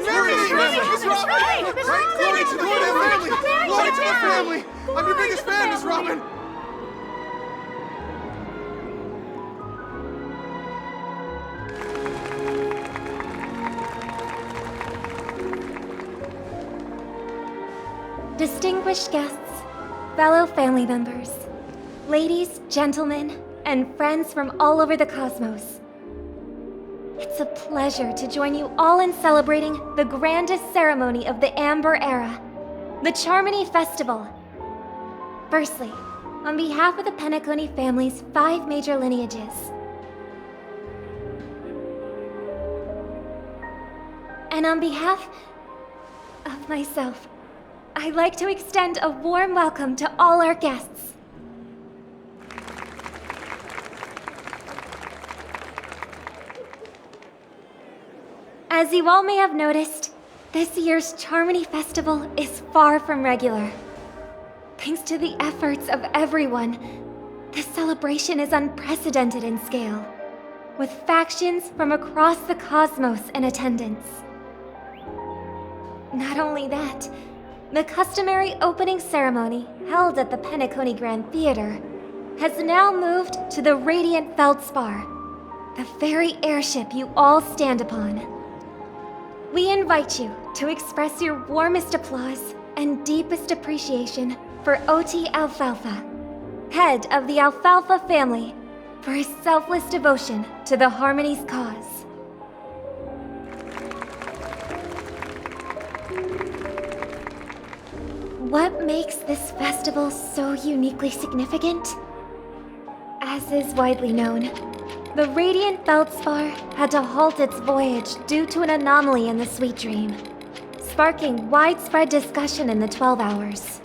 to the family! Glory to the family! I'm your biggest fan, Miss Robin! Distinguished guests, fellow family members, ladies, gentlemen, and friends from all over the cosmos. It's a pleasure to join you all in celebrating the grandest ceremony of the Amber Era, the Charmony Festival. Firstly, on behalf of the Penacony family's 5 major lineages, and on behalf of myself, I'd like to extend a warm welcome to all our guests. As you all may have noticed, this year's Charmony Festival is far from regular. Thanks to the efforts of everyone, this celebration is unprecedented in scale, with factions from across the cosmos in attendance. Not only that, the customary opening ceremony held at the Penacony Grand Theater has now moved to the Radiant Feldspar, the very airship you all stand upon. We invite you to express your warmest applause and deepest appreciation for OT Alfalfa, head of the Alfalfa family, for his selfless devotion to the Harmony's cause. What makes this festival so uniquely significant? As is widely known, the Radiant Feldspar had to halt its voyage due to an anomaly in the Sweet Dream, sparking widespread discussion in the 12 Hours.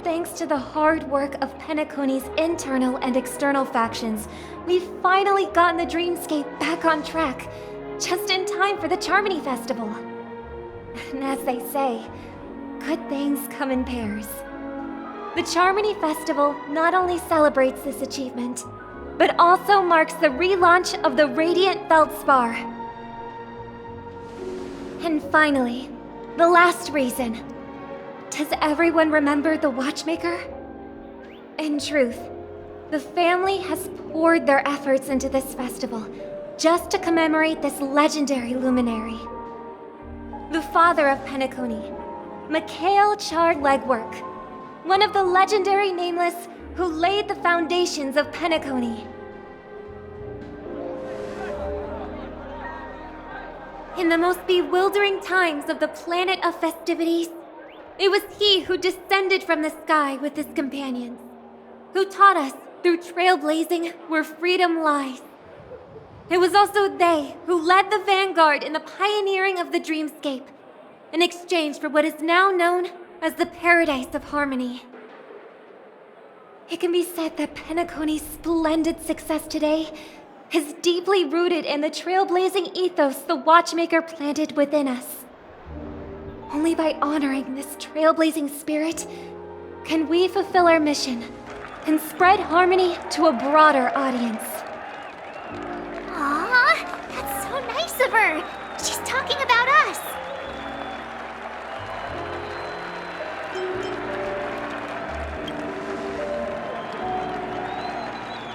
Thanks to the hard work of Penacony's internal and external factions, we've finally gotten the dreamscape back on track, just in time for the Charmony Festival. And as they say, good things come in pairs. The Charmony Festival not only celebrates this achievement, but also marks the relaunch of the Radiant Feldspar. And finally, the last reason. Does everyone remember the Watchmaker? In truth, the family has poured their efforts into this festival just to commemorate this legendary luminary. The father of Penacony, Mikhail Char Legwork, one of the legendary Nameless who laid the foundations of Penacony. In the most bewildering times of the planet of festivities, it was he who descended from the sky with his companions, who taught us through trailblazing where freedom lies. It was also they who led the vanguard in the pioneering of the dreamscape, in exchange for what is now known as the Paradise of Harmony. It can be said that Penacony's splendid success today is deeply rooted in the trailblazing ethos the Watchmaker planted within us. Only by honoring this trailblazing spirit can we fulfill our mission and spread harmony to a broader audience. Aw, that's so nice of her. She's talking about us.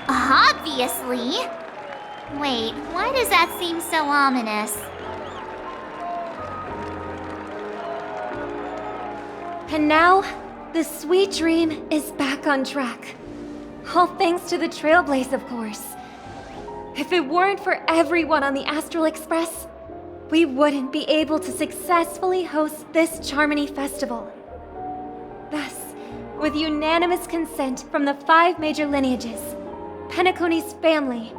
Obviously. Wait, why does that seem so ominous? And now, the Sweet Dream is back on track. All thanks to the Trailblaze, of course. If it weren't for everyone on the Astral Express, we wouldn't be able to successfully host this Charmony Festival. Thus, with unanimous consent from the 5 major lineages, Penacony's family,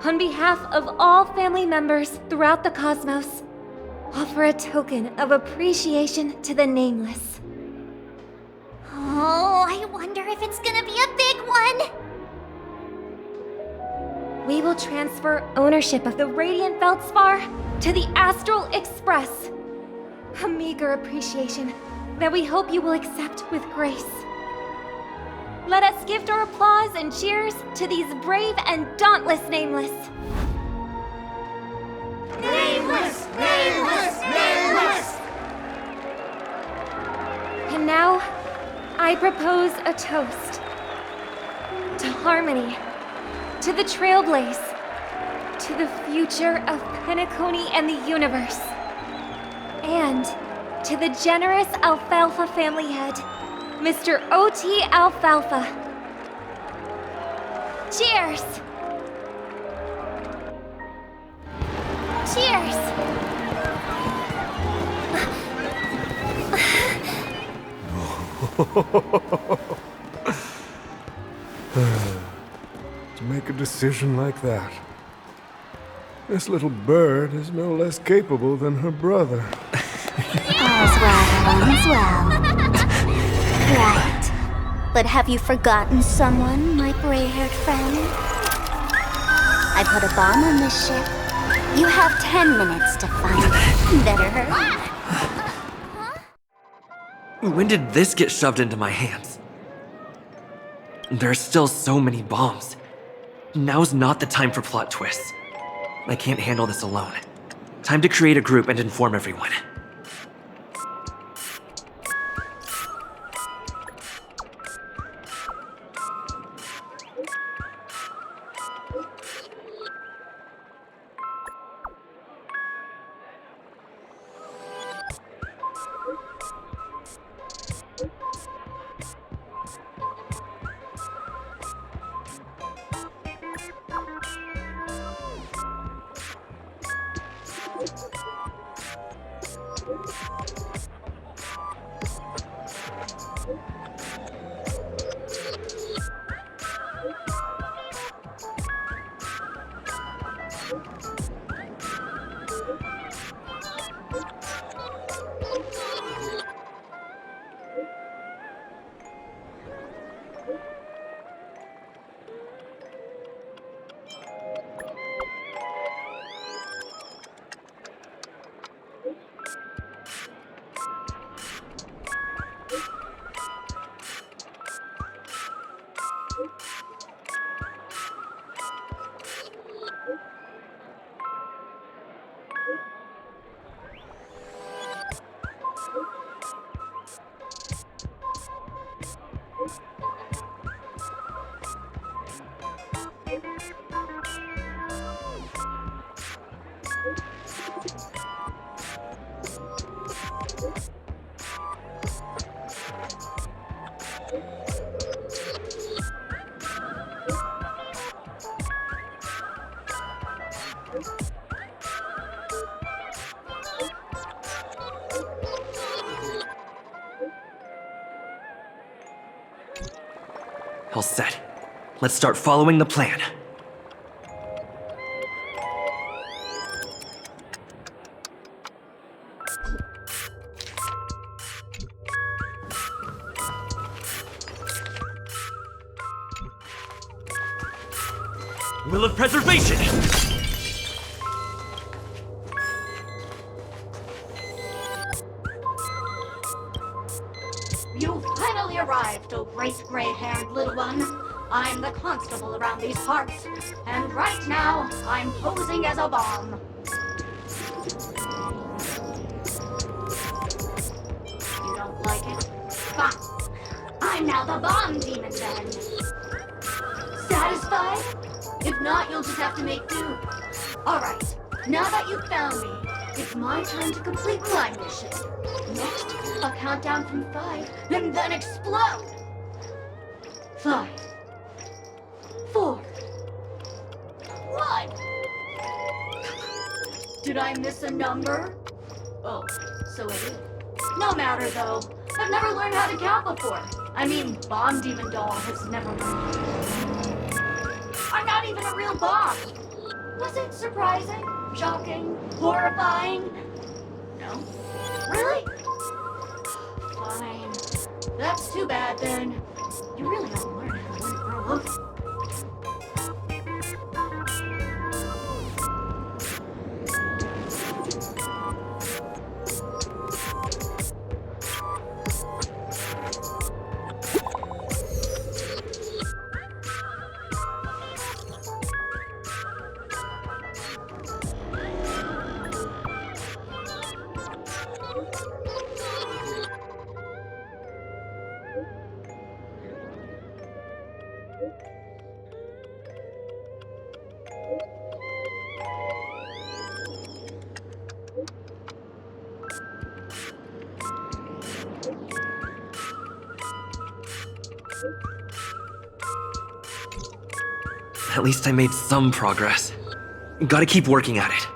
on behalf of all family members throughout the cosmos, offer a token of appreciation to the Nameless. Oh, I wonder if it's gonna be a big one! We will transfer ownership of the Radiant Feldspar to the Astral Express. A meager appreciation that we hope you will accept with grace. Let us gift our applause and cheers to these brave and dauntless Nameless. Nameless! Nameless! I propose a toast to harmony, to the trailblaze, to the future of Penacony and the universe, and to the generous Alfalfa family head, Mr. O.T. Alfalfa. Cheers! Cheers! To make a decision like that. This little bird is no less capable than her brother. All's well. Right. But have you forgotten someone, my gray-haired friend? I put a bomb on this ship. You have 10 minutes to find it. Better hurry. When did this get shoved into my hands? There are still so many bombs. Now's not the time for plot twists. I can't handle this alone. Time to create a group and inform everyone. All set. Let's start following the plan. Will of Preservation! You've finally arrived, oh great gray-haired little one. I'm the constable around these parts, and right now, I'm posing as a bomb. You don't like it? Fine. I'm now the bomb demon then. Satisfied? If not, you'll just have to make do. Alright, now that you've found me, it's my turn to complete my mission. Next, I'll count down from 5, and then explode! 5, 4, 1. Did I miss a number? Oh, so I did. No matter though, I've never learned how to count before. I mean, Bomb Demon Doll has never learned. I'm not even a real bomb. Was it surprising, shocking, horrifying? No? Really? Fine. That's too bad then. You really don't learn how to grow up. At least I made some progress. Gotta keep working at it.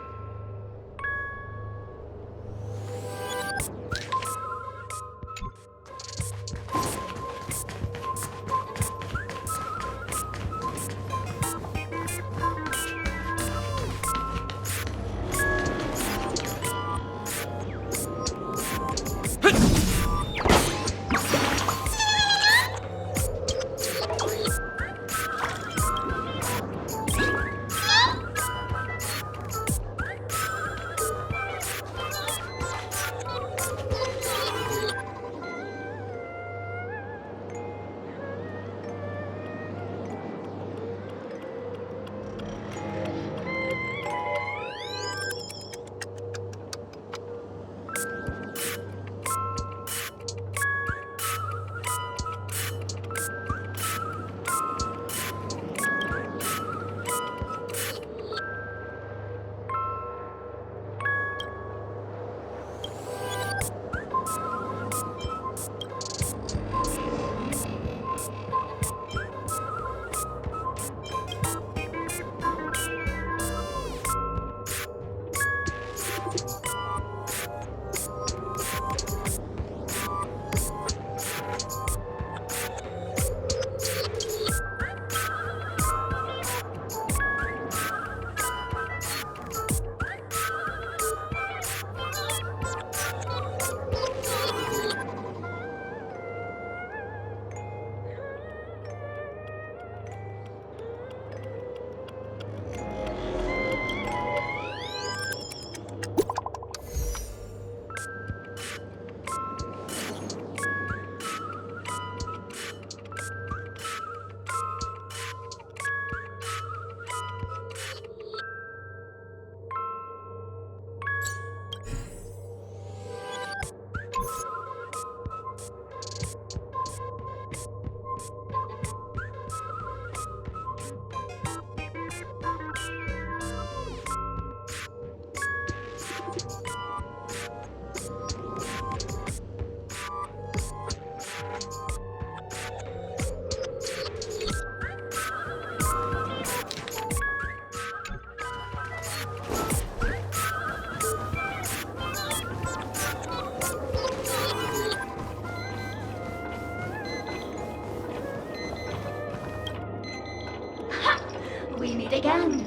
We meet again.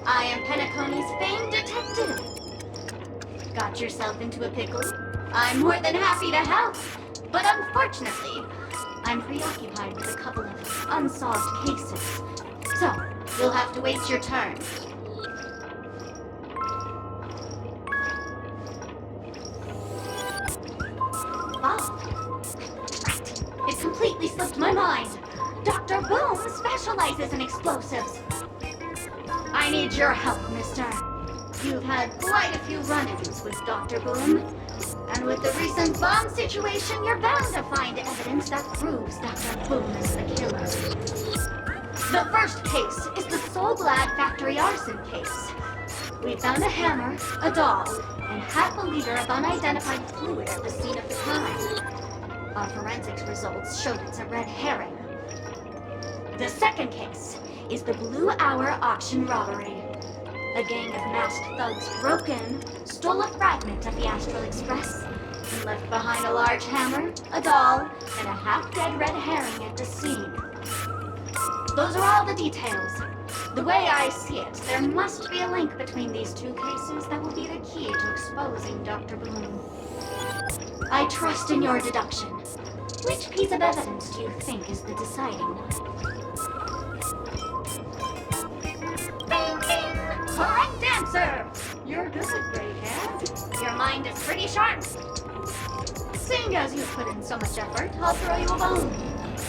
I am Penacony's famed detective. Got yourself into a pickle? I'm more than happy to help. But unfortunately, I'm preoccupied with a couple of unsolved cases. So, you'll have to wait your turn. Oh. It completely slipped my mind. Dr. Boom specializes in explosives. I need your help, mister. You've had quite a few run-ins with Dr. Boom. And with the recent bomb situation, you're bound to find evidence that proves Dr. Boom is the killer. The first case is the Soul Glad factory arson case. We found a hammer, a doll, and half a liter of unidentified fluid at the scene of the crime. Our forensics results showed it's a red herring. The second case is the Blue Hour auction robbery. A gang of masked thugs broke in, stole a fragment of the Astral Express, and left behind a large hammer, a doll, and a half-dead red herring at the scene. Those are all the details. The way I see it, there must be a link between these two cases that will be the key to exposing Dr. Boom. I trust in your deduction. Which piece of evidence do you think is the deciding one? Bing, bing! Correct answer! You're good, gray hair. Your mind is pretty sharp. Seeing as you've put in so much effort, I'll throw you a bone.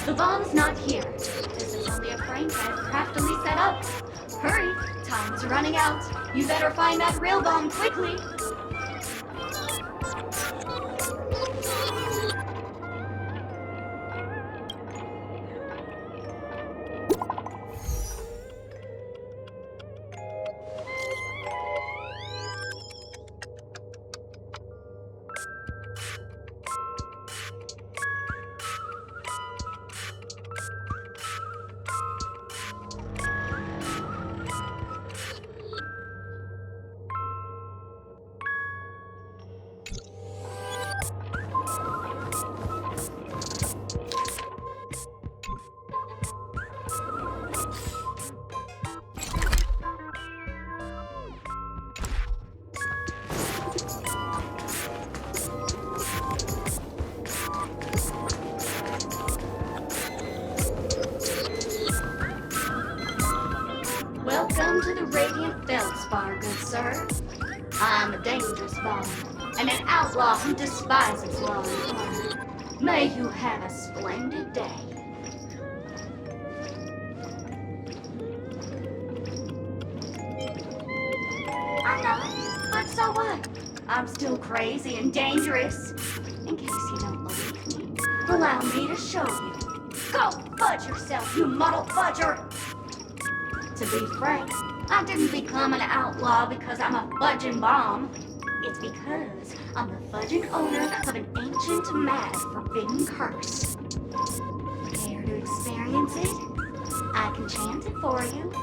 The bomb's not here. This is only a prank I've craftily set up. Hurry, time's running out. You better find that real bomb quickly. dangerous bomb, and an outlaw who despises law and order. May you have a splendid day. I'm not, but so what? I'm still crazy and dangerous. In case you don't believe me, allow me to show you. Go fudge yourself, you muddle fudger! To be frank, I didn't become an outlaw because I'm a fudging bomb. It's because I'm the fudging owner of an ancient, mad, forbidden curse. Care to experience it? I can chant it for you.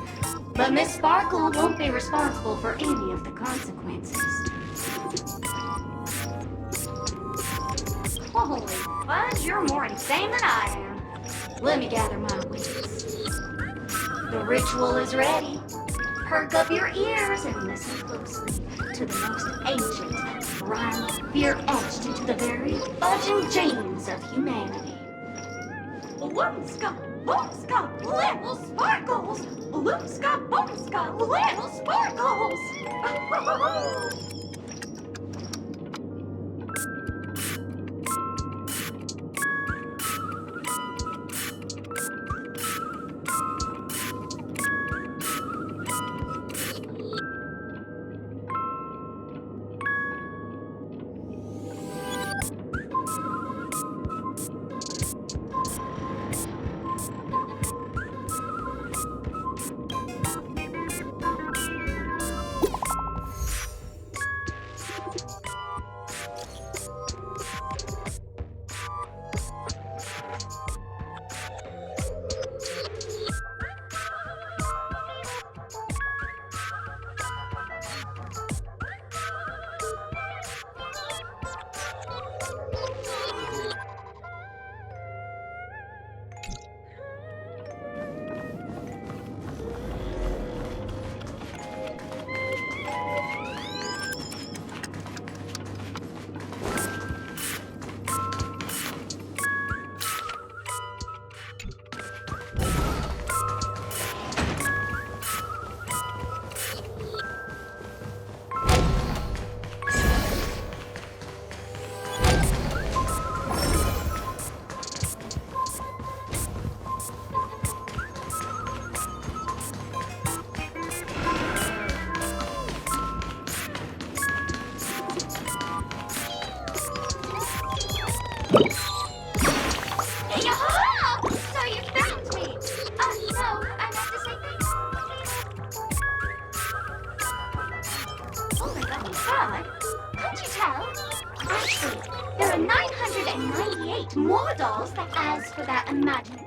But Miss Sparkle won't be responsible for any of the consequences. Holy fudge, you're more insane than I am. Let me gather my wits. The ritual is ready. Perk up your ears and listen closely to the most ancient rhyme of fear etched into the very fudging genes of humanity. Boomska, boomska, little sparkles! Boomska, boomska, little sparkles! More dolls that ask for that imagine.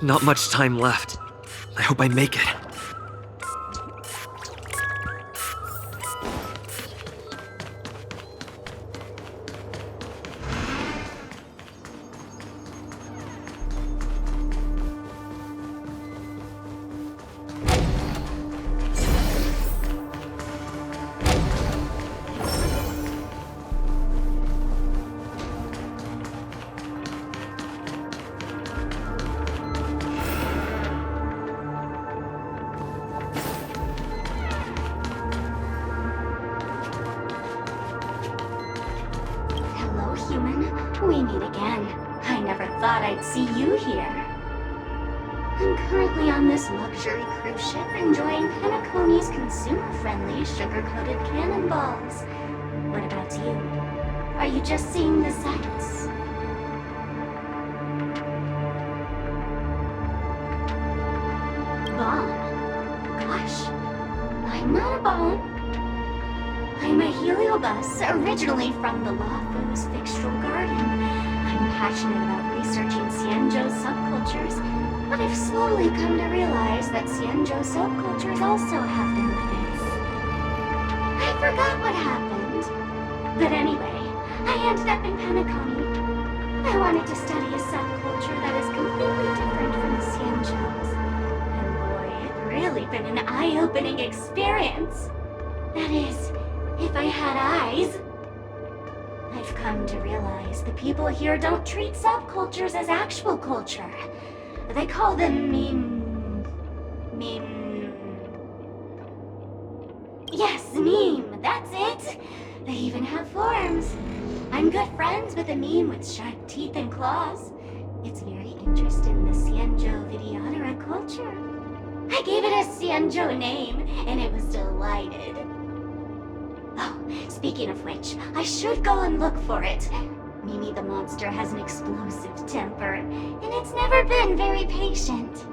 Not much time left. I hope I make it. thought I'd see you here. I'm currently on this luxury cruise ship enjoying Penacony's consumer-friendly sugar-coated cannonballs. What about you? Are you just seeing the sights? Bomb? Gosh, I'm not a bomb. I'm a heliobus, originally from the Lafu's Fixtural Garden. I'm passionate about researching Xianzhou's subcultures, but I've slowly come to realize that Xianzhou subcultures also have their limits. I forgot what happened. But anyway, I ended up in Penacony. I wanted to study a subculture that is completely different from Xianzhou's. And boy, it's really been an eye-opening experience. That is, if I had eyes. I've come to realize the people here don't treat subcultures as actual culture. They call them Yes, meme, that's it. They even have forms. I'm good friends with a meme with sharp teeth and claws. It's very interested in the Xianzhou Videodera culture. I gave it a Xianzhou name, and it was delighted. Oh, speaking of which, I should go and look for it. Mimi the monster has an explosive temper, and it's never been very patient.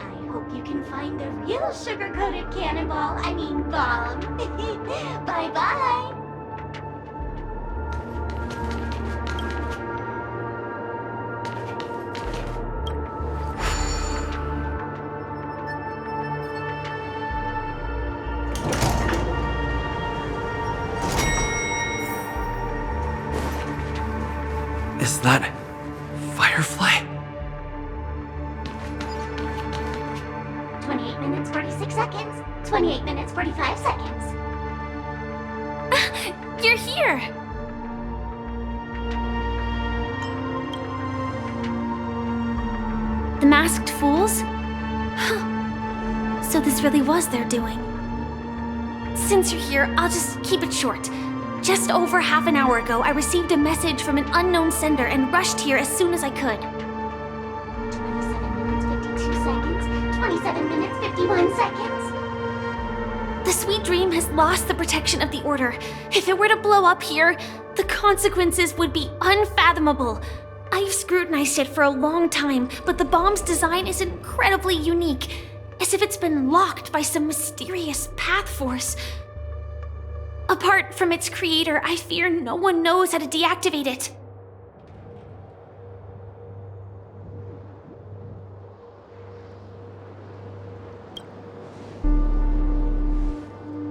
I hope you can find the real sugar-coated cannonball, I mean bomb. Bye-bye! Is that Firefly? 28 minutes, 46 seconds. 28 minutes, 45 seconds. You're here! The masked fools? So this really was their doing. Since you're here, I'll just keep it short. Just over half an hour ago, I received a message from an unknown sender and rushed here as soon as I could. 27 minutes, 52 seconds. 27 minutes, 51 seconds. The Sweet Dream has lost the protection of the Order. If it were to blow up here, the consequences would be unfathomable. I've scrutinized it for a long time, but the bomb's design is incredibly unique, as if it's been locked by some mysterious path force. Apart from its creator, I fear no one knows how to deactivate it.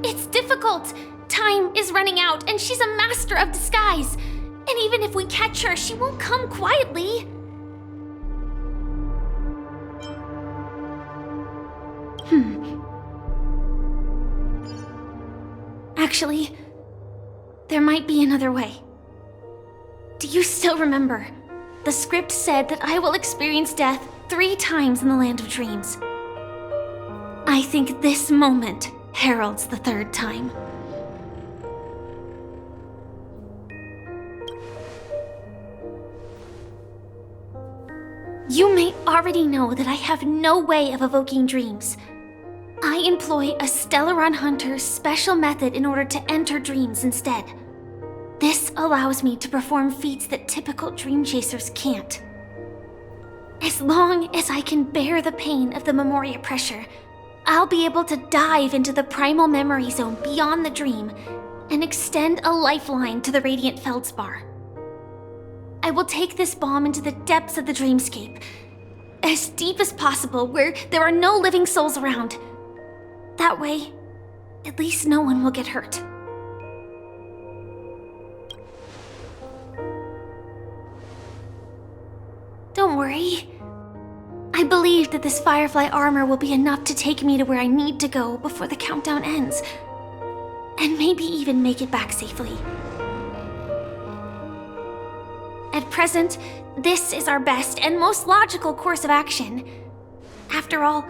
It's difficult. Time is running out, and she's a master of disguise. And even if we catch her, she won't come quietly. Actually, there might be another way. Do you still remember? The script said that I will experience death 3 times in the Land of Dreams. I think this moment heralds the 3rd time. You may already know that I have no way of evoking dreams. I employ a Stellaron Hunter's special method in order to enter dreams instead. This allows me to perform feats that typical dream chasers can't. As long as I can bear the pain of the Memoria pressure, I'll be able to dive into the primal memory zone beyond the dream and extend a lifeline to the radiant Feldspar. I will take this bomb into the depths of the dreamscape, as deep as possible where there are no living souls around. That way, at least no one will get hurt. Don't worry. I believe that this Firefly armor will be enough to take me to where I need to go before the countdown ends, and maybe even make it back safely. At present, this is our best and most logical course of action. After all,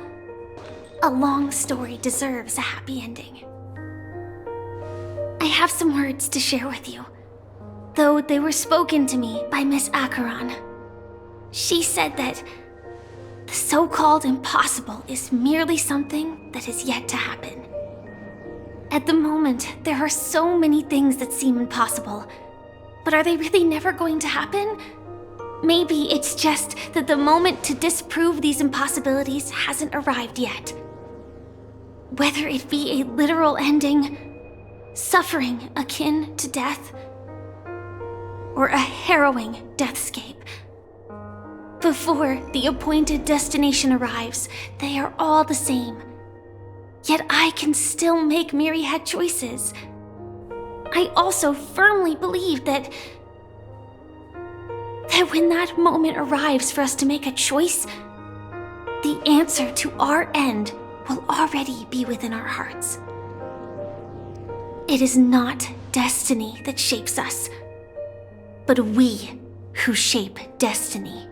a long story deserves a happy ending. I have some words to share with you, though they were spoken to me by Miss Acheron. She said that the so-called impossible is merely something that is yet to happen. At the moment, there are so many things that seem impossible, but are they really never going to happen? Maybe it's just that the moment to disprove these impossibilities hasn't arrived yet. Whether it be a literal ending, suffering akin to death, or a harrowing deathscape. Before the appointed destination arrives, they are all the same. Yet I can still make myriad choices. I also firmly believe that when that moment arrives for us to make a choice, the answer to our end will already be within our hearts. It is not destiny that shapes us, but we who shape destiny.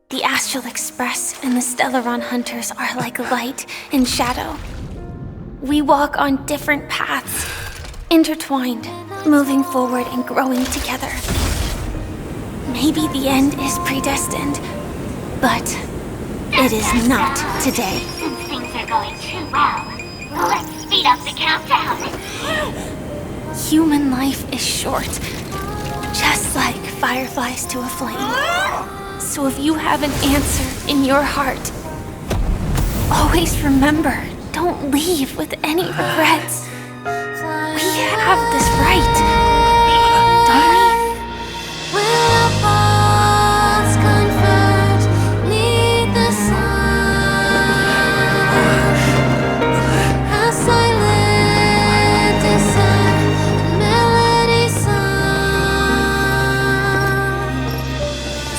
The Astral Express and the Stellaron Hunters are like light and shadow. We walk on different paths, intertwined, moving forward and growing together. Maybe the end is predestined, but it is not today. Since things are going too well, let's speed up the countdown. Human life is short, just like fireflies to a flame. So if you have an answer in your heart, always remember, don't leave with any regrets. We have this right, don't we?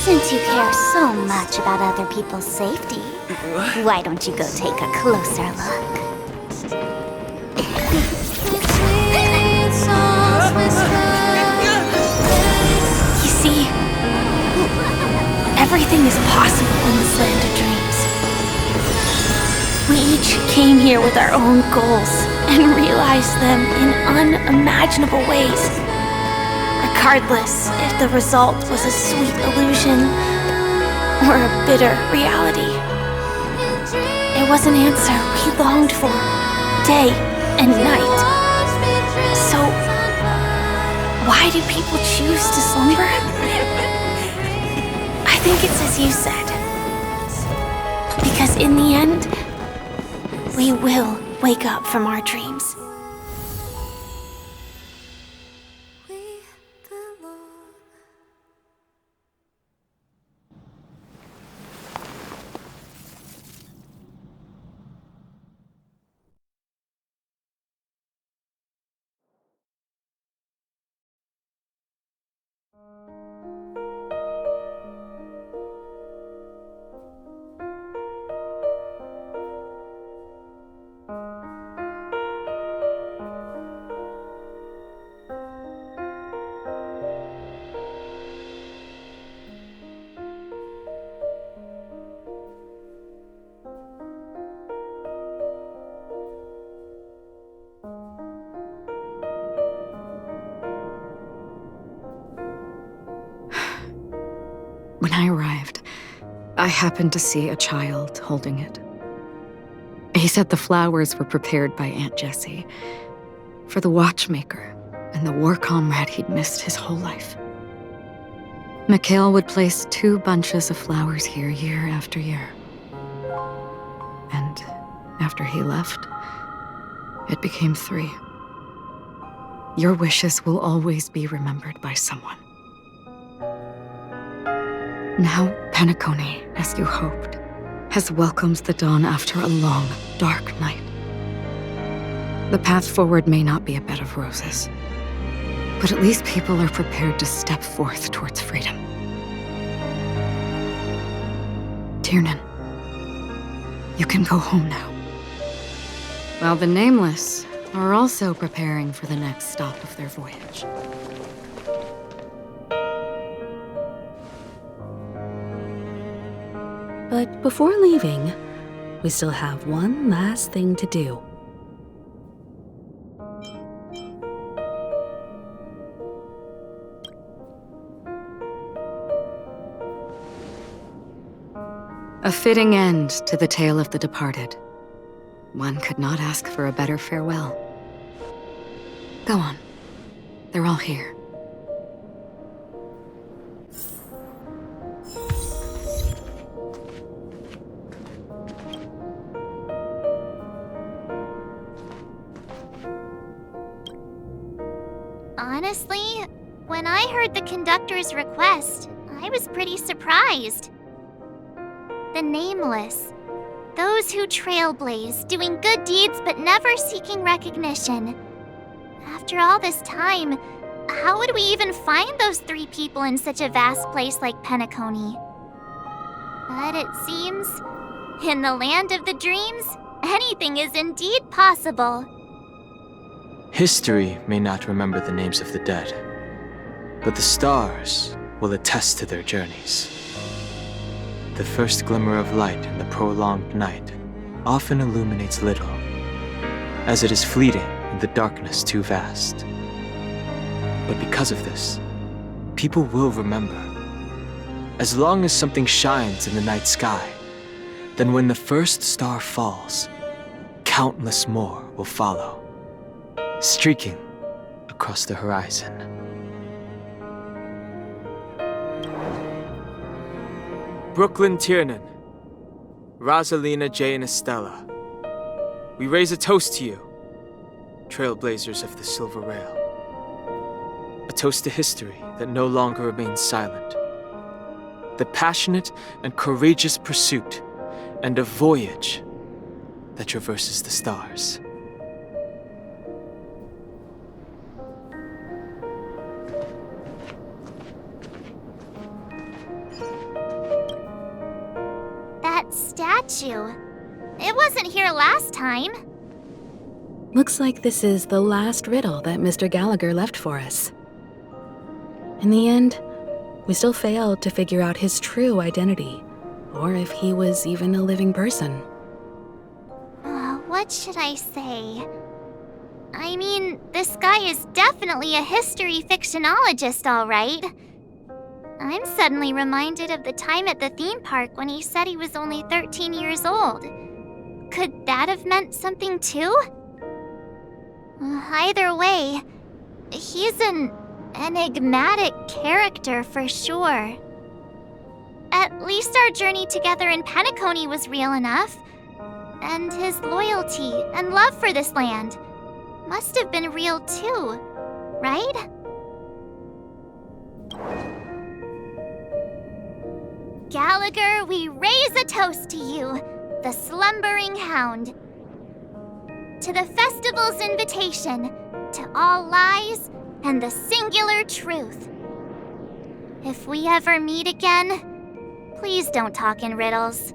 Since you care so much about other people's safety, why don't you go take a closer look? You see, everything is possible in this land of dreams. We each came here with our own goals and realized them in unimaginable ways. Regardless if the result was a sweet illusion or a bitter reality. It was an answer we longed for, day and night. So, why do people choose to slumber? I think it's as you said. Because in the end, we will wake up from our dreams. When I arrived, I happened to see a child holding it. He said the flowers were prepared by Aunt Jessie for the watchmaker and the war comrade he'd missed his whole life. Mikhail would place 2 bunches of flowers here year after year. And after he left, it became 3. Your wishes will always be remembered by someone. Now, Penacony, as you hoped, has welcomed the dawn after a long, dark night. The path forward may not be a bed of roses, but at least people are prepared to step forth towards freedom. Tiernan, you can go home now. While the Nameless are also preparing for the next stop of their voyage. But before leaving, we still have one last thing to do. A fitting end to the tale of the departed. One could not ask for a better farewell. Go on. They're all here. Honestly, when I heard the conductor's request, I was pretty surprised. The nameless. Those who trailblaze, doing good deeds but never seeking recognition. After all this time, how would we even find those 3 people in such a vast place like Penacony? But it seems, in the land of the dreams, anything is indeed possible. History may not remember the names of the dead, but the stars will attest to their journeys. The first glimmer of light in the prolonged night often illuminates little, as it is fleeting in the darkness too vast. But because of this, people will remember. As long as something shines in the night sky, then when the first star falls, countless more will follow, streaking across the horizon. Brooklyn Tiernan, Rosalina J. and Estella, we raise a toast to you, trailblazers of the Silver Rail. A toast to history that no longer remains silent. The passionate and courageous pursuit and a voyage that traverses the stars. That statue. It wasn't here last time. Looks like this is the last riddle that Mr. Gallagher left for us. In the end, we still failed to figure out his true identity, or if he was even a living person. What should I say? I mean, this guy is definitely a history fictionologist, all right. I'm suddenly reminded of the time at the theme park when he said he was only 13 years old. Could that have meant something too? Either way, he's an enigmatic character for sure. At least our journey together in Penacony was real enough. And his loyalty and love for this land must have been real too, right? Gallagher, we raise a toast to you, the slumbering hound. To the festival's invitation, to all lies and the singular truth. If we ever meet again, please don't talk in riddles.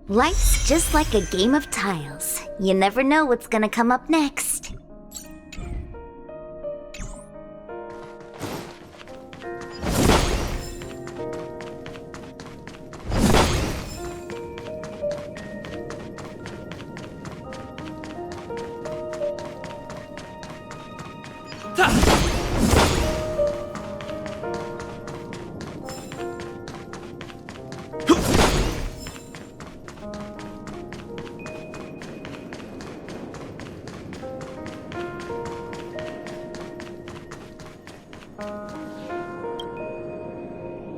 Life's just like a game of tiles. You never know what's gonna come up next.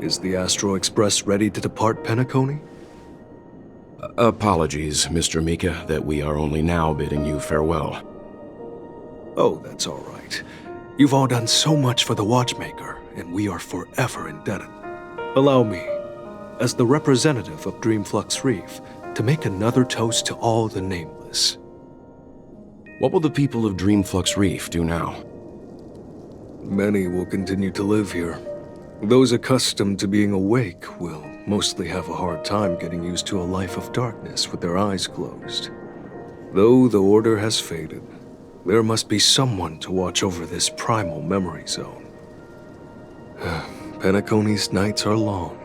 Is the Astro Express ready to depart Penacony? Apologies, Mr. Mika, that we are only now bidding you farewell. Oh, that's all right. You've all done so much for the Watchmaker, and we are forever indebted. Allow me, as the representative of Dreamflux Reef, to make another toast to all the nameless. What will the people of Dreamflux Reef do now? Many will continue to live here. Those accustomed to being awake will mostly have a hard time getting used to a life of darkness with their eyes closed. Though the order has faded, there must be someone to watch over this primal memory zone. Penacony's nights are long,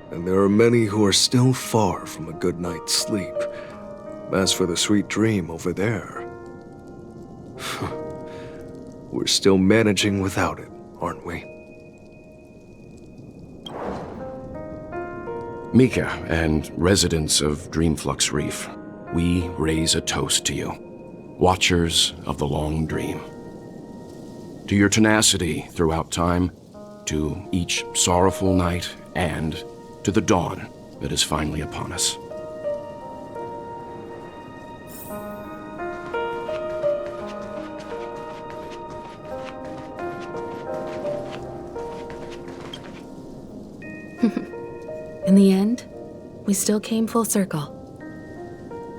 and there are many who are still far from a good night's sleep. As for the sweet dream over there, we're still managing without it, aren't we? Mika and residents of Dreamflux Reef, we raise a toast to you, watchers of the long dream. To your tenacity throughout time, to each sorrowful night, and to the dawn that is finally upon us. In the end, we still came full circle.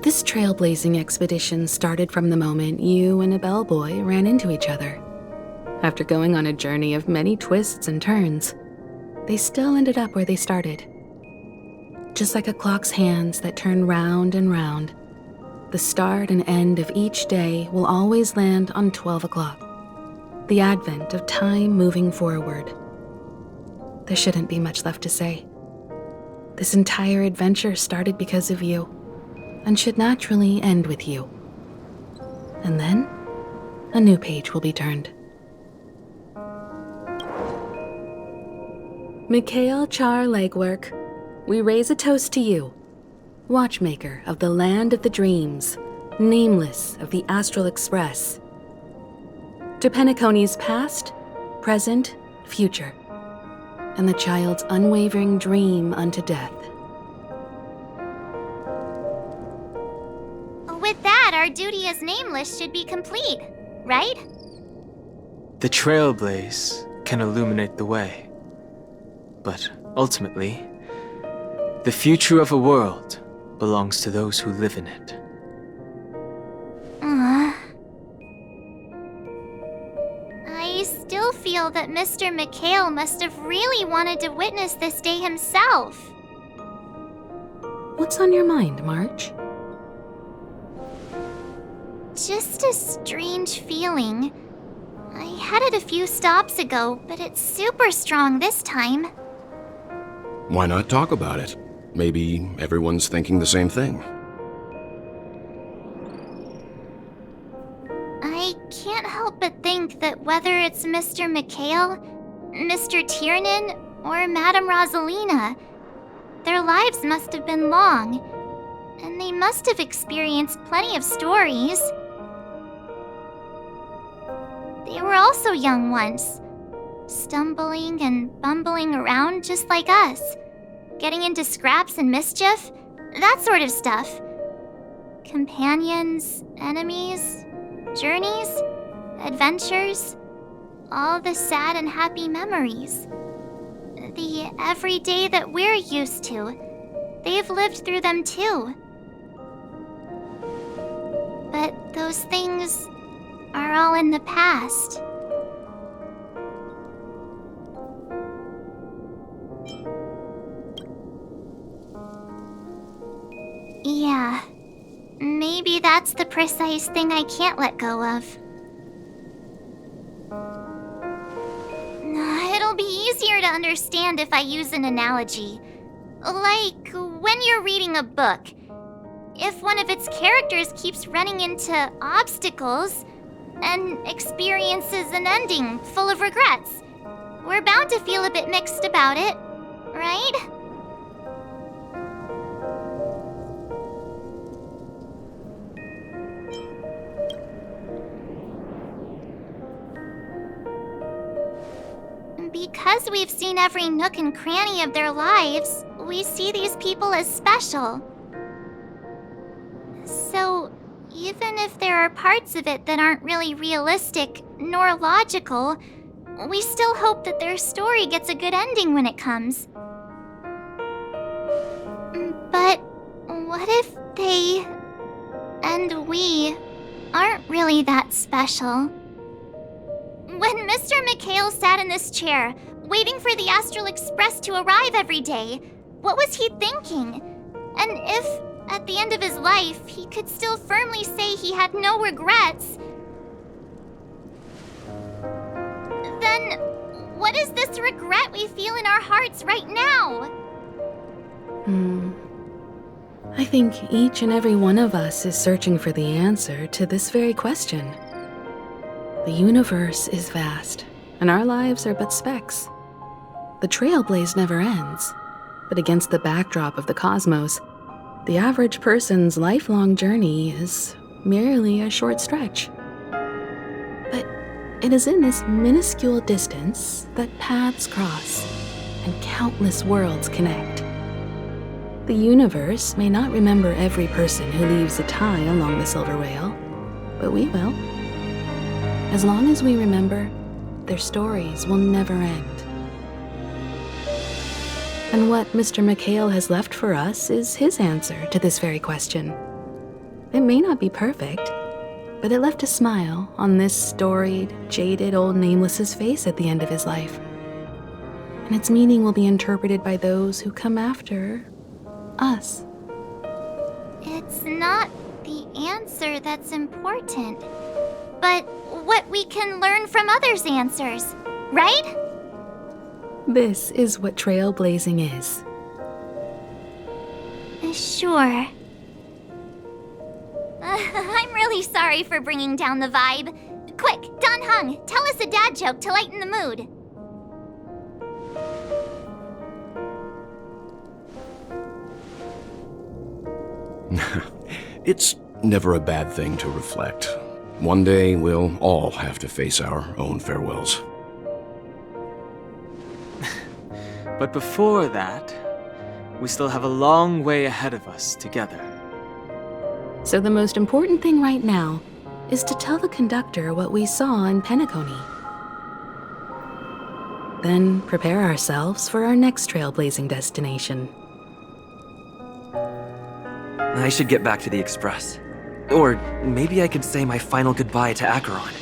This trailblazing expedition started from the moment you and a bellboy ran into each other. After going on a journey of many twists and turns, they still ended up where they started. Just like a clock's hands that turn round and round, the start and end of each day will always land on 12 o'clock, the advent of time moving forward. There shouldn't be much left to say. This entire adventure started because of you, and should naturally end with you. And then, a new page will be turned. Mikhail Char Legwork, we raise a toast to you, watchmaker of the land of the dreams, nameless of the Astral Express. To Penacony's past, present, future, and the child's unwavering dream unto death. With that, our duty as nameless should be complete, right? The trailblaze can illuminate the way. But ultimately, the future of a world belongs to those who live in it. I still feel that Mr. Mikhail must have really wanted to witness this day himself. What's on your mind, March? Just a strange feeling. I had it a few stops ago, but it's super strong this time. Why not talk about it? Maybe everyone's thinking the same thing. I can't help but think that whether it's Mr. Mikhail, Mr. Tiernan, or Madame Rosalina, their lives must have been long, and they must have experienced plenty of stories. They were also young once, stumbling and bumbling around just like us, getting into scraps and mischief, that sort of stuff. Companions, enemies, journeys, adventures, all the sad and happy memories. The everyday that we're used to, they've lived through them too. But those things are all in the past. Yeah, maybe that's the precise thing I can't let go of. It'll be easier to understand if I use an analogy. Like when you're reading a book. If one of its characters keeps running into obstacles and experiences an ending full of regrets, we're bound to feel a bit mixed about it, right? because we've seen every nook and cranny of their lives, we see these people as special. So, even if there are parts of it that aren't really realistic nor logical, we still hope that their story gets a good ending when it comes. But what if they and we aren't really that special? When Mr. McHale sat in this chair, waiting for the Astral Express to arrive every day, what was he thinking? And if, at the end of his life, he could still firmly say he had no regrets, then what is this regret we feel in our hearts right now? I think each and every one of us is searching for the answer to this very question. The universe is vast, and our lives are but specks. The trailblaze never ends, but against the backdrop of the cosmos, the average person's lifelong journey is merely a short stretch. But it is in this minuscule distance that paths cross and countless worlds connect. The universe may not remember every person who leaves a tie along the Silver Rail, but we will. As long as we remember, their stories will never end. And what Mr. McHale has left for us is his answer to this very question. It may not be perfect, but it left a smile on this storied, jaded old Nameless's face at the end of his life. And its meaning will be interpreted by those who come after us. It's not the answer that's important, but what we can learn from others' answers, right? This is what trailblazing is. Sure. I'm really sorry for bringing down the vibe. Quick, Don Hung, tell us a dad joke to lighten the mood. It's never a bad thing to reflect. One day, we'll all have to face our own farewells. But before that, we still have a long way ahead of us together. So the most important thing right now is to tell the conductor what we saw in Penacony. Then prepare ourselves for our next trailblazing destination. I should get back to the Express. Or maybe I could say my final goodbye to Acheron.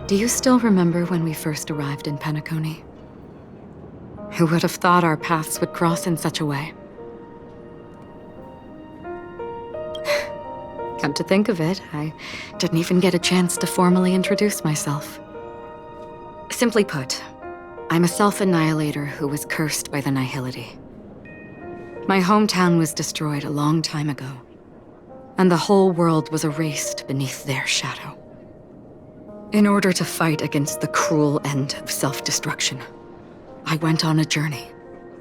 Do you still remember when we first arrived in Penacony? Who would have thought our paths would cross in such a way? Come to think of it, I didn't even get a chance to formally introduce myself. Simply put, I'm a self-annihilator who was cursed by the Nihility. My hometown was destroyed a long time ago, and the whole world was erased beneath their shadow. In order to fight against the cruel end of self-destruction, I went on a journey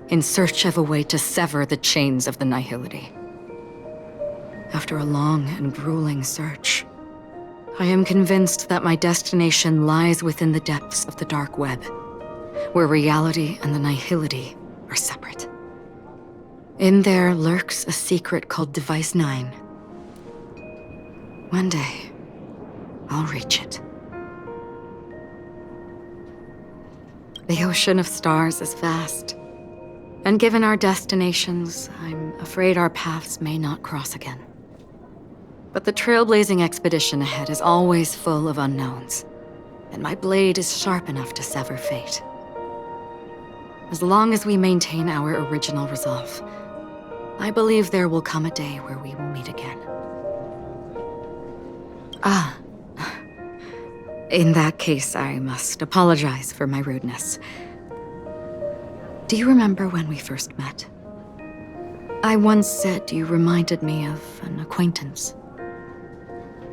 in search of a way to sever the chains of the Nihility. After a long and grueling search, I am convinced that my destination lies within the depths of the dark web, where reality and the Nihility are separate. In there lurks a secret called Device 9. One day, I'll reach it. The ocean of stars is vast, and given our destinations, I'm afraid our paths may not cross again. But the trailblazing expedition ahead is always full of unknowns, and my blade is sharp enough to sever fate. As long as we maintain our original resolve, I believe there will come a day where we will meet again. In that case, I must apologize for my rudeness. Do you remember when we first met? I once said you reminded me of an acquaintance.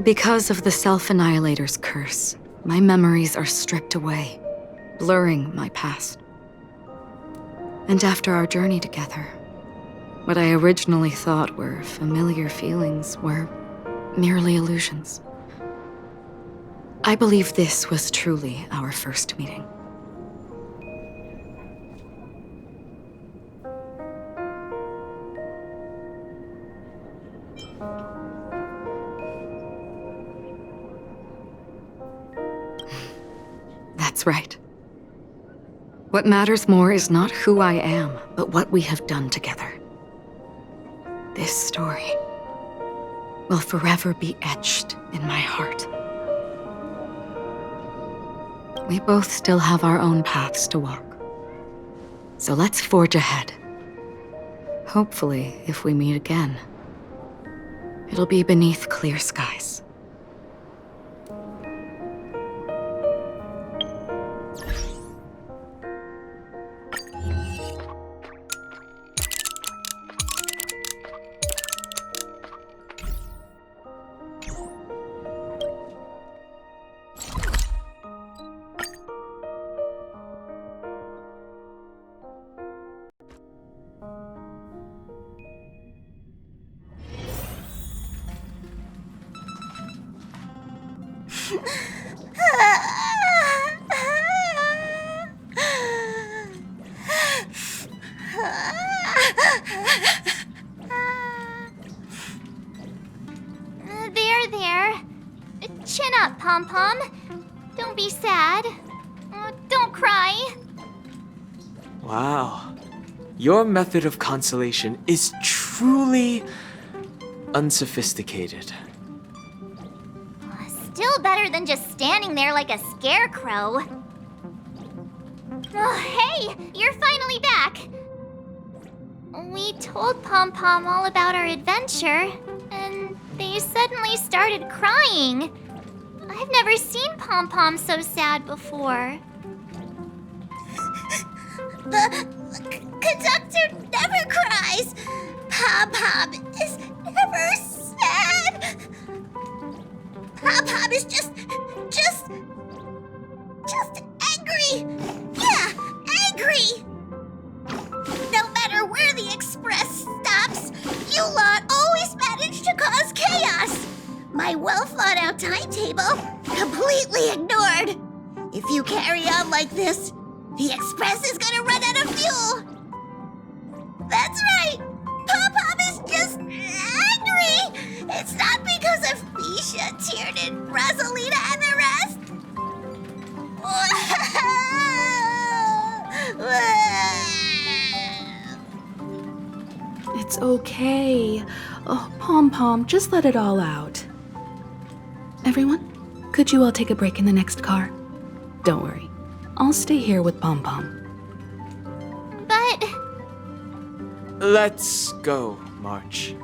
Because of the Self-Annihilator's curse, my memories are stripped away, blurring my past. And after our journey together, what I originally thought were familiar feelings were merely illusions. I believe this was truly our first meeting. That's right. What matters more is not who I am, but what we have done together. This story will forever be etched in my heart. We both still have our own paths to walk. So let's forge ahead. Hopefully, if we meet again, it'll be beneath clear skies. There. Chin up, Pom-Pom. Don't be sad. Don't cry. Wow. Your method of consolation is truly unsophisticated. Still better than just standing there like a scarecrow. Oh, hey, you're finally back. We told Pom-Pom all about our adventure, and they suddenly started crying. I've never seen Pom-Pom so sad before. The conductor never cries. Pom-Pom is never sad. Pom-Pom is just angry. Yeah, angry. No matter where the express stops, you lot always manage to cause chaos. My well-thought-out timetable completely ignored. If you carry on like this, the express is gonna run out of fuel. That's right. Pom-Pom is just angry. It's not because of Misha, Tiernan, Rosalina, and the rest. It's okay. Oh, Pom-Pom, just let it all out. Everyone, could you all take a break in the next car? Don't worry. I'll stay here with Pom-Pom. But... Let's go, March.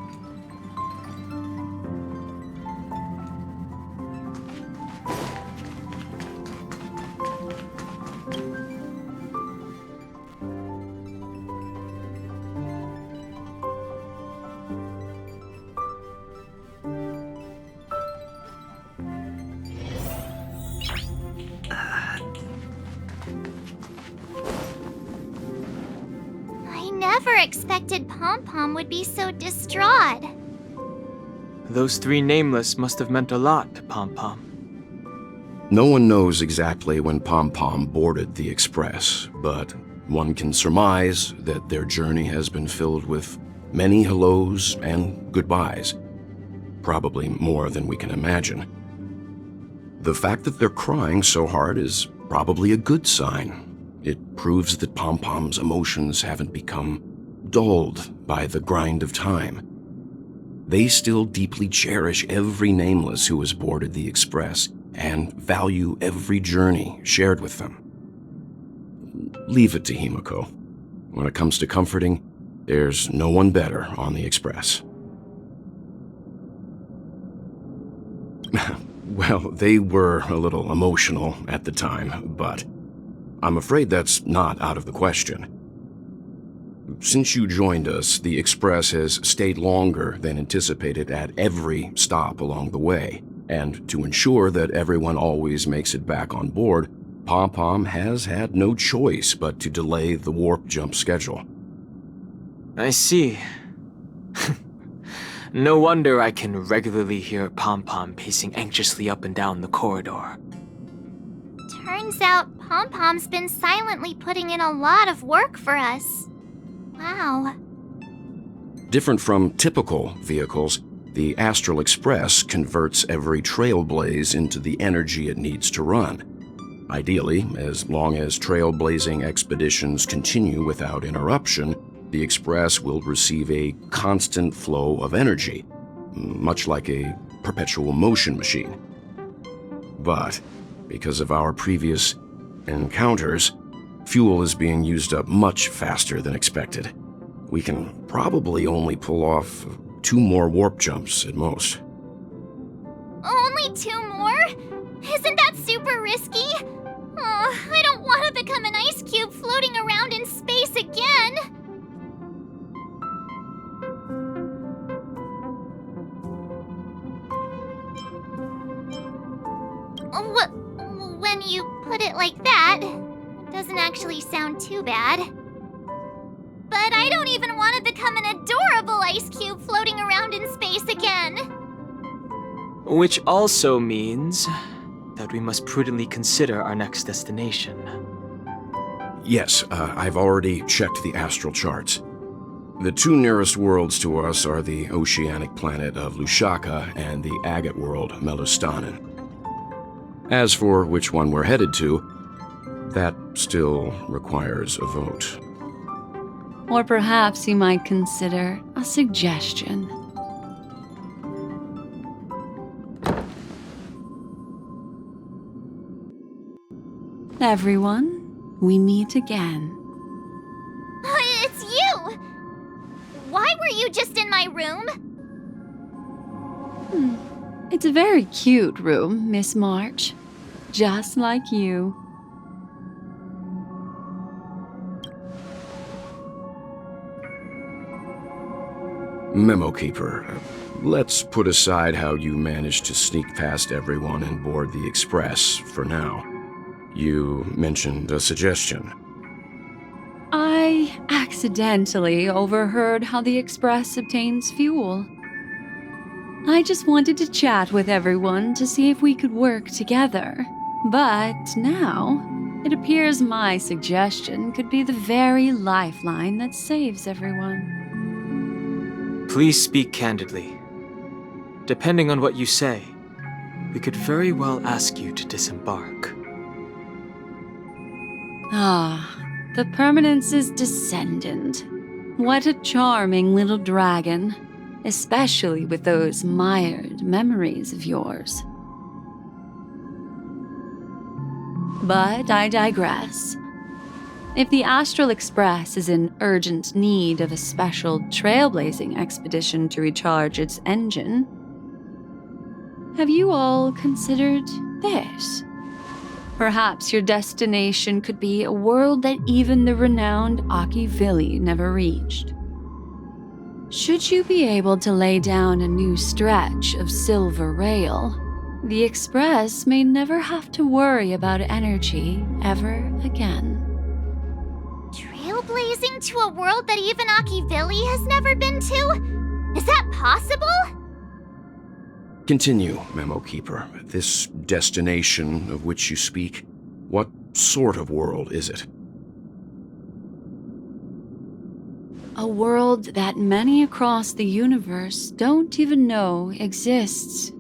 I never expected Pom-Pom would be so distraught. Those three nameless must have meant a lot to Pom-Pom. No one knows exactly when Pom-Pom boarded the express, but one can surmise that their journey has been filled with many hellos and goodbyes. Probably more than we can imagine. The fact that they're crying so hard is probably a good sign. It proves that Pom-Pom's emotions haven't become dulled by the grind of time. They still deeply cherish every nameless who has boarded the express and value every journey shared with them. Leave it to Himiko. When it comes to comforting, there's no one better on the express. Well, they were a little emotional at the time, but I'm afraid that's not out of the question. Since you joined us, the Express has stayed longer than anticipated at every stop along the way. And to ensure that everyone always makes it back on board, Pom-Pom has had no choice but to delay the warp jump schedule. I see. No wonder I can regularly hear Pom-Pom pacing anxiously up and down the corridor. Turns out Pom-Pom's been silently putting in a lot of work for us. Wow. Different from typical vehicles, the Astral Express converts every trailblaze into the energy it needs to run. Ideally, as long as trailblazing expeditions continue without interruption, the Express will receive a constant flow of energy, much like a perpetual motion machine. But because of our previous encounters, fuel is being used up much faster than expected. We can probably only pull off 2 more warp jumps at most. Only 2 more? Isn't that super risky? Oh, I don't want to become an ice cube floating around in space again. When you put it like that, it doesn't actually sound too bad. But I don't even want to become an adorable ice cube floating around in space again. Which also means that we must prudently consider our next destination. Yes, I've already checked the astral charts. The 2 nearest worlds to us are the oceanic planet of Lushaka and the agate world, Melustanen. As for which one we're headed to, that still requires a vote. Or perhaps you might consider a suggestion. Everyone, we meet again. It's you! Why were you just in my room? It's a very cute room, Miss March. Just like you. Memo Keeper, let's put aside how you managed to sneak past everyone and board the Express for now. You mentioned a suggestion. I accidentally overheard how the Express obtains fuel. I just wanted to chat with everyone to see if we could work together. But now, it appears my suggestion could be the very lifeline that saves everyone. Please speak candidly. Depending on what you say, we could very well ask you to disembark. Ah, the Permanence's descendant. What a charming little dragon, especially with those mired memories of yours. But I digress. If the Astral Express is in urgent need of a special trailblazing expedition to recharge its engine, have you all considered this? Perhaps your destination could be a world that even the renowned Akivili never reached. Should you be able to lay down a new stretch of silver rail, the Express may never have to worry about energy ever again. Trailblazing to a world that even Akivili has never been to? Is that possible? Continue, Memo Keeper. This destination of which you speak, what sort of world is it? A world that many across the universe don't even know exists.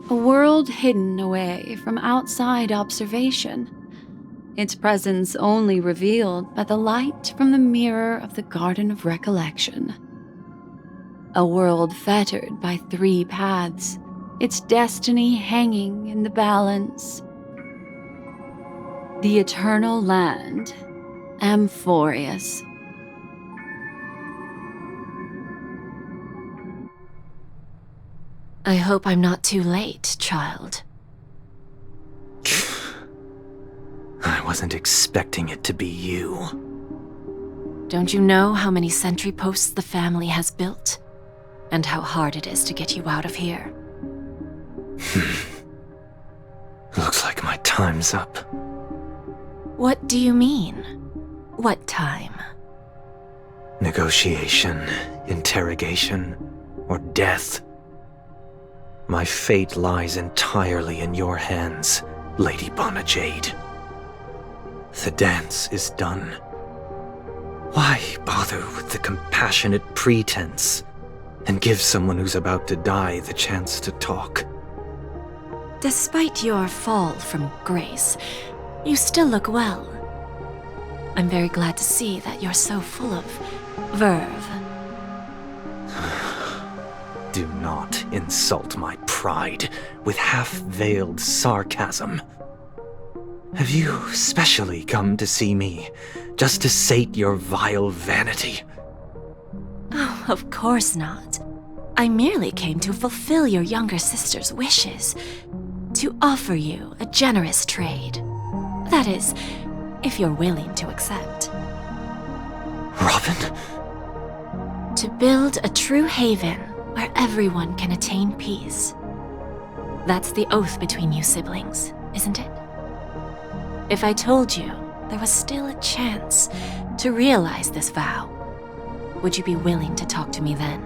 A world hidden away from outside observation. Its presence only revealed by the light from the mirror of the Garden of Recollection. A world fettered by 3 paths, its destiny hanging in the balance. The eternal land, Amphorius. I hope I'm not too late, child. I wasn't expecting it to be you. Don't you know how many sentry posts the family has built? And how hard it is to get you out of here? Looks like my time's up. What do you mean? What time? Negotiation, interrogation, or death. My fate lies entirely in your hands, Lady Bonajade. The dance is done. Why bother with the compassionate pretense and give someone who's about to die the chance to talk? Despite your fall from grace, you still look well. I'm very glad to see that you're so full of verve. Do not insult my pride with half-veiled sarcasm. Have you specially come to see me just to sate your vile vanity? Oh, of course not. I merely came to fulfill your younger sister's wishes. To offer you a generous trade. That is, if you're willing to accept. Robin? To build a true haven where everyone can attain peace. That's the oath between you siblings, isn't it? If I told you there was still a chance to realize this vow, would you be willing to talk to me then?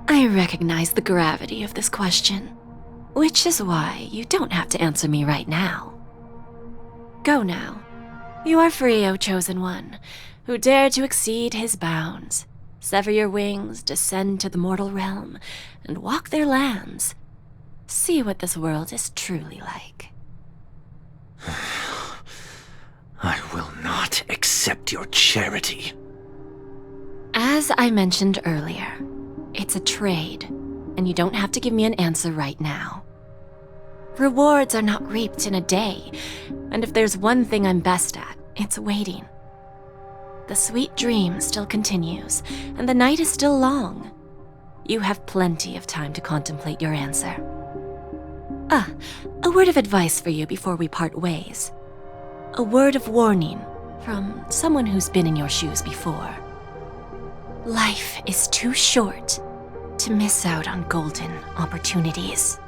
I recognize the gravity of this question, which is why you don't have to answer me right now. Go now. You are free, O Chosen One, who dare to exceed his bounds, sever your wings, descend to the mortal realm, and walk their lands. See what this world is truly like. I will not accept your charity. As I mentioned earlier, it's a trade, and you don't have to give me an answer right now. Rewards are not reaped in a day, and if there's one thing I'm best at, it's waiting. The sweet dream still continues, and the night is still long. You have plenty of time to contemplate your answer. A word of advice for you before we part ways. A word of warning from someone who's been in your shoes before. Life is too short to miss out on golden opportunities.